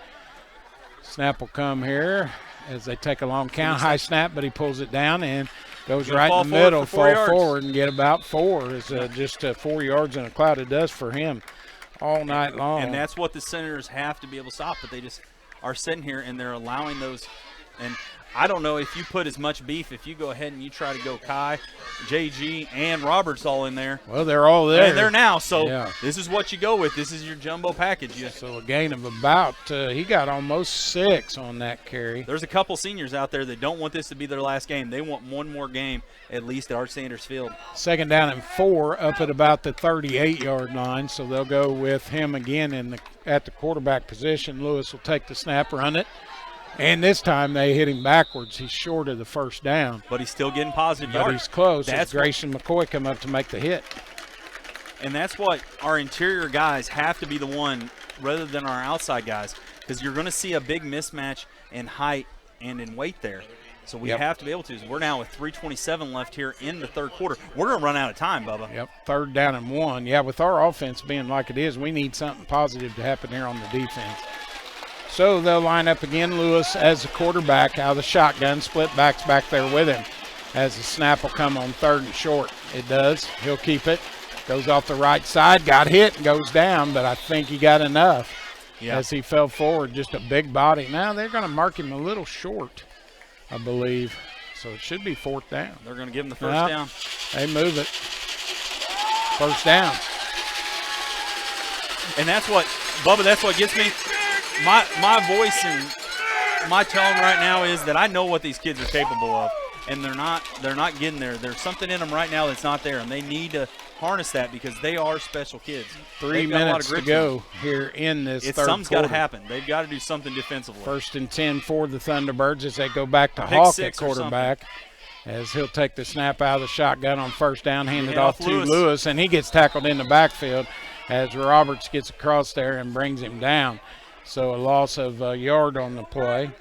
Snap will come here as they take a long count. High snap, but he pulls it down and goes right in the middle. Fall forward and get about 4. It's just 4 yards in a cloud. It does for him all night long. And that's what the Senators have to be able to stop, but they just are sitting here and they're allowing those. And I don't know if you put as much beef, if you go ahead and you try to go Kai, JG, and Roberts all in there. Well, they're all there. And they're now, so this is what you go with. This is your jumbo package. So a gain of about, he got almost 6 on that carry. There's a couple seniors out there that don't want this to be their last game. They want one more game at least at Art Sanders Field. 2nd down and 4 up at about the 38-yard line, so they'll go with him again at the quarterback position. Lewis will take the snap, run it. And this time they hit him backwards. He's short of the first down. But he's still getting positive yards. But he's close. That's Grayson McCoy come up to make the hit. And that's what our interior guys have to be the one rather than our outside guys, because you're going to see a big mismatch in height and in weight there. So we have to be able to. We're now with 3:27 left here in the third quarter. We're going to run out of time, Bubba. Yep, 3rd down and 1. Yeah, with our offense being like it is, we need something positive to happen here on the defense. So they'll line up again. Lewis as the quarterback out of the shotgun. Split backs back there with him as the snap will come on 3rd and short. It does. He'll keep it. Goes off the right side. Got hit and goes down, but I think he got enough as he fell forward. Just a big body. Now they're going to mark him a little short, I believe. So it should be 4th down. They're going to give him the first down. They move it. 1st down. And that's what, Bubba, that's what gets me. My voice and my tone right now is that I know what these kids are capable of, and they're not getting there. There's something in them right now that's not there, and they need to harness that because they are special kids. 3 minutes to go here in this third quarter. Something's got to happen. They've got to do something defensively. 1st and 10 for the Thunderbirds as they go back to Hawk at quarterback, as he'll take the snap out of the shotgun on 1st down, hand it off to Lewis, and he gets tackled in the backfield as Roberts gets across there and brings him down. So a loss of a yard on the play.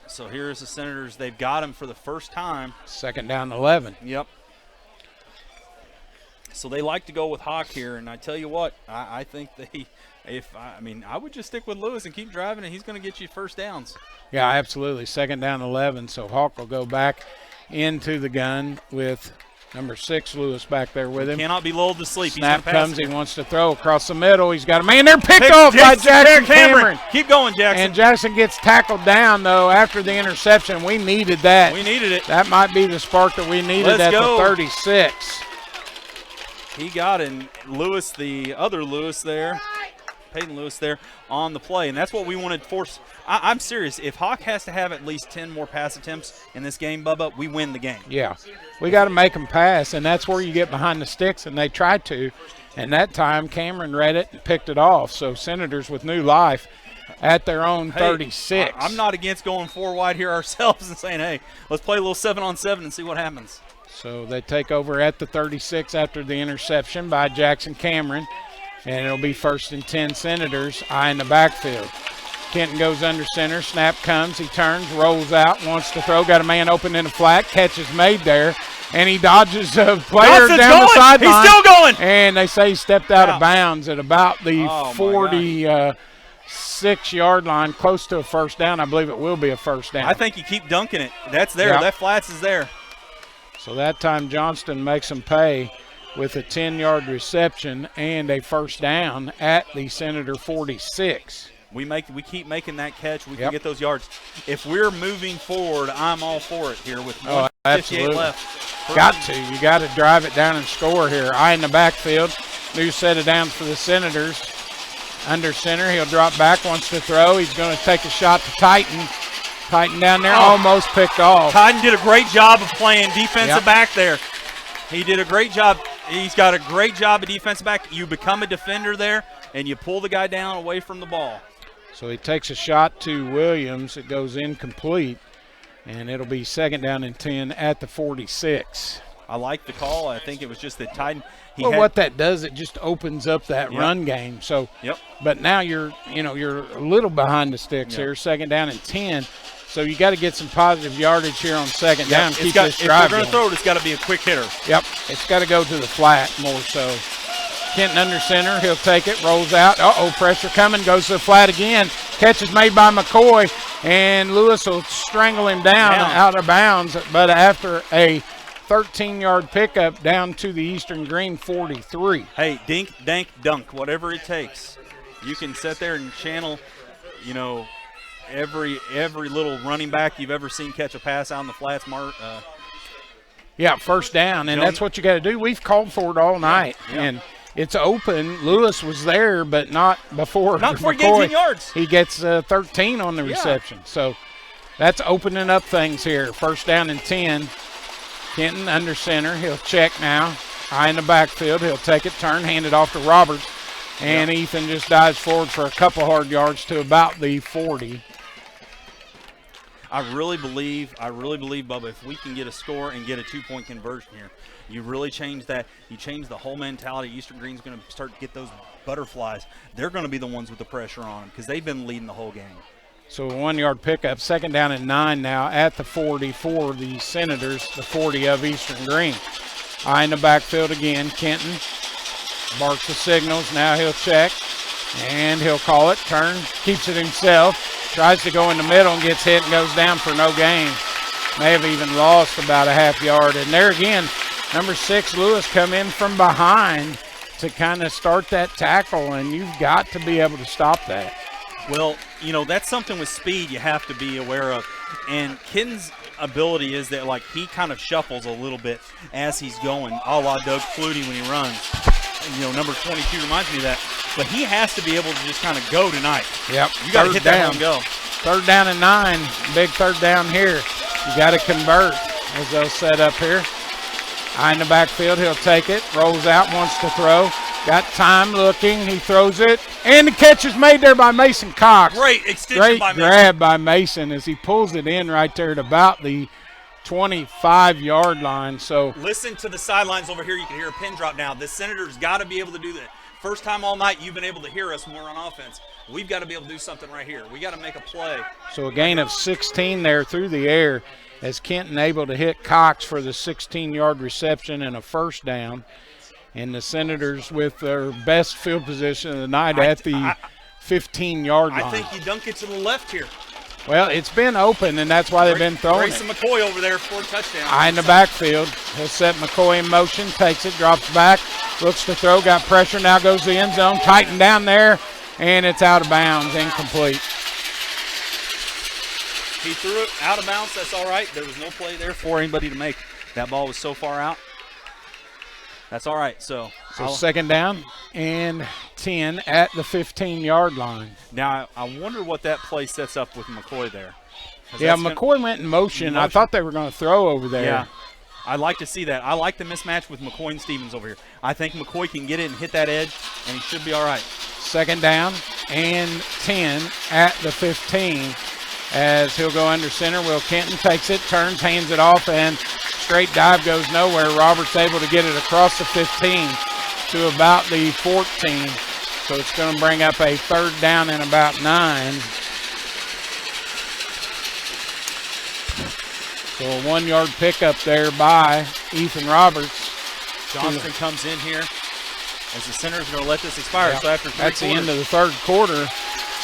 So here's the Senators. They've got him for the first time. 2nd down 11. Yep. So they like to go with Hawk here, and I tell you what, I think I would just stick with Lewis and keep driving, and he's going to get you first downs. Yeah, absolutely. 2nd down 11. So Hawk will go back into the gun with number 6, Lewis, back there with him. Cannot be lulled to sleep. Snap comes. He wants to throw across the middle. He's got a man there. Picked off by Jackson Cameron. Keep going, Jackson. And Jackson gets tackled down, though, after the interception. We needed that. We needed it. That might be the spark that we needed at the 36. He got in. Lewis, the other Lewis there, Peyton Lewis there on the play, and that's what we wanted to force. I'm serious. If Hawk has to have at least 10 more pass attempts in this game, Bubba, we win the game. Yeah. We got to make them pass, and that's where you get behind the sticks, and they tried to. And that time, Cameron read it and picked it off. So Senators with new life at their own 36. I'm not against going 4 wide here ourselves and saying, hey, let's play a little 7-on-7 and see what happens. So they take over at the 36 after the interception by Jackson Cameron, and it'll be 1st and 10 Senators, eye in the backfield. Kenton goes under center. Snap comes. He turns, rolls out, wants to throw. Got a man open in the flat. Catch is made there. And he dodges a player down the sideline. He's still going. And they say he stepped out of bounds at about the 46-yard line, close to a first down. I believe it will be a first down. I think you keep dunking it. That's there. Yep. That flats is there. So that time Johnston makes them pay with a 10-yard reception and a first down at the Senator 46. We keep making that catch. We can get those yards. If we're moving forward, I'm all for it here with 1:58 left. Got to. You got to drive it down and score here. Eye in the backfield. New set of downs for the Senators. Under center. He'll drop back. Wants to throw. He's going to take a shot to Titan. Titan down there almost picked off. Titan did a great job of playing defensive back there. He did a great job. He's got a great job of defensive back. You become a defender there, and you pull the guy down away from the ball. So he takes a shot to Williams. It goes incomplete, and it'll be 2nd down and 10 at the 46. I like the call. I think it was just that Titan. What that does, it just opens up that run game. So, but now you're a little behind the sticks here, 2nd down and 10. So you got to get some positive yardage here on 2nd down. Keep this drive if they're going to throw it, it's got to be a quick hitter. Yep, it's got to go to the flat more so. Kenton under center, he'll take it, rolls out. Pressure coming, goes to the flat again. Catch is made by McCoy, and Lewis will strangle him down out of bounds. But after a 13-yard pickup down to the Eastern Greene 43. Hey, dink, dank, dunk, whatever it takes. You can sit there and channel, every little running back you've ever seen catch a pass out in the flats. First down, and that's what you got to do. We've called for it all night, and it's open. Lewis was there, but not before. Not before getting 10 yards. He gets 13 on the reception. So that's opening up things here. 1st down and 10. Kenton under center. He'll check now. Eye in the backfield. He'll take it, turn, hand it off to Roberts. And Ethan just dives forward for a couple hard yards to about the 40. I really believe, Bubba, if we can get a score and get a 2-point conversion here, you really change that. You change the whole mentality. Eastern Greene's going to start to get those butterflies. They're going to be the ones with the pressure on them because they've been leading the whole game. So a 1-yard pickup, 2nd down and 9 now at the 40 for the Senators, the 40 of Eastern Greene. Eye in the backfield again. Kenton barks the signals. Now he'll check, and he'll call it. Turn, keeps it himself. Tries to go in the middle and gets hit and goes down for no gain. May have even lost about a half yard. And there again, number 6, Lewis, come in from behind to kind of start that tackle, and you've got to be able to stop that. Well, that's something with speed you have to be aware of. And Kenton's ability is that, he kind of shuffles a little bit as he's going, a la Doug Flutie when he runs. And, number 22 reminds me of that. But he has to be able to just kind of go tonight. Yep. You got to hit that one and go. 3rd down and 9. Big 3rd down here. You got to convert as they'll set up here. Eye in the backfield. He'll take it. Rolls out, wants to throw. Got time looking. He throws it. And the catch is made there by Mason Cox. Great extension by Mason. Great grab by Mason as he pulls it in right there at about the 25-yard line. So listen to the sidelines over here. You can hear a pin drop now. The Senators got to be able to do that. First time all night you've been able to hear us when we're on offense. We've got to be able to do something right here. We got to make a play. So a gain of 16 there through the air as Kenton able to hit Cox for the 16-yard reception and a 1st down. And the Senators with their best field position of the night at the 15-yard line. I think you dunk it to the left here. Well, it's been open, and that's why they've been throwing Grayson McCoy over there for a touchdown. Eye in the backfield. He'll set McCoy in motion, takes it, drops back, looks to throw, got pressure, now goes to the end zone, tightened down there, and it's out of bounds, incomplete. He threw it out of bounds. That's all right. There was no play there for anybody to make. That ball was so far out. That's all right. So 2nd down and 10 at the 15-yard line. Now, I wonder what that play sets up with McCoy there. Yeah, McCoy went in motion. I thought they were going to throw over there. Yeah, I'd like to see that. I like the mismatch with McCoy and Stevens over here. I think McCoy can get it and hit that edge, and he should be all right. 2nd down and 10 at the 15 as he'll go under center. Will Kenton takes it, turns, hands it off, and straight dive goes nowhere. Roberts able to get it across the 15 to about the 14. So it's going to bring up a 3rd down and about 9. So a 1-yard pickup there by Ethan Roberts. Johnston comes in here as the Senators are going to let this expire. Yeah, so after that's the end of the 3rd quarter.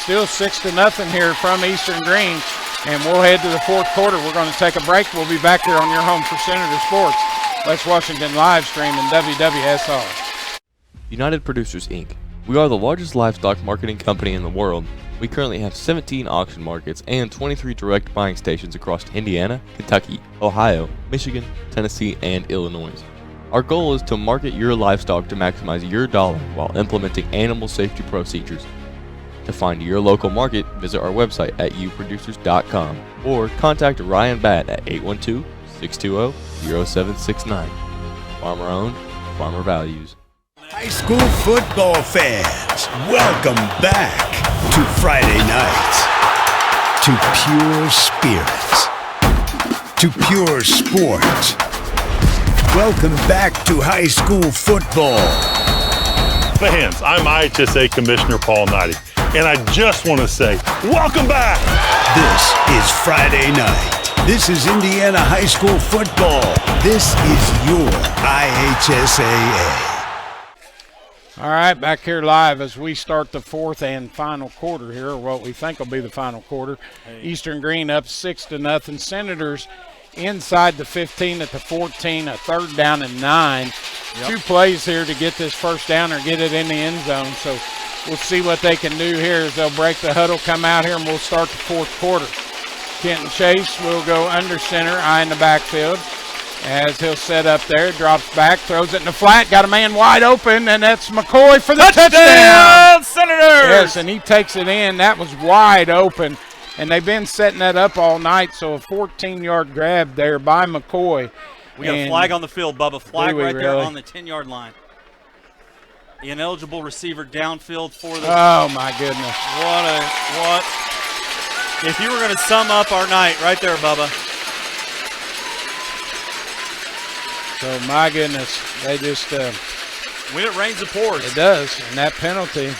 Still 6-0 here from Eastern Greene. And we'll head to the 4th quarter. We're going to take a break. We'll be back here on your home for Senator Sports. West Washington live stream and WWSR. United Producers, Inc. We are the largest livestock marketing company in the world. We currently have 17 auction markets and 23 direct buying stations across Indiana, Kentucky, Ohio, Michigan, Tennessee, and Illinois. Our goal is to market your livestock to maximize your dollar while implementing animal safety procedures. To find your local market, visit our website at uproducers.com or contact Ryan Batt at 812-620-0769. Farmer owned, farmer values. High school football fans, welcome back to Friday nights, to pure spirits, to pure sport, Welcome back to high school football. Fans, I'm IHSA Commissioner Paul Knighty, and I just want to say, welcome back! This is Friday night. This is Indiana high school football. This is your IHSAA. All right, back here live as we start the fourth and final quarter here, or what we think will be the final quarter. Eastern Greene up 6-0. Senators inside the 15 at the 14, a third down and 9. Yep. 2 plays here to get this first down or get it in the end zone. So we'll see what they can do here as they'll break the huddle, come out here, and we'll start the fourth quarter. Kenton Chase will go under center, eye in the backfield. As he'll set up there, drops back, throws it in the flat, got a man wide open, and that's McCoy for the touchdown! Senators! Yes, and he takes it in. That was wide open, and they've been setting that up all night, so a 14-yard grab there by McCoy. We got a flag on the field, Bubba. Flag right there really? On the 10-yard line. The ineligible receiver downfield for the... Oh, my goodness. What? If you were going to sum up our night right there, Bubba. So, my goodness, they just when it rains, it pours. It does, and that penalty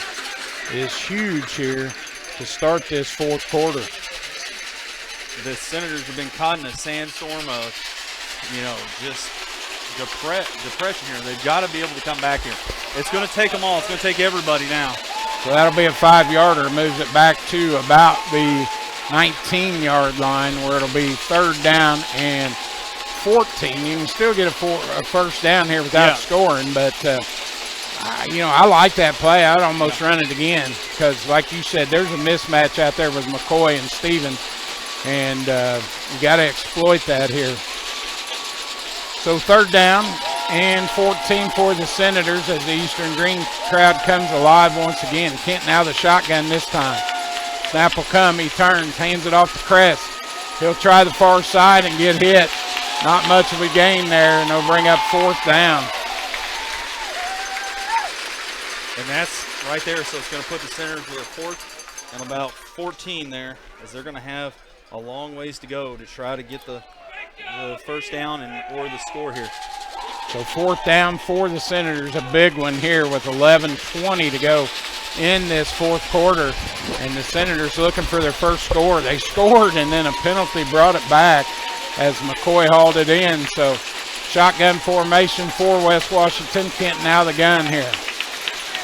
is huge here to start this fourth quarter. The Senators have been caught in a sandstorm of, just depression here. They've got to be able to come back here. It's going to take them all. It's going to take everybody now. So that'll be a 5-yarder, moves it back to about the 19-yard line where it'll be third down and 14. You can still get a first down here without scoring, but I like that play. I'd almost run it again because, like you said, there's a mismatch out there with McCoy and Stevens, and you got to exploit that here. So third down and 14 for the Senators as the Eastern Greene crowd comes alive once again. Kent now the shotgun this time. Snap will come. He turns, hands it off the crest. He'll try the far side and get hit. Not much of a gain there, and they'll bring up fourth down. And that's right there, so it's going to put the Senators with a fourth and about 14 there, as they're going to have a long ways to go to try to get the first down or the score here. So fourth down for the Senators, a big one here with 11:20 to go in this fourth quarter. And the Senators looking for their first score. They scored, and then a penalty brought it back as McCoy hauled it in. So shotgun formation for West Washington. Kent now the gun here.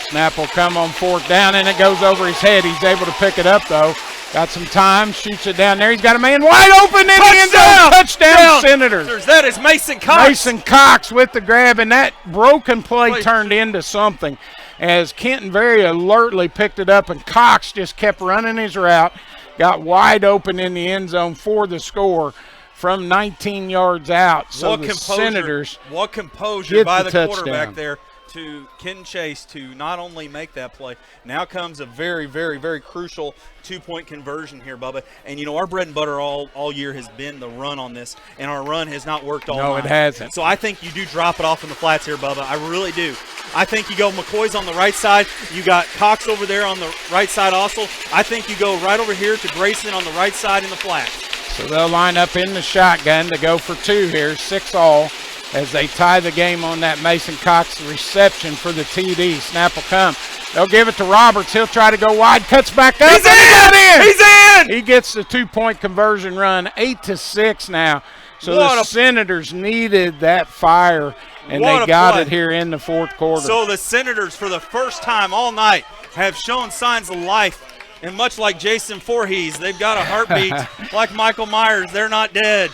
Snap will come on fourth down, and it goes over his head. He's able to pick it up, though. Got some time, shoots it down there. He's got a man wide open in the end zone. Touchdown, Senators. That is Mason Cox. Mason Cox with the grab, and that broken play turned into something as Kenton very alertly picked it up, and Cox just kept running his route, got wide open in the end zone for the score from 19 yards out. So the Senators what composure by the touchdown. Quarterback there to Kenton Chase to not only make that play. Now comes a very, very, very crucial two-point conversion here, Bubba. And, our bread and butter all year has been the run on this, and our run has not worked all night. No, it hasn't. So I think you do drop it off in the flats here, Bubba. I really do. I think you go McCoy's on the right side. You got Cox over there on the right side also. I think you go right over here to Grayson on the right side in the flats. So they'll line up in the shotgun to go for two here, 6-all, as they tie the game on that Mason Cox reception for the TD. Snap will come. They'll give it to Roberts. He'll try to go wide, cuts back up. He's in! He's in! He gets the two-point conversion run, 8-6 now. So the Senators needed that fire, and they got it here in the fourth quarter. So the Senators, for the first time all night, have shown signs of life. And much like Jason Voorhees, they've got a heartbeat. Like Michael Myers, they're not dead.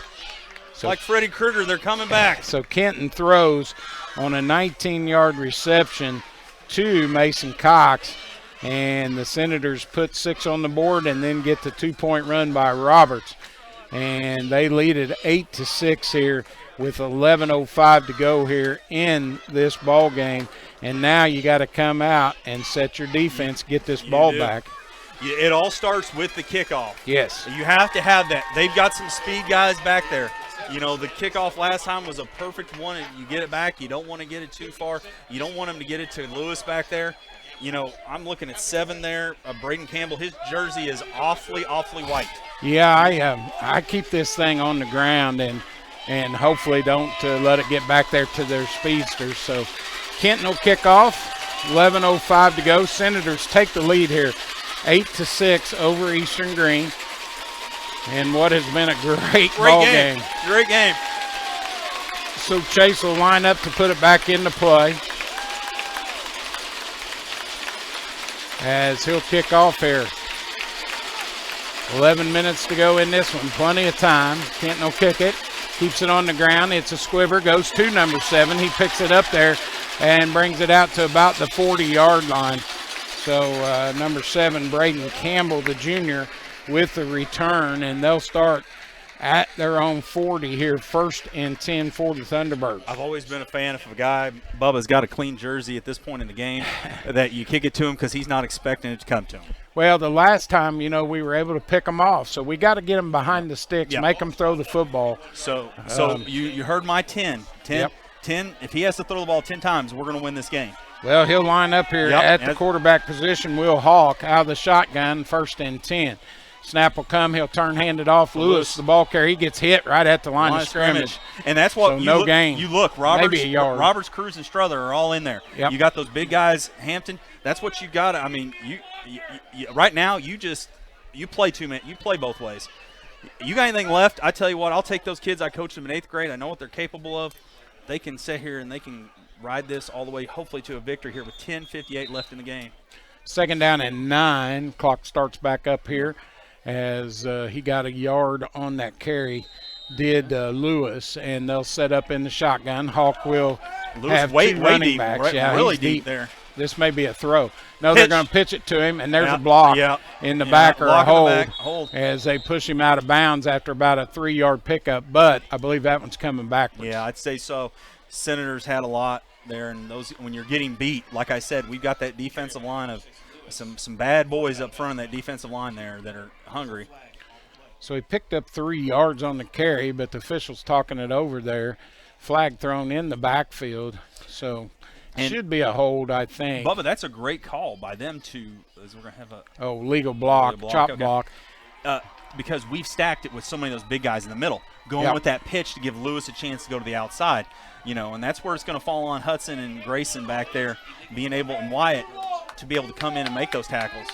So, like Freddy Krueger, they're coming back. So Kenton throws on a 19-yard reception to Mason Cox, and the Senators put 6 on the board and then get the two-point run by Roberts. And they lead it 8-6 here with 11:05 to go here in this ball game. And now you got to come out and set your defense, get this ball back. It all starts with the kickoff. Yes. You have to have that. They've got some speed guys back there. The kickoff last time was a perfect one. You get it back. You don't want to get it too far. You don't want them to get it to Lewis back there. I'm looking at 7 there. Braden Campbell, his jersey is awfully, awfully white. Yeah, I keep this thing on the ground, and and hopefully don't let it get back there to their speedsters. So Kenton will kick off. 11:05 to go. Senators take the lead here, 8-6 over Eastern Greene. And what has been a great ball game. Great game. So Chase will line up to put it back into play as he'll kick off here. 11 minutes to go in this one. Plenty of time. Kenton will kick it. Keeps it on the ground. It's a squiver. Goes to number 7. He picks it up there and brings it out to about the 40-yard line. So number 7, Braden Campbell, the junior, with the return, and they'll start at their own 40 here, 1st and 10 for the Thunderbirds. I've always been a fan if a guy, Bubba's got a clean jersey at this point in the game, that you kick it to him because he's not expecting it to come to him. Well, the last time, we were able to pick them off, so we got to get them behind the sticks, make them throw the football. So you heard my 10. 10, if he has to throw the ball 10 times, we're going to win this game. Well, he'll line up here at the quarterback position. Will Hawk out of the shotgun, 1st and 10. Snap will come. He'll turn, hand it off. Lewis, the ball carrier, he gets hit right at the line of scrimmage. And that's what no gain. You look, Roberts, maybe a yard. Roberts, Cruz, and Strother are all in there. Yep. You got those big guys, Hampton. That's what you got. I mean, you right now you play you play both ways. You got anything left? I tell you what, I'll take those kids. I coached them in 8th grade. I know what they're capable of. They can sit here and they can ride this all the way, hopefully, to a victory here with 10:58 left in the game. 2nd down and 9. Clock starts back up here as he got a yard on that carry, did Lewis, and they'll set up in the shotgun. Hawk will have two running backs. Right, yeah, really he's deep there. This may be a throw. No, they're going to pitch it to him, and there's a block in the back or a hold as they push him out of bounds after about a 3-yard pickup. But I believe that one's coming backwards. Yeah, I'd say so. Senators had a lot there, and those when you're getting beat, like I said, we've got that defensive line of some bad boys up front of that defensive line there that are hungry. So he picked up 3 yards on the carry, but the official's talking it over there. Flag thrown in the backfield. So it should be a hold, I think. Bubba, that's a great call by them to as we're going to have a legal block, chop block. Because we've stacked it with so many of those big guys in the middle, going with that pitch to give Lewis a chance to go to the outside. And that's where it's going to fall on Hudson and Grayson back there, being able, and Wyatt, to be able to come in and make those tackles.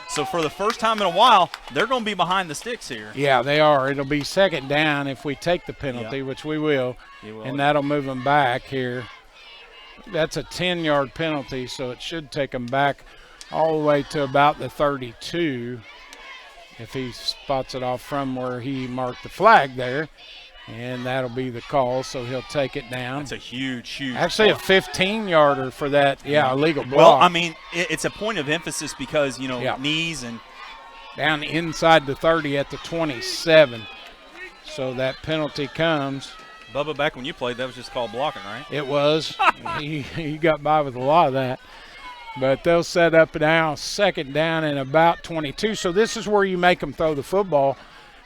So for the first time in a while, they're going to be behind the sticks here. Yeah, they are. It'll be 2nd down if we take the penalty, which we will, and that'll move them back here. That's a 10-yard penalty, so it should take them back all the way to about the 32 if he spots it off from where he marked the flag there. And that'll be the call, so he'll take it down. That's a huge Actually, block. A 15-yarder for that, illegal block. Well, I mean, it's a point of emphasis because, knees and – down inside the 30 at the 27. So that penalty comes. Bubba, back when you played, that was just called blocking, right? It was. he got by with a lot of that. But they'll set up now 2nd down and about 22. So this is where you make them throw the football.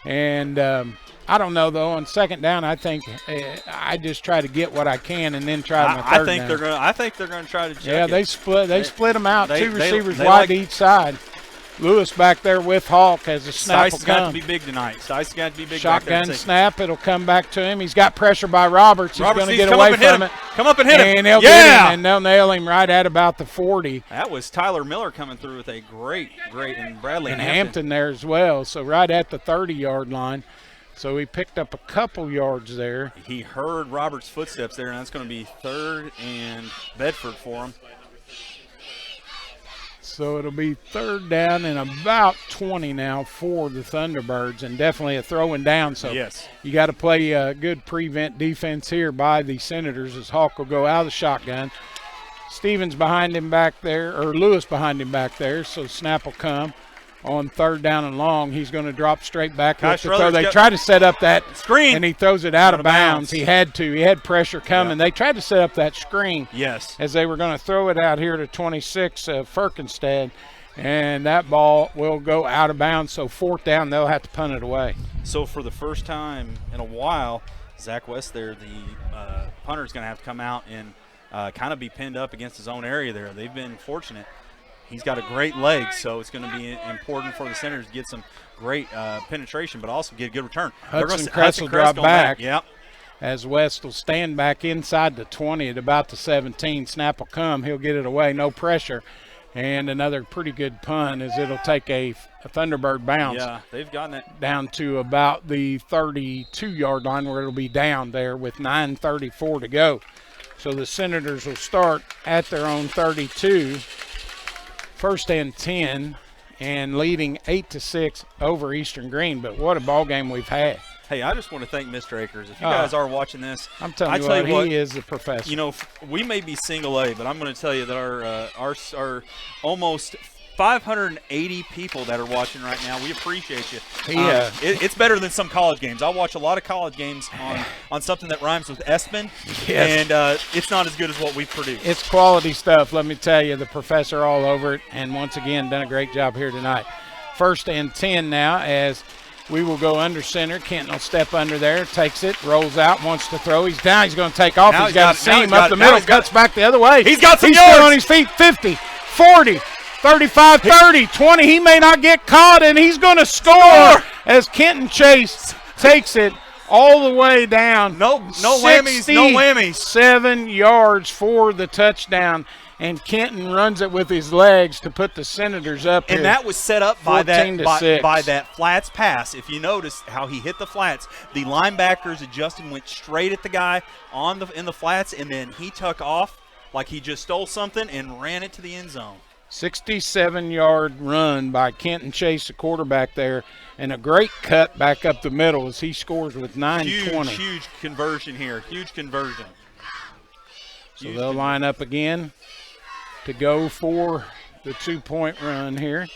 And I don't know, though. On 2nd down, I think I just try to get what I can and then try my third down. I think they're going to try to check it. They split them out. Two receivers wide like to each side. Lewis back there with Hawk as the snap will come. Got to be big tonight. Stice got to be big. Shotgun snap. It'll come back to him. He's got pressure by Roberts. He's going to get away from it. Come up and hit him. And they'll get him, and they'll nail him right at about the 40. That was Tyler Miller coming through with a great, and Bradley and Hampton there as well. So right at the 30-yard line. So he picked up a couple yards there. He heard Roberts' footsteps there, and that's going to be 3rd and Bedford for him. So it'll be 3rd down and about 20 now for the Thunderbirds, and definitely a throwing down. So you got to play a good prevent defense here by the Senators as Hawk will go out of the shotgun. Stevens behind him back there, or Lewis behind him back there, so snap will come. On 3rd down and long, he's going to drop straight back with the throw. They tried to set up that screen, and he throws it out of bounds. He had to. He had pressure coming. They tried to set up that screen as they were going to throw it out here to 26, Ferkenstead, and that ball will go out of bounds. So 4th down, they'll have to punt it away. So for the first time in a while, Zach West there, the punter, is going to have to come out and kind of be pinned up against his own area there. They've been fortunate. He's got a great leg, so it's going to be important for the Senators to get some great penetration, but also get a good return. Hudson Cress will drop back. Yep. as West will stand back inside the 20 at about the 17. Snap will come. He'll get it away. No pressure. And another pretty good punt as it'll take a Thunderbird bounce. Yeah, they've gotten it down to about the 32-yard line where it'll be down there with 9:34 to go. So the Senators will start at their own 32, 1st and 10, and leading 8-6 over Eastern Greene. But what a ball game we've had. Hey, I just want to thank Mr. Akers. If you guys are watching this, I'm telling you what, he is the professor. You know, we may be single A, but I'm going to tell you that our almost 580 people that are watching right now, we appreciate you. It's better than some college games. I watch a lot of college games on something that rhymes with Espen, and it's not as good as what we produce. It's quality stuff, let me tell you. The professor all over it, and once again, done a great job here tonight. 1st and 10 now as we will go under center. Kenton will step under there, takes it, rolls out, wants to throw. He's down. He's going to take off. He's got a seam up the middle, cuts back the other way. He's got some He's yards. still on his feet. 50, 40, 35, 30, 20. He may not get caught, and he's going to score as Kenton Chase takes it all the way down. No whammies, no whammies. 7 yards for the touchdown. And Kenton runs it with his legs to put the Senators up here. And that was set up by by that flats pass. If you notice how he hit the flats, the linebackers adjusted, went straight at the guy in the flats, and then he took off like he just stole something and ran it to the end zone. 67-yard run by Kenton Chase, the quarterback there, and a great cut back up the middle as he scores with 9:20. Huge conversion here. Huge conversion. So they'll line up again to go for the 2-point run here,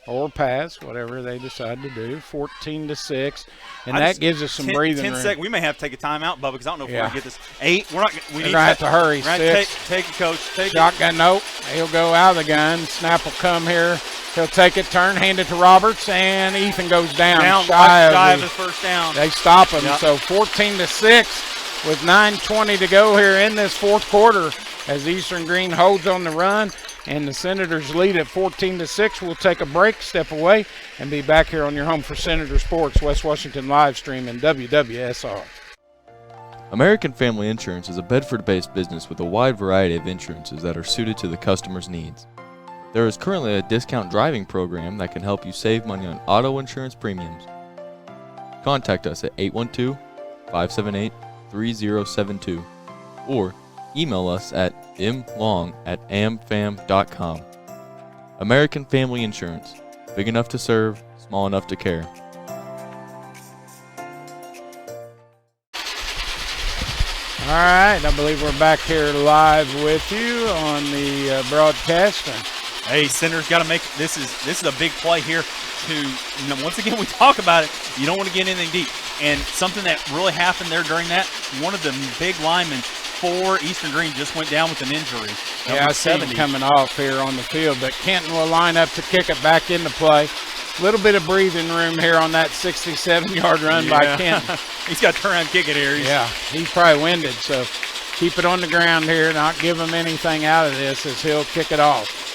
or pass, whatever they decide to do. 14-6, and that gives us some breathing 10 room. seconds. We may have to take a timeout, Bubba, because I don't know if we're going to get this. 8. We're going to have to hurry. 6. Take it, Coach. Take Shotgun, nope. He'll go out of the gun. Snap will come here. He'll take it, turn, hand it to Roberts, and Ethan goes down shy of his first down. They stop him. So 14-6 with 9:20 to go here in this fourth quarter as Eastern Greene holds on the run, and the Senators lead at 14-6. We'll take a break, step away, and be back here on your home for Senator Sports, West Washington live stream and WWSR. American Family Insurance is a Bedford-based business with a wide variety of insurances that are suited to the customer's needs. There is currently a discount driving program that can help you save money on auto insurance premiums. Contact us at 812-578-3072 or email us at mlong@amfam.com. American Family Insurance. Big enough to serve, small enough to care. All right, I believe we're back here live with you on the broadcast. Hey, Senators got to make this is a big play here. Once again, we talk about it. You don't want to get anything deep. And something that really happened there during that, one of the big linemen for Eastern Greene just went down with an injury. I see him coming off here on the field, but Kenton will line up to kick it back into play. A little bit of breathing room here on that 67-yard run by Kenton. He's got to turn around and kick it here. He's probably winded, so keep it on the ground here, not give him anything out of this as he'll kick it off.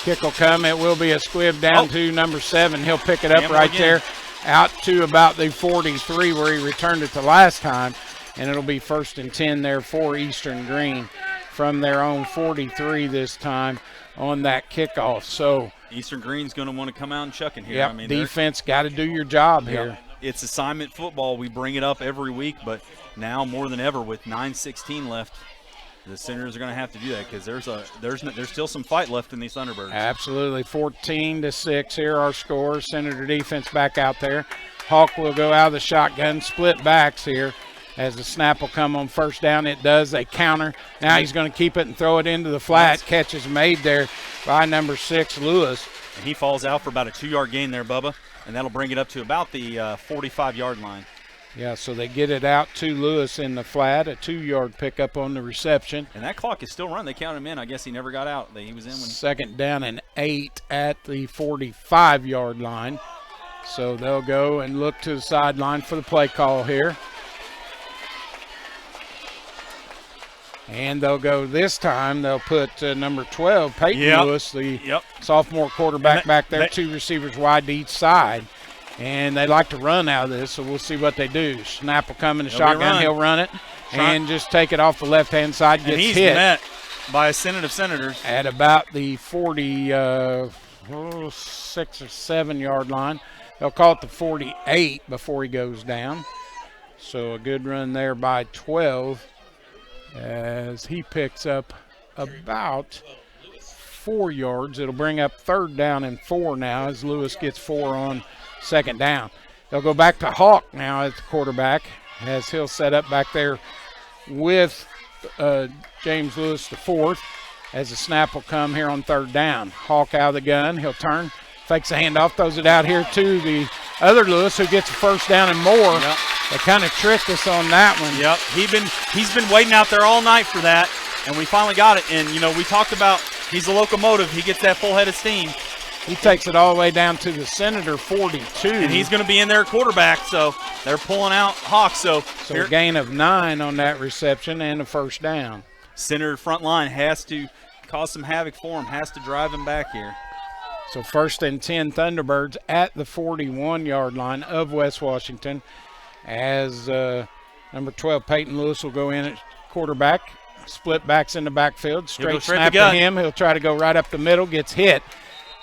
Kick will come. It will be a squib down to number 7. He'll pick it up right there out to about the 43 where he returned it the last time, and it'll be 1st and 10 there for Eastern Greene from their own 43 this time on that kickoff. So Eastern Greene's going to want to come out and chuck in here. Yep, defense got to do your job here. It's assignment football. We bring it up every week, but now more than ever with 9:16 left, the Senators are going to have to do that because there's still some fight left in these Thunderbirds. Absolutely. 14-6 here our score. Senator defense back out there. Hawk will go out of the shotgun, split backs here as the snap will come on first down. It does. They counter. Now he's going to keep it and throw it into the flat. Catch is made there by number 6, Lewis. And he falls out for about a 2-yard gain there, Bubba, and that'll bring it up to about the 45-yard line. Yeah, so they get it out to Lewis in the flat, a 2-yard pickup on the reception. And that clock is still running. They count him in. I guess he never got out. He was in when 2nd down and 8 at the 45-yard line. So they'll go and look to the sideline for the play call here. And they'll go this time. They'll put number 12, Peyton Lewis, the sophomore quarterback back there, 2 receivers wide to each side. And they like to run out of this, so we'll see what they do. Snap will come in the shotgun. He'll run it. and just take it off the left-hand side. Gets and he's hit met by a Senate of Senators at about the 46 or 7 yard line. They'll call it the 48 before he goes down. So a good run there by 12 as he picks up about 4 yards. It'll bring up 3rd down and 4 now as Lewis gets 4 on 2nd down. They'll go back to Hawk now as the quarterback as he'll set up back there with James Lewis the 4th as the snap will come here on 3rd down. Hawk out of the gun. He'll turn, fakes the handoff, throws it out here to the other Lewis who gets a 1st down and more. Yep. They kind of tricked us on that one. Yep, he's been waiting out there all night for that, and we finally got it. And, we talked about he's a locomotive. He gets that full head of steam. He takes it all the way down to the Senator 42. And he's going to be in there at quarterback, so they're pulling out Hawk. So a gain of 9 on that reception and a 1st down. Senator front line has to cause some havoc for him, has to drive him back here. So 1st and 10 Thunderbirds at the 41-yard line of West Washington as number 12 Peyton Lewis will go in at quarterback. Split backs in the backfield. Straight snap to him. He'll try to go right up the middle, gets hit,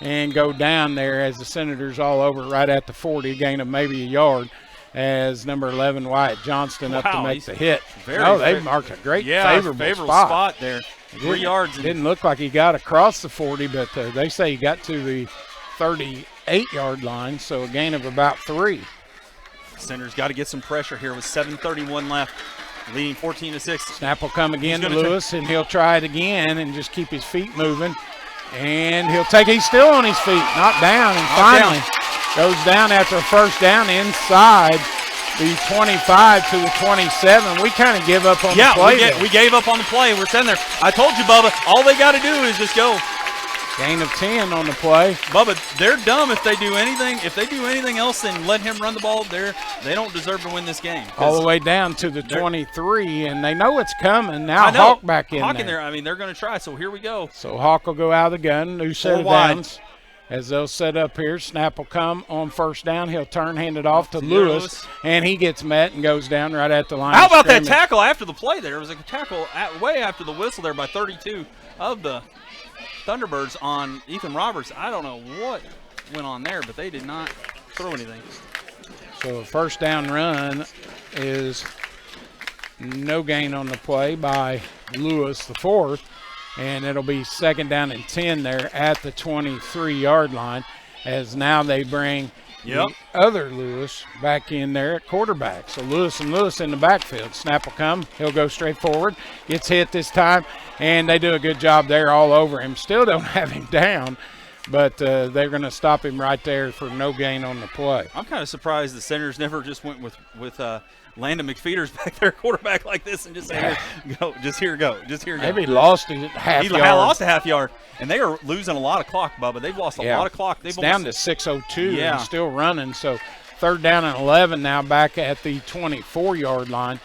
and go down there as the Senators all over right at the 40, gain of maybe a yard as number 11 Wyatt Johnston up to make the hit. They marked a great favorable spot there. 3 yards. Didn't look like he got across the 40, but they say he got to the 38-yard line, so a gain of about 3. Senators got to get some pressure here with 7:31 left, leading 14-6. Snap will come again to Lewis, and he'll try it again and just keep his feet moving. And he's still on his feet, not down, and finally goes down after a 1st down inside the 25 to the 27. We kind of give up on the play. We gave up on the play. We're sitting there. I told you, Bubba, all they got to do is just go. Gain of 10 on the play. Bubba, they're dumb if they do anything. If they do anything else than let him run the ball, they don't deserve to win this game. All the way down to the 23, and they know it's coming. Now Hawk back in there. Hawk in there. I mean, they're going to try, so here we go. So Hawk will go out of the gun. New set of downs. As they'll set up here, snap will come on 1st down. He'll turn, hand it off to Lewis, and he gets met and goes down right at the line. How about that tackle after the play there? It was a tackle way after the whistle there by 32 of the Thunderbirds on Ethan Roberts. I don't know what went on there, but they did not throw anything. So a 1st down run is no gain on the play by Lewis, the 4th. And it'll be 2nd down and 10 there at the 23-yard line as now they bring the other Lewis back in there at quarterback. So Lewis and Lewis in the backfield. Snap will come. He'll go straight forward. Gets hit this time, and they do a good job there all over him. Still don't have him down, but they're going to stop him right there for no gain on the play. I'm kind of surprised the Senators never just went with Landon McFeeters back there, quarterback like this, and just say, here go. Maybe lost a half yard. He lost a half yard, and they are losing a lot of clock, Bubba. They've lost a lot of clock. It's down to 6:02 and still running. So 3rd down and 11 now back at the 24-yard line.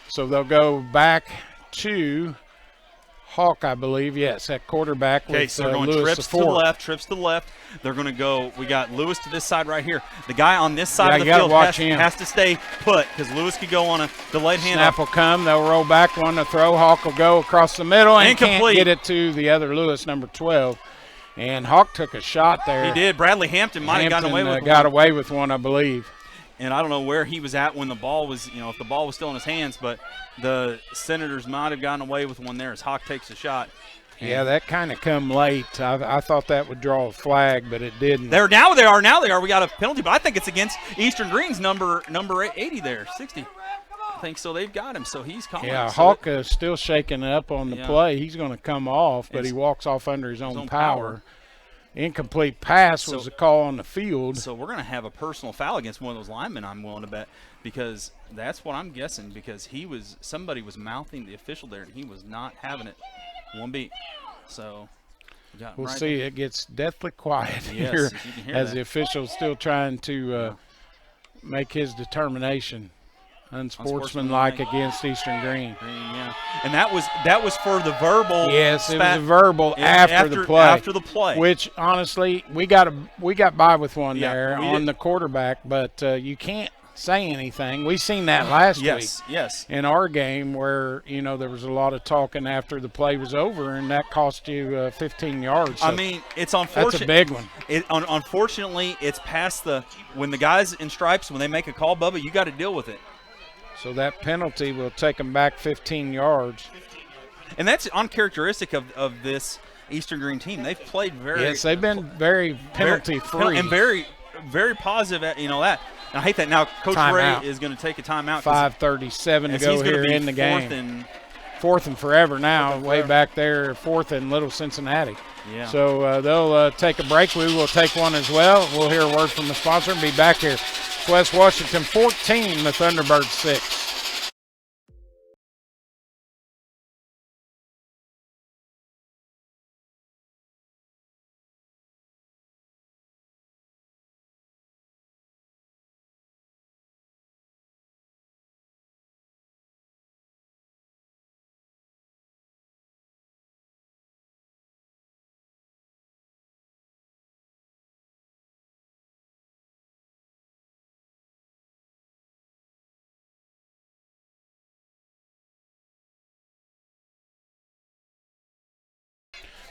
So they'll go back to Hawk, I believe. Yes, at quarterback. Okay, so they're going Lewis trips to the left. They're going to go. We got Lewis to this side right here. The guy on this side of the field has to stay put because Lewis could go on a delayed handoff. Snap will come. They'll roll back one to throw. Hawk will go across the middle and incomplete. Can't get it to the other Lewis, number 12. And Hawk took a shot there. He did. Bradley Hampton might have gotten away with one. Got away with one, I believe. And I don't know where he was at when the ball was, if the ball was still in his hands, but the Senators might have gotten away with one there as Hawk takes a shot. Yeah, that kind of come late. I thought that would draw a flag, but it didn't. Now they are. We got a penalty, but I think it's against Eastern Greene's number 80 there, 60. I think so. They've got him, so he's calling. Yeah, Hawk is still shaking up on the play. He's going to come off, but he walks off under his own power. Incomplete pass was a call on the field. So we're going to have a personal foul against one of those linemen, I'm willing to bet, because that's what I'm guessing, because somebody was mouthing the official there, and he was not having it one beat. So we'll see. It gets deathly quiet here as the official's still trying to make his determination. Unsportsmanlike against Eastern Greene. Yeah, and that was for the verbal. Yes, it was a verbal after the play. After the play, which honestly we got by with one there on the quarterback, but you can't say anything. We seen that last week. Yes. In our game where, there was a lot of talking after the play was over, and that cost you 15 yards. So I mean, it's unfortunate. That's a big one. Unfortunately, it's past when the guys in stripes, when they make a call, Bubba, you got to deal with it. So that penalty will take them back 15 yards. And that's uncharacteristic of this Eastern Greene team. They've played Yes, they've been very penalty-free. And very, very positive at, that. And I hate that now Coach Timeout. Ray is going to take a timeout. 5:37 to go here in the game. Fourth and forever now, way back there, fourth and Little Cincinnati. Yeah. So they'll take a break. We will take one as well. We'll hear a word from the sponsor and be back here. It's West Washington 14, the Thunderbirds 6.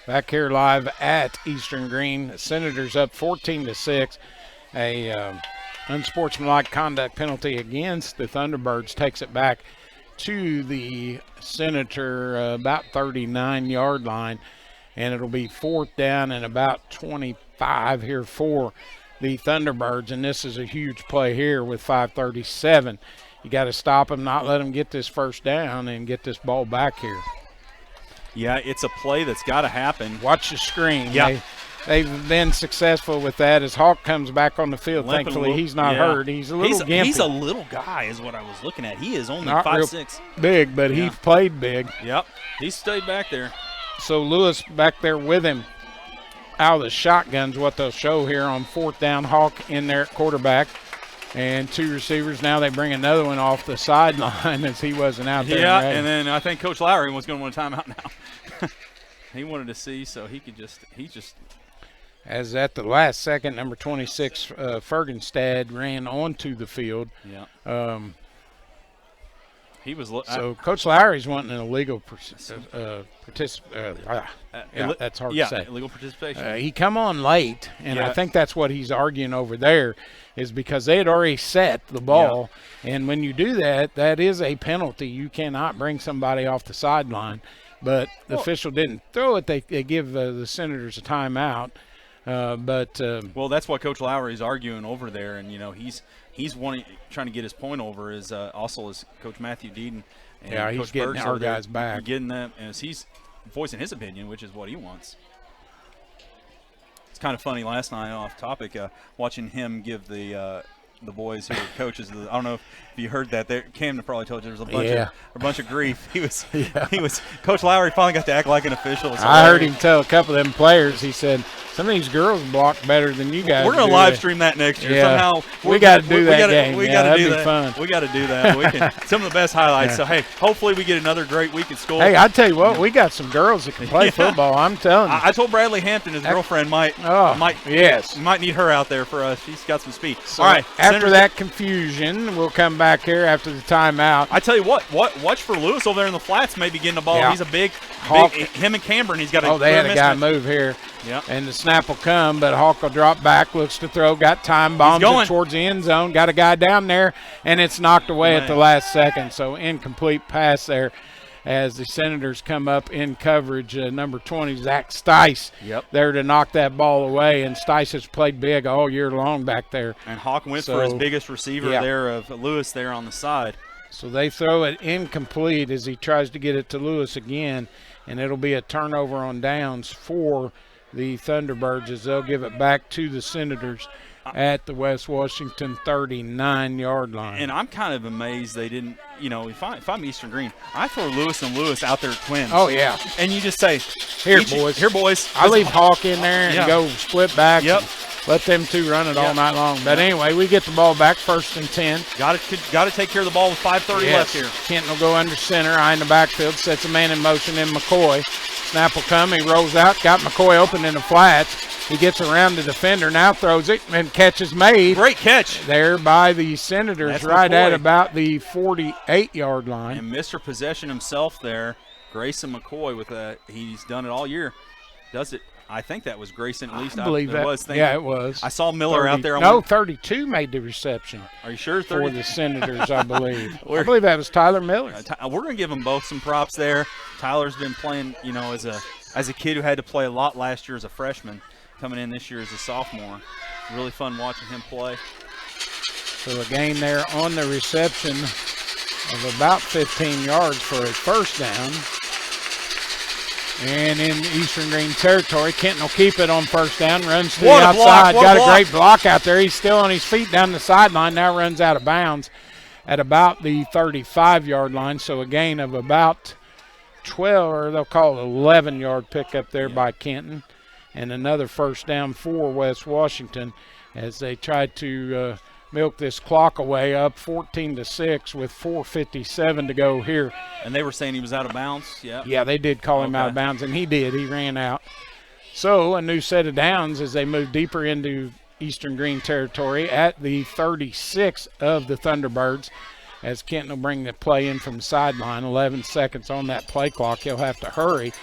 Back here live at Eastern Greene. Senators up 14-6. A unsportsmanlike conduct penalty against the Thunderbirds takes it back to the Senator about 39-yard line. And it'll be fourth down and about 25 here for the Thunderbirds. And this is a huge play here with 5:37. You got to stop them, not let them get this first down, and get this ball back here. Yeah, it's a play that's got to happen. Watch the screen. Yeah. They've been successful with that as Hawk comes back on the field. Thankfully, he's not hurt. He's a little gimpy. He's a little guy is what I was looking at. He is only not 5'6". Big, but he played big. Yep, he stayed back there. So Lewis back there with him out of the shotgun's what they'll show here on fourth down. Hawk in there at quarterback. And two receivers. Now they bring another one off the sideline as he wasn't out there. Yeah, and then I think Coach Lowry was going to want a timeout now. He wanted to see, so he just. As at the last second, number 26, Fergenstad ran onto the field. Yeah. He was. So Coach Lowry's wanting an illegal participation. That's hard to say. Yeah, illegal participation. He come on late, and I think that's what he's arguing over there, is because they had already set the ball, and when you do that, that is a penalty. You cannot bring somebody off the sideline, but the official didn't throw it. They give the Senators a timeout. Well, that's what Coach Lowry is arguing over there, and he's trying to get his point over is also as Coach Matthew Deeden. And he's Coach getting Berg's our guys back, getting them as he's voicing his opinion, which is what he wants. It's kind of funny last night off topic, watching him give the boys who were coaches. I don't know if you heard that. Camden probably told you there was a bunch of grief. He was Coach Lowry finally got to act like an official. I heard him tell a couple of them players. He said, "Some of these girls block better than you guys." We're going to live stream that next year. Yeah. Somehow we got to do that game. We got to do that. Fun. We got to do that. We can some of the best highlights. So hey, hopefully we get another great week at school. Hey, I tell you what, we got some girls that can play football. I'm telling you. I told Bradley Hampton, his girlfriend, might need her out there for us. She's got some speed. So all right. After that confusion, we'll come back here after the timeout. I tell you what, watch for Lewis over there in the flats, maybe getting the ball. Yeah. He's a big Hawk. Him and Cameron. He's got a. Oh, they had a guy move here. Yeah. And the snap will come, but Hawk will drop back, looks to throw, got time, bombs it towards the end zone, got a guy down there, and it's knocked away at the last second. So incomplete pass there as the Senators come up in coverage. Number 20, Zach Stice, there to knock that ball away. And Stice has played big all year long back there. And Hawk went for his biggest receiver there of Lewis there on the side. So they throw it incomplete as he tries to get it to Lewis again, and it'll be a turnover on downs for the Thunderbirds as they'll give it back to the Senators at the West Washington 39-yard line. And I'm kind of amazed they didn't, if I'm Eastern Greene, I throw Lewis and Lewis out there at twins. Oh, yeah. And you just say, Here, boys. I leave Hawk in there and go split back. Let them two run it all night long. But anyway, we get the ball back, 1st and 10. Got to take care of the ball with 5:30 left here. Kenton will go under center, eye in the backfield, sets a man in motion in McCoy. Snap will come, he rolls out, got McCoy open in the flats. He gets around the defender, now throws it, and catch is made. Great catch. There by the Senators, That's right McCoy. at about the 48-yard line. And Mr. Possession himself there, Grayson McCoy, he's done it all year. Does it? I think that was Grayson at least. I believe that. It was. I saw Miller out there. 32 made the reception. Are you sure? For the Senators, I believe. I believe that was Tyler Miller. We're going to give them both some props there. Tyler's been playing, as a kid who had to play a lot last year as a freshman, coming in this year as a sophomore. Really fun watching him play. So a gain there on the reception of about 15 yards for a first down. And in Eastern Greene territory, Kenton will keep it on first down, runs to the outside. Got a great block out there. He's still on his feet down the sideline, now runs out of bounds at about the 35-yard line. So a gain of about 12, or they'll call it 11-yard pickup there by Kenton. And another first down for West Washington as they tried to milk this clock away, up 14-6 with 4:57 to go here. And they were saying he was out of bounds. Yeah, they did call him out of bounds, and he did. He ran out. So a new set of downs as they move deeper into Eastern Greene territory at the 36 of the Thunderbirds, as Kenton will bring the play in from the sideline. 11 seconds on that play clock. He'll have to hurry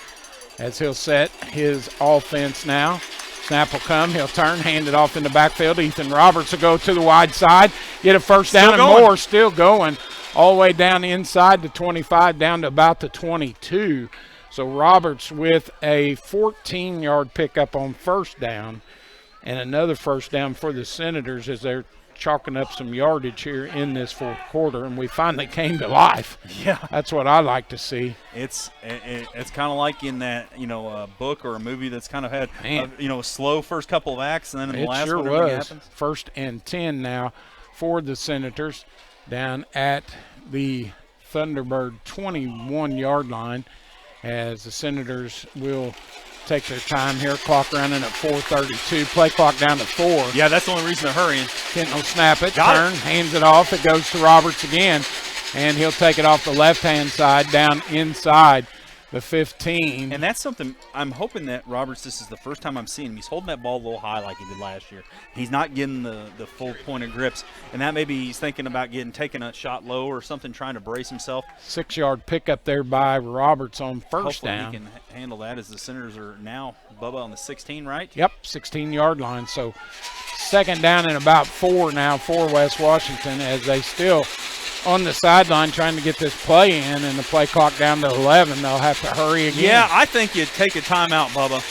as he'll set his offense now. Snap will come. He'll turn, hand it off in the backfield. Ethan Roberts will go to the wide side, get a first down, and more. Still going all the way down inside the 25, down to about the 22. So Roberts with a 14-yard pickup on first down, and another first down for the Senators as they're chalking up some yardage here in this fourth quarter, and we finally came to life. Yeah, that's what I like to see. It's kind of like in that a book or a movie that's kind of had a slow first couple of acts, and then in the last one everything happens. First and 10 now for the Senators down at the Thunderbird 21-yard line, as the Senators will take their time here. Clock running at 4:32. Play clock down to 4. Yeah, that's the only reason they're hurrying. Kenton will snap it, hands it off. It goes to Roberts again, and he'll take it off the left-hand side down inside the 15. And that's something I'm hoping that Roberts, this is the first time I'm seeing him. He's holding that ball a little high like he did last year. He's not getting the full point of grips, and that maybe he's thinking about taking a shot low or something, trying to brace himself. 6-yard pickup there by Roberts on first Hopefully down. he can handle that, as the Senators are now, Bubba, on the 16, right? Yep, 16-yard line. So second down and about 4 now for West Washington, as they still on the sideline trying to get this play in, and the play clock down to 11. They'll have to hurry again. Yeah, I think you'd take a timeout, Bubba.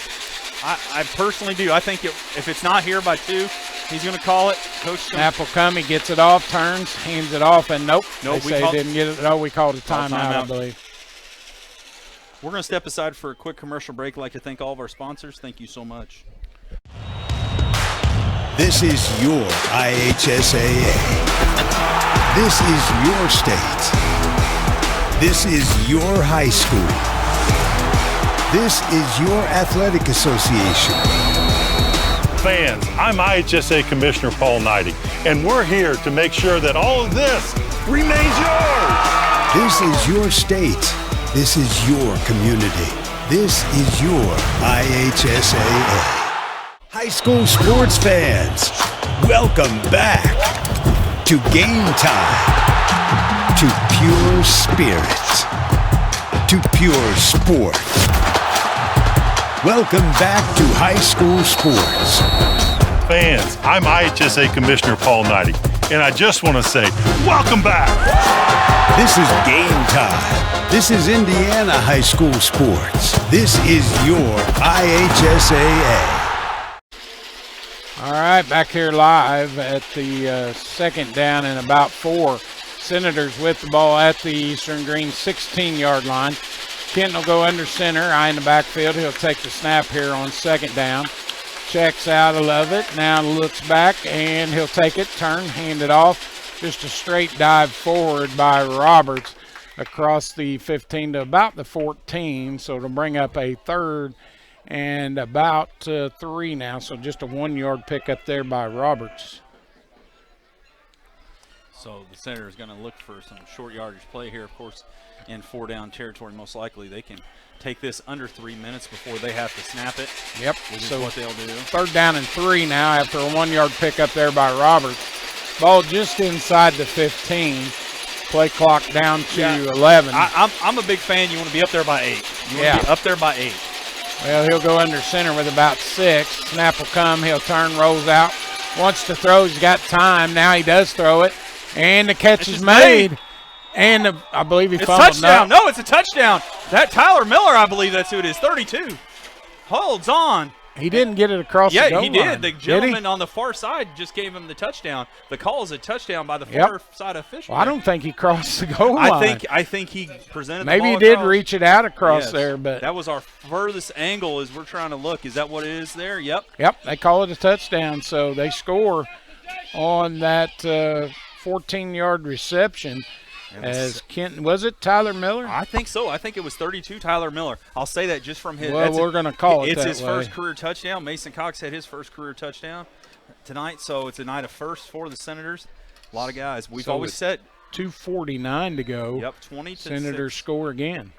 I personally do. I think if it's not here by 2, he's going to call it. Coach Snap will come. He gets it off, turns, hands it off, and nope. They say didn't get it. No, we called a timeout, I believe. We're going to step aside for a quick commercial break. I'd like to thank all of our sponsors. Thank you so much. This is your IHSAA. This is your state. This is your high school. This is your athletic association. Fans, I'm IHSA Commissioner Paul Knighty, and we're here to make sure that all of this remains yours. This is your state. This is your community. This is your IHSAA. High school sports fans, welcome back to Game Time, to pure spirit, to pure sport. Welcome back to high school sports. Fans, I'm IHSA Commissioner Paul Knighty, and I just want to say, welcome back. This is Game Time. This is Indiana high school sports. This is your IHSAA. All right, back here live at the second down and about 4. Senators with the ball at the Eastern Greene 16-yard line. Kenton will go under center, eye in the backfield. He'll take the snap here on second down. Checks out, I love it. Now looks back, and he'll take it, turn, hand it off. Just a straight dive forward by Roberts across the 15 to about the 14. So it'll bring up a third and about 3 now. So just a 1-yard pickup there by Roberts. So the center is going to look for some short yardage play here, of course, in 4-down territory. Most likely they can take this under 3 minutes before they have to snap it. Yep. Which so is what they'll do. 3rd down and 3 now after a 1-yard pickup there by Roberts. Ball just inside the 15. Play clock down to 11. I'm a big fan. You want to be up there by 8. You want to be up there by 8. Well, he'll go under center with about 6. Snap will come. He'll turn, rolls out. Wants to throw. He's got time. Now he does throw it. And the catch is made. And I believe he fumbled. It's a touchdown. No, it's a touchdown. That Tyler Miller, I believe that's who it is, 32. Holds on. He didn't get it across the goal line. line. Yeah, he did. The gentleman on the far side just gave him the touchdown. The call is a touchdown by the far side official. Well, I don't think he crossed the goal line. I think he presented Maybe the ball he did across. reach it out across there, but that was our furthest angle as we're trying to look. Is that what it is there? Yep. Yep, they call it a touchdown, so they score on that 14-yard reception. As Kenton, was it Tyler Miller? I think so. I think it was 32 Tyler Miller. I'll say that just from his. Well, we're going to call it It's that his way. first career touchdown. Mason Cox had his first career touchdown tonight, so it's a night of firsts for the Senators. A lot of guys. We've always said 2:49 to go. Yep, 20 to Senators 6. score again.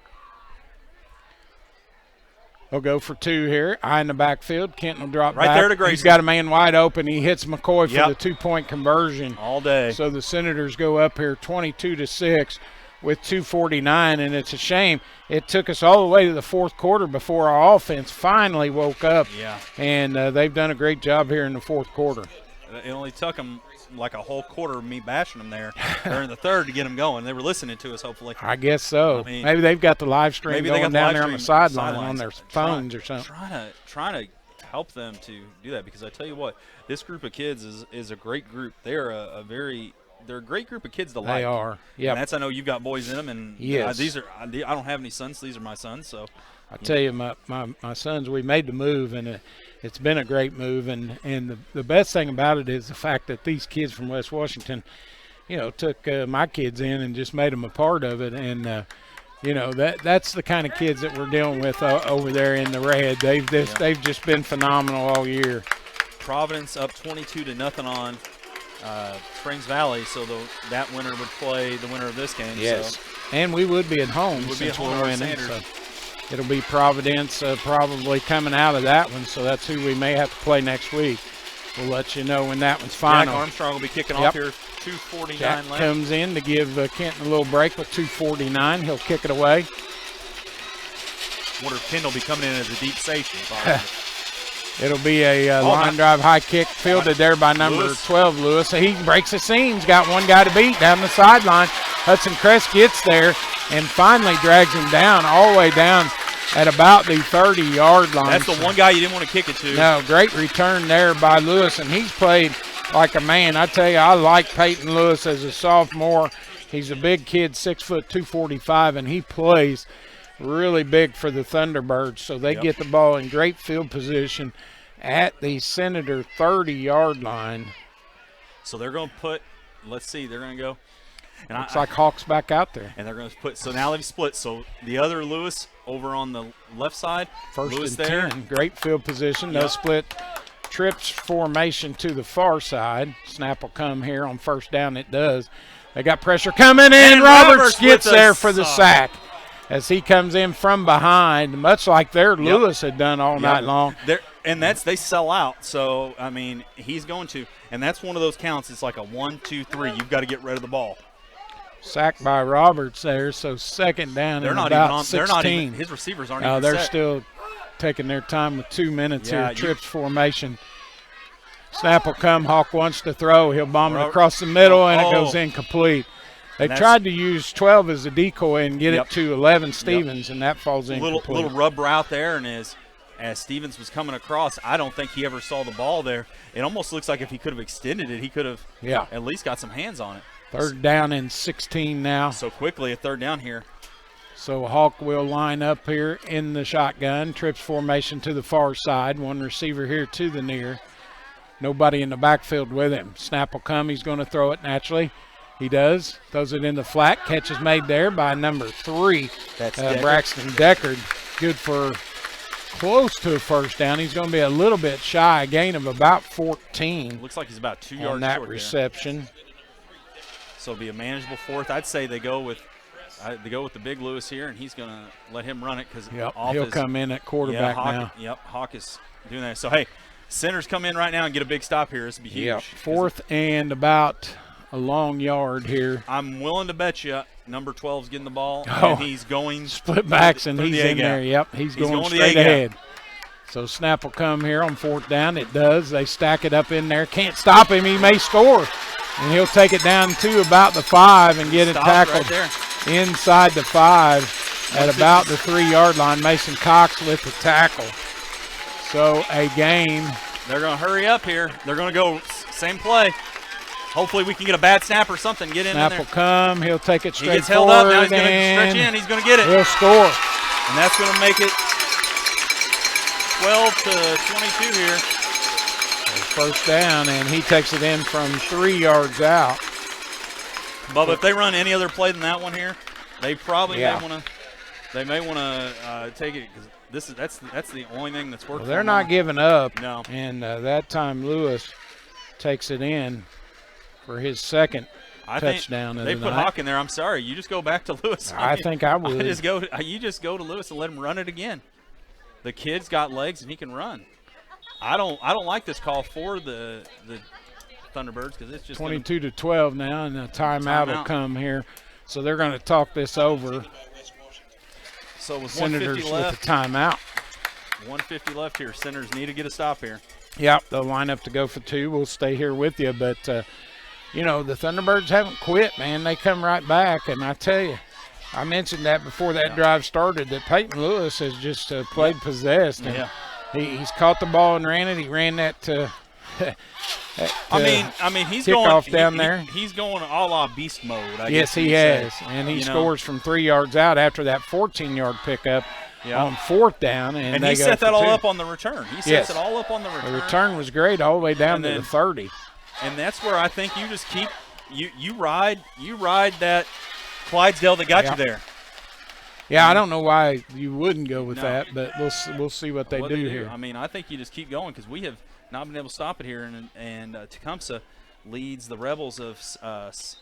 He'll go for 2 here. Eye in the backfield. Kenton will drop right back. there to Grayson. He's got a man wide open. He hits McCoy for the 2-point conversion. All day. So the Senators go up here 22-6 with 2:49, and it's a shame. It took us all the way to the 4th quarter before our offense finally woke up. Yeah. And they've done a great job here in the 4th quarter. It only took them like a whole quarter of me bashing them there during the 3rd to get them going. They were listening to us, hopefully. I guess so. I mean, maybe they've got the live stream going down there on the sideline on their phones or something. Trying to help them to do that, because I tell you what, this group of kids is a great group. They're they're a great group of kids to like. They are. Yeah. That's, I know you've got boys in them, and yes. I don't have any sons. These are my sons. So I tell you, my sons, we made the move, and it's been a great move. And the best thing about it is the fact that these kids from West Washington, took my kids in and just made them a part of it. And that's the kind of kids that we're dealing with over there in the red. They've just been phenomenal all year. Providence up 22-0 on Springs Valley, so that winner would play the winner of this game. Yes, so. And we would be at home since we're winning. So it'll be Providence probably coming out of that one, so that's who we may have to play next week. We'll let you know when that one's final. Jack Armstrong will be kicking off here, 2:49 Jack left. Comes in to give Kenton a little break with 2:49. He'll kick it away. Wonder if Kendall will be coming in as a deep safety. It'll be a line drive high kick fielded there by number 12, Lewis. So he breaks the seams, got one guy to beat down the sideline. Hudson Crest gets there and finally drags him down, all the way down at about the 30-yard line. That's the one guy you didn't want to kick it to. No, great return there by Lewis, and he's played like a man. I tell you, I like Peyton Lewis as a sophomore. He's a big kid, 6 foot 245, and he plays really big for the Thunderbirds. So they get the ball in great field position at the Senator 30-yard line. So they're going to put, let's see, they're going to go. And looks like Hawk's back out there. And they're going to put, so now they've split. So the other Lewis over on the left side. First Lewis and there. 10, great field position. They'll split trips formation to the far side. Snap will come here on first down. It does. They got pressure coming in. And Roberts gets there for the sack as he comes in from behind, much like Lewis had done all night long. And they sell out. So, I mean, he's going to. And that's one of those counts. It's like a 1, 2, 3. You've got to get rid of the ball. Sacked by Roberts there, so second down and about 16. They're not even, his receivers aren't even they're set. Still taking their time with 2 minutes here. Trips formation. Snap will come. Hawk wants to throw. He'll bomb it across the middle, and it goes incomplete. They tried to use 12 as a decoy and get it to 11 Stevens, and that falls incomplete. Little rub route there, and as Stevens was coming across, I don't think he ever saw the ball there. It almost looks like if he could have extended it, he could have at least got some hands on it. Third down and 16 now. So quickly a third down here. So Hawk will line up here in the shotgun. Trips formation to the far side. One receiver here to the near. Nobody in the backfield with him. Snap will come. He's going to throw it naturally. He does. Throws it in the flat. Catch is made there by number 3. That's Braxton Deckard. Good for close to a first down. He's going to be a little bit shy. A gain of about 14. Looks like he's about 2 yards on that short reception. There. So it'll be a manageable fourth. I'd say they go with the big Lewis here, and he's going to let him run it because he'll come in at quarterback now. Yep, Hawk is doing that. So, hey, Centers come in right now and get a big stop here. This would be huge. Yep, fourth and about a long yard here. I'm willing to bet you number 12's getting the ball, and he's going. Split backs, and he's in there. Yep, he's going straight ahead. So snap will come here on fourth down. It does. They stack it up in there. Can't stop him. He may score. And he'll take it down to about the 5 and get it tackled inside the 5 at about the 3-yard line. Mason Cox with the tackle. So a gain. They're going to hurry up here. They're going to go same play. Hopefully we can get a bad snap or something. Get in there. Snap will come. He'll take it straight He gets held up. Now he's going to stretch in. He's going to get it. He'll score. And that's going to make it 12 to 22 here. First down, and he takes it in from 3 yards out. Bubba, if they run any other play than that one here, they probably may want to take it because that's the only thing that's working. Well, they're not giving up. No. And that time Lewis takes it in for his second touchdown of the night. They put Hawk in there. I'm sorry. You just go back to Lewis. I think I would. You just go to Lewis and let him run it again. The kid's got legs and he can run. I don't like this call for the Thunderbirds because it's just 22 to 12 now, and a timeout will come here. So they're going to talk this over. So with Senators 150 left, with a timeout. 150 left here. Senators need to get a stop here. Yep, they'll line up to go for 2. We'll stay here with you, but the Thunderbirds haven't quit, man. They come right back, and I tell you, I mentioned that before that drive started, that Peyton Lewis has just played possessed. And he's caught the ball and ran it. He ran that I mean, he's kickoff going down there. He's going a la beast mode. I yes, guess he has, and he scores from 3 yards out after that 14-yard pickup on fourth down. And he set that all up on the return. He sets it all up on the return. The return was great all the way down to the 30. And that's where I think you just keep you ride that Clydesdale that got you there. Yeah, I don't know why you wouldn't go with that, but we'll see what they do here. I mean, I think you just keep going because we have not been able to stop it here, and Tecumseh leads the Rebels of South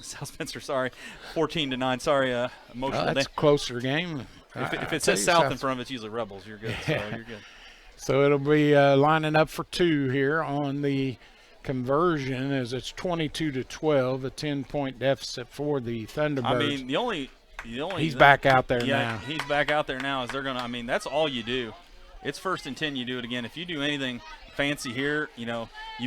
Spencer. 14-9. Sorry, emotional. That's a closer game. If it says South in front of it, it's usually Rebels. You're good. So you're good. So it'll be lining up for 2 here on the conversion, as it's 22 to 12, a 10-point deficit for the Thunderbirds. I mean, the only he's back out there now. He's back out there now. I mean, that's all you do. It's 1st and 10. You do it again. If you do anything fancy here, you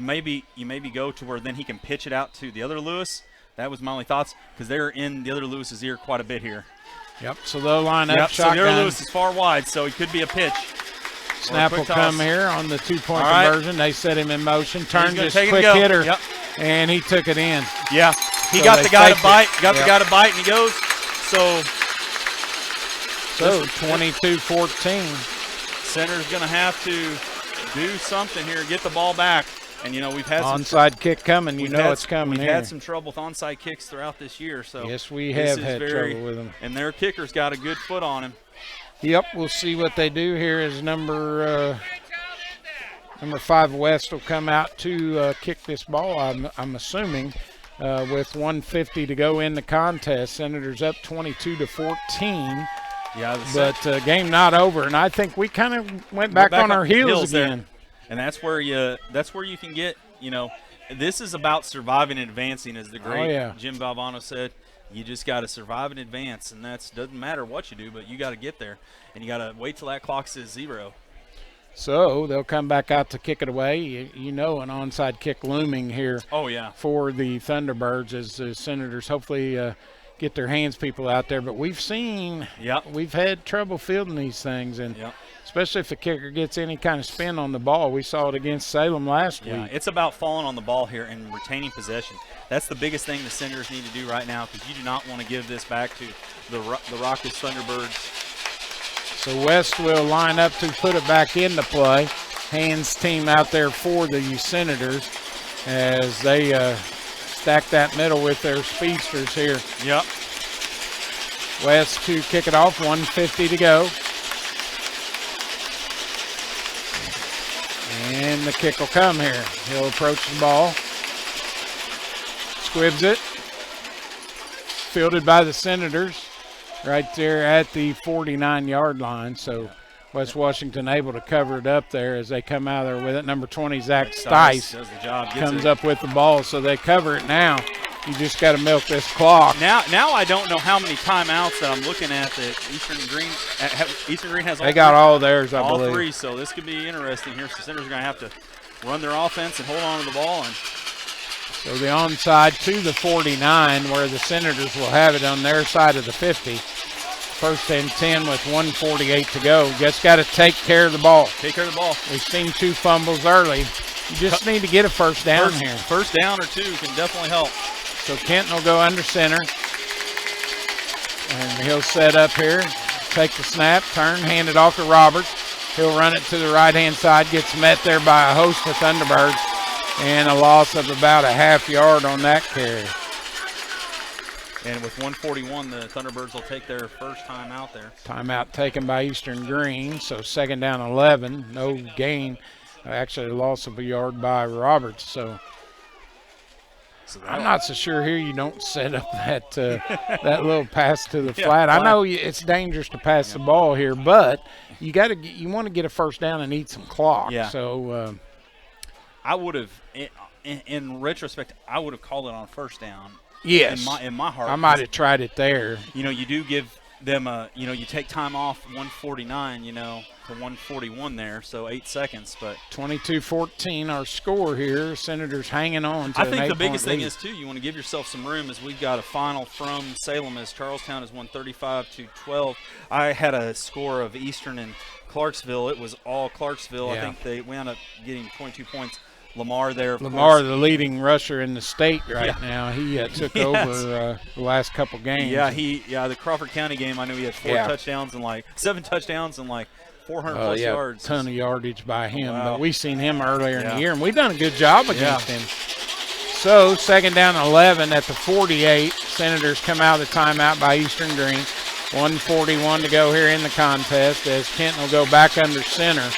maybe go to where then he can pitch it out to the other Lewis. That was my only thoughts because they're in the other Lewis's ear quite a bit here. Yep. So they'll line up shotgun. So the other Lewis is far wide, so it could be a pitch. Snap will come here on the 2-point conversion. They set him in motion. Turn just quick hitter, and he took it in. Yeah, he got the guy to bite. Got the guy to bite, and he goes. So 22-14. Center's going to have to do something here, get the ball back. And, we've had onside kick coming. It's coming We've here. had some trouble with onside kicks throughout this year. So yes, we have had trouble with them. And their kicker's got a good foot on him. Yep, we'll see what they do here as number 5 West will come out to kick this ball, I'm assuming, with 1:50 to go in the contest. Senators up 22 to 14. Yeah, but game not over, and I think we kind of went back on our heels again. There. And that's where you can get, this is about surviving and advancing, as the great Jim Valvano said. You just got to survive and advance, and that doesn't matter what you do, but you got to get there, and you got to wait till that clock says 0. So they'll come back out to kick it away. An onside kick looming here. Oh yeah. For the Thunderbirds as the Senators hopefully get their hands people out there. But we've seen, we've had trouble fielding these things, and especially if the kicker gets any kind of spin on the ball. We saw it against Salem last week. It's about falling on the ball here and retaining possession. That's the biggest thing the Senators need to do right now, because you do not want to give this back to the Raucous Thunderbirds. So West will line up to put it back into play. Hands team out there for the Senators as they stack that middle with their speedsters here. Yep. West to kick it off, 1:50 to go. And the kick will come here. He'll approach the ball. squibs it. Fielded by the Senators right there at the 49-yard line. So West Washington able to cover it up there as they come out there with it. Number 20, Zach Stice, does the job, comes up with the ball. So they cover it now. You just got to milk this clock. Now I don't know how many timeouts that I'm looking at that Eastern Greene has. They got all theirs, I believe. All three, so this could be interesting here. So Senators are going to have to run their offense and hold on to the ball. And so the onside to the 49, where the Senators will have it on their side of the 50. First and 10 with 1:48 to go. Just got to take care of the ball. Take care of the ball. We've seen 2 fumbles early. You just need to get a first down here. First down or 2 can definitely help. So Kenton will go under center. And he'll set up here, take the snap, turn, hand it off to Roberts. He'll run it to the right-hand side, gets met there by a host of Thunderbirds, and a loss of about a half yard on that carry. And with 1:41, the Thunderbirds will take their first time out there. Timeout taken by Eastern Greene, so second down 11, no gain. Actually, a loss of a yard by Roberts, so I'm not so sure here you don't set up that that little pass to the flat. I know it's dangerous to pass the ball here, but you want to get a first down and eat some clock. Yeah. So I would have, in retrospect, I would have called it on first down. Yes. In my heart, I might have tried it there. You know, you do give them you take time off 1:49, to 1:41 there, so 8 seconds. But 22-14 our score here. Senators hanging on to I think the biggest thing lead. is, too, you want to give yourself some room as we've got a final from Salem as Charlestown is 135-12. I had a score of Eastern and Clarksville. It was all Clarksville. Yeah. I think they wound up getting 22 points. Lamar there. Lamar, the leading rusher in the state now. He took over the last couple games. Yeah, the Crawford County game, I knew he had 7 touchdowns and 400 plus yards. Ton of yardage by him. Wow. But we've seen him earlier in the year, and we've done a good job against him. So second down 11 at the 48. Senators come out of the timeout by Eastern Greene. 1:41 to go here in the contest as Kenton will go back under center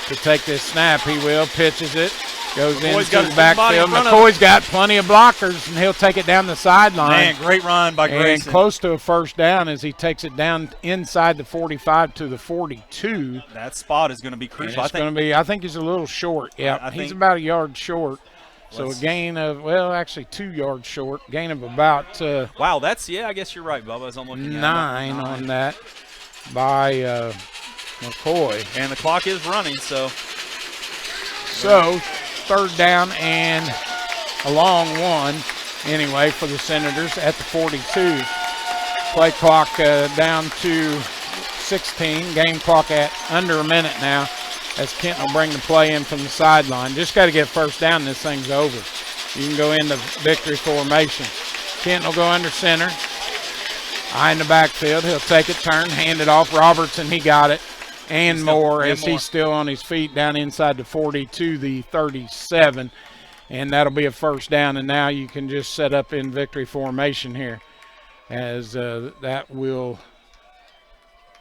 to take this snap. He will, pitches it. Goes into the backfield. McCoy's got plenty of blockers, and he'll take it down the sideline. Man, great run by Grayson. And close to a first down as he takes it down inside the 45 to the 42. That spot is going to be crucial. I think he's a little short. Yeah, he's about a yard short. So a gain of, actually 2 yards short. Gain of about wow, I guess you're right, Bubba, as I'm looking at 9 on that by McCoy. And the clock is running, so third down and a long one anyway for the Senators at the 42. Play clock down to 16. Game clock at under a minute now as Kent will bring the play in from the sideline. Just got to get first down. This thing's over. You can go into victory formation. Kent will go under center. Eye in the backfield. He'll take it, turn, hand it off. Robertson, he got it. And more as he's still on his feet down inside the 40 to the 37. And that'll be a first down. And now you can just set up in victory formation here as that will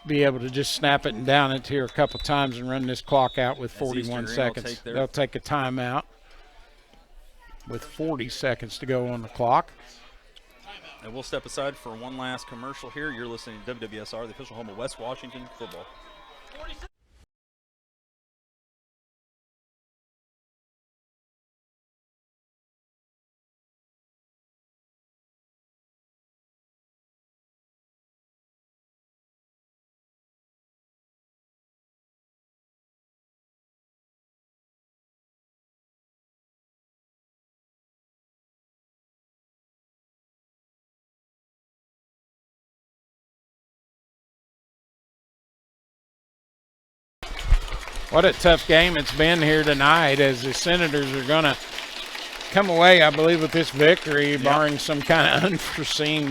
be able to just snap it and down it here a couple times and run this clock out with 41 seconds. They'll take a timeout with 40 seconds to go on the clock. And we'll step aside for one last commercial here. You're listening to WWSR, the official home of West Washington football. What a tough game it's been here tonight as the Senators are going to come away, I believe, with this victory, barring some kind of unforeseen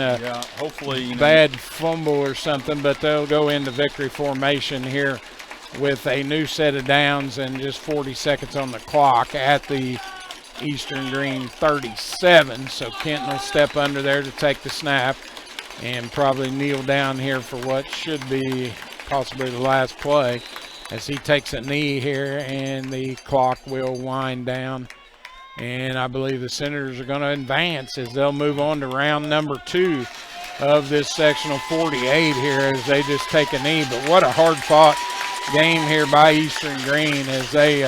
hopefully bad fumble or something, but they'll go into victory formation here with a new set of downs and just 40 seconds on the clock at the Eastern Greene 37. So Kenton will step under there to take the snap and probably kneel down here for what should be possibly the last play as he takes a knee here, and the clock will wind down And I believe the Senators are going to advance as they'll move on to round number 2 of this sectional 48 here as they just take a knee. But what a hard-fought game here by Eastern Greene as they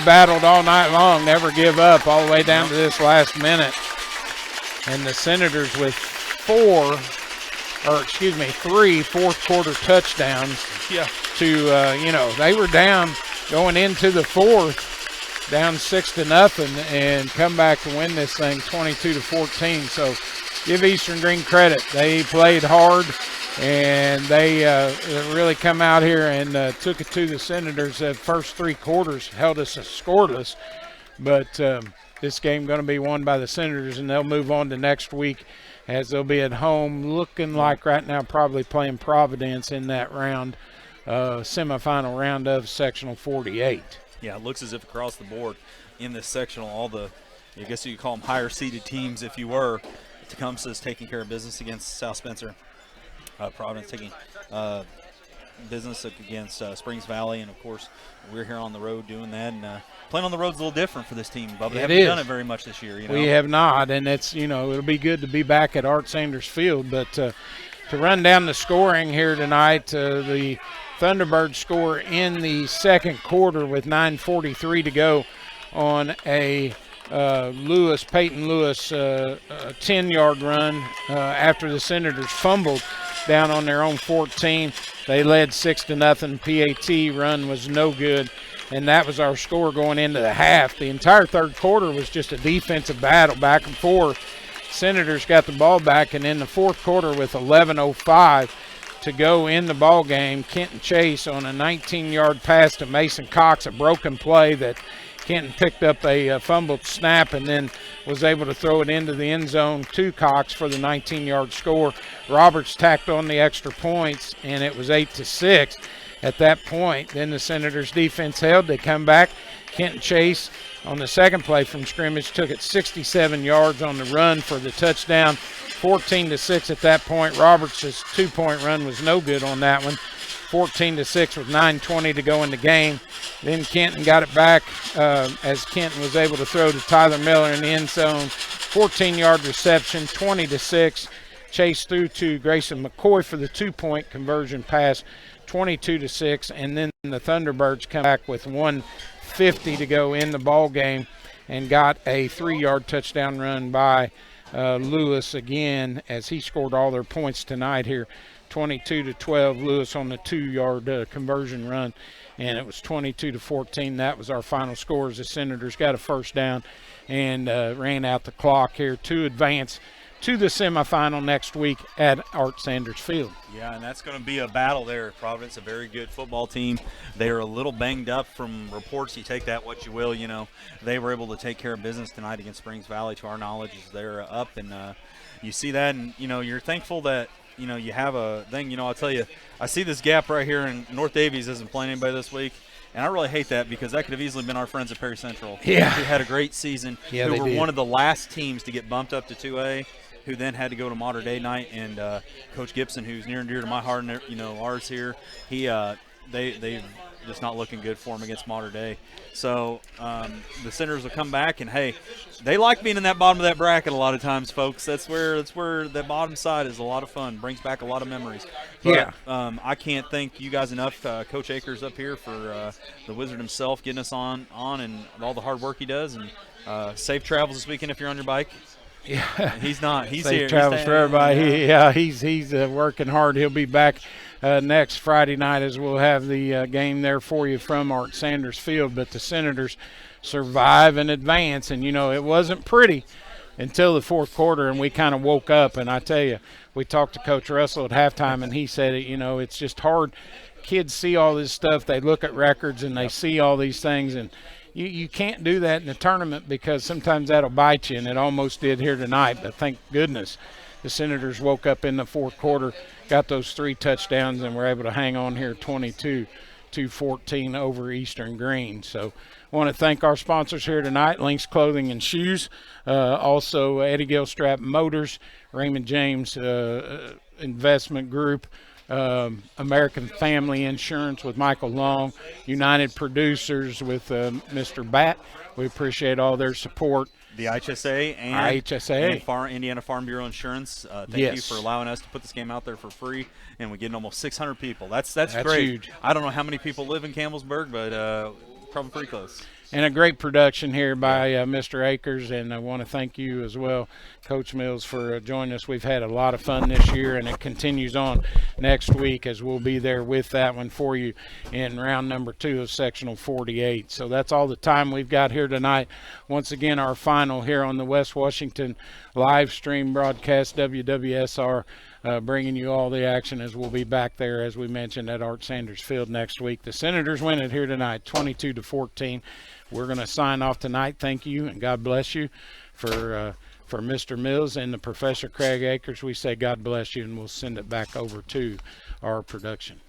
battled all night long, never give up, all the way down to this last minute. And the Senators with 3 fourth-quarter touchdowns. Yeah. To they were down going into the fourth, down 6-0, and come back to win this thing 22-14. So give Eastern Greene credit. They played hard, and they really come out here and took it to the Senators. The first 3 quarters held us scoreless, but this game going to be won by the Senators, and they'll move on to next week as they'll be at home, looking like right now probably playing Providence in that round, semifinal round of sectional 48. Yeah, it looks as if across the board in this sectional, all the, I guess you could call them higher seeded teams if you were. Tecumseh's taking care of business against South Spencer. Providence taking business against Springs Valley, and of course we're here on the road doing that. And playing on the road's a little different for this team, Bubba. They haven't done it very much this year. We have not, and it's it'll be good to be back at Art Sanders Field. But to run down the scoring here tonight, the Thunderbirds score in the second quarter with 9:43 to go on a Peyton Lewis 10-yard run after the Senators fumbled down on their own 14. They led 6-0. PAT run was no good, and that was our score going into the half. The entire third quarter was just a defensive battle back and forth. Senators got the ball back, and in the fourth quarter with 11:05 to go in the ball game, Kenton Chase on a 19-yard pass to Mason Cox, a broken play that Kenton picked up a fumbled snap and then was able to throw it into the end zone to Cox for the 19-yard score. Roberts tacked on the extra points, and it was 8-6 at that point. Then the Senators defense held. They come back. Kenton Chase on the second play from scrimmage took it 67 yards on the run for the touchdown. 14-6 at that point. Roberts' 2-point run was no good on that one. 14-6 with 9:20 to go in the game. Then Kenton got it back as Kenton was able to throw to Tyler Miller in the end zone. 14-yard reception, 20-6. Chase threw to Grayson McCoy for the 2-point conversion pass, 22-6. And then the Thunderbirds come back with 1:50 to go in the ball game and got a 3-yard touchdown run by Lewis again as he scored all their points tonight here. 22-12, Lewis on the 2-yard conversion run, and it was 22-14. That was our final score as the Senators got a first down and ran out the clock here to advance to the semifinal next week at Art Sanders Field. Yeah, and that's going to be a battle there. Providence, a very good football team. They are a little banged up from reports. You take that what you will. They were able to take care of business tonight against Springs Valley, to our knowledge, as they're up. And you see that, and, you're thankful that, you have a thing. I'll tell you, I see this gap right here, and North Davies isn't playing anybody this week. And I really hate that because that could have easily been our friends at Perry Central. Yeah. Who had a great season. Yeah, who they were did. one of the last teams to get bumped up to 2A. Who then had to go to Mater Day night, and Coach Gibson, who's near and dear to my heart and ours here, they just not looking good for him against Mater Day. So the Senators will come back, and hey, they like being in that bottom of that bracket a lot of times, folks. That's where the bottom side is a lot of fun, brings back a lot of memories. But, Yeah. I can't thank you guys enough, Coach Akers up here for the Wizard himself getting us on and all the hard work he does, and safe travels this weekend if you're on your bike. Yeah, he's not. He's safe here. travels He's for everybody. He's working hard. He'll be back next Friday night as we'll have the game there for you from Art Sanders Field. But the Senators survive and advance, and it wasn't pretty until the fourth quarter, and we kind of woke up. And I tell you, we talked to Coach Russell at halftime, and he said it's just hard. Kids see all this stuff. They look at records and they see all these things, and you can't do that in a tournament because sometimes that'll bite you, and it almost did here tonight. But thank goodness the Senators woke up in the fourth quarter, got those 3 touchdowns, and were able to hang on here 22-14 over Eastern Greene. So I want to thank our sponsors here tonight, Lynx Clothing and Shoes, also Eddie Gilstrap Motors, Raymond James Investment Group, American Family Insurance with Michael Long, United Producers with Mr. Bat. We appreciate all their support. The IHSA and Indiana Farm Bureau Insurance. Thank you for allowing us to put this game out there for free, and we get almost 600 people. That's great. Huge. I don't know how many people live in Campbellsburg, but probably pretty close. And a great production here by Mr. Akers, and I want to thank you as well, Coach Mills, for joining us. We've had a lot of fun this year, and it continues on next week as we'll be there with that one for you in round number 2 of sectional 48. So that's all the time we've got here tonight. Once again, our final here on the West Washington live stream broadcast, WWSR. Bringing you all the action as we'll be back there, as we mentioned, at Art Sanders Field next week. The Senators win it here tonight, 22-14. We're going to sign off tonight. Thank you, and God bless you. For Mr. Mills and the Professor Craig Akers, we say God bless you, and we'll send it back over to our production.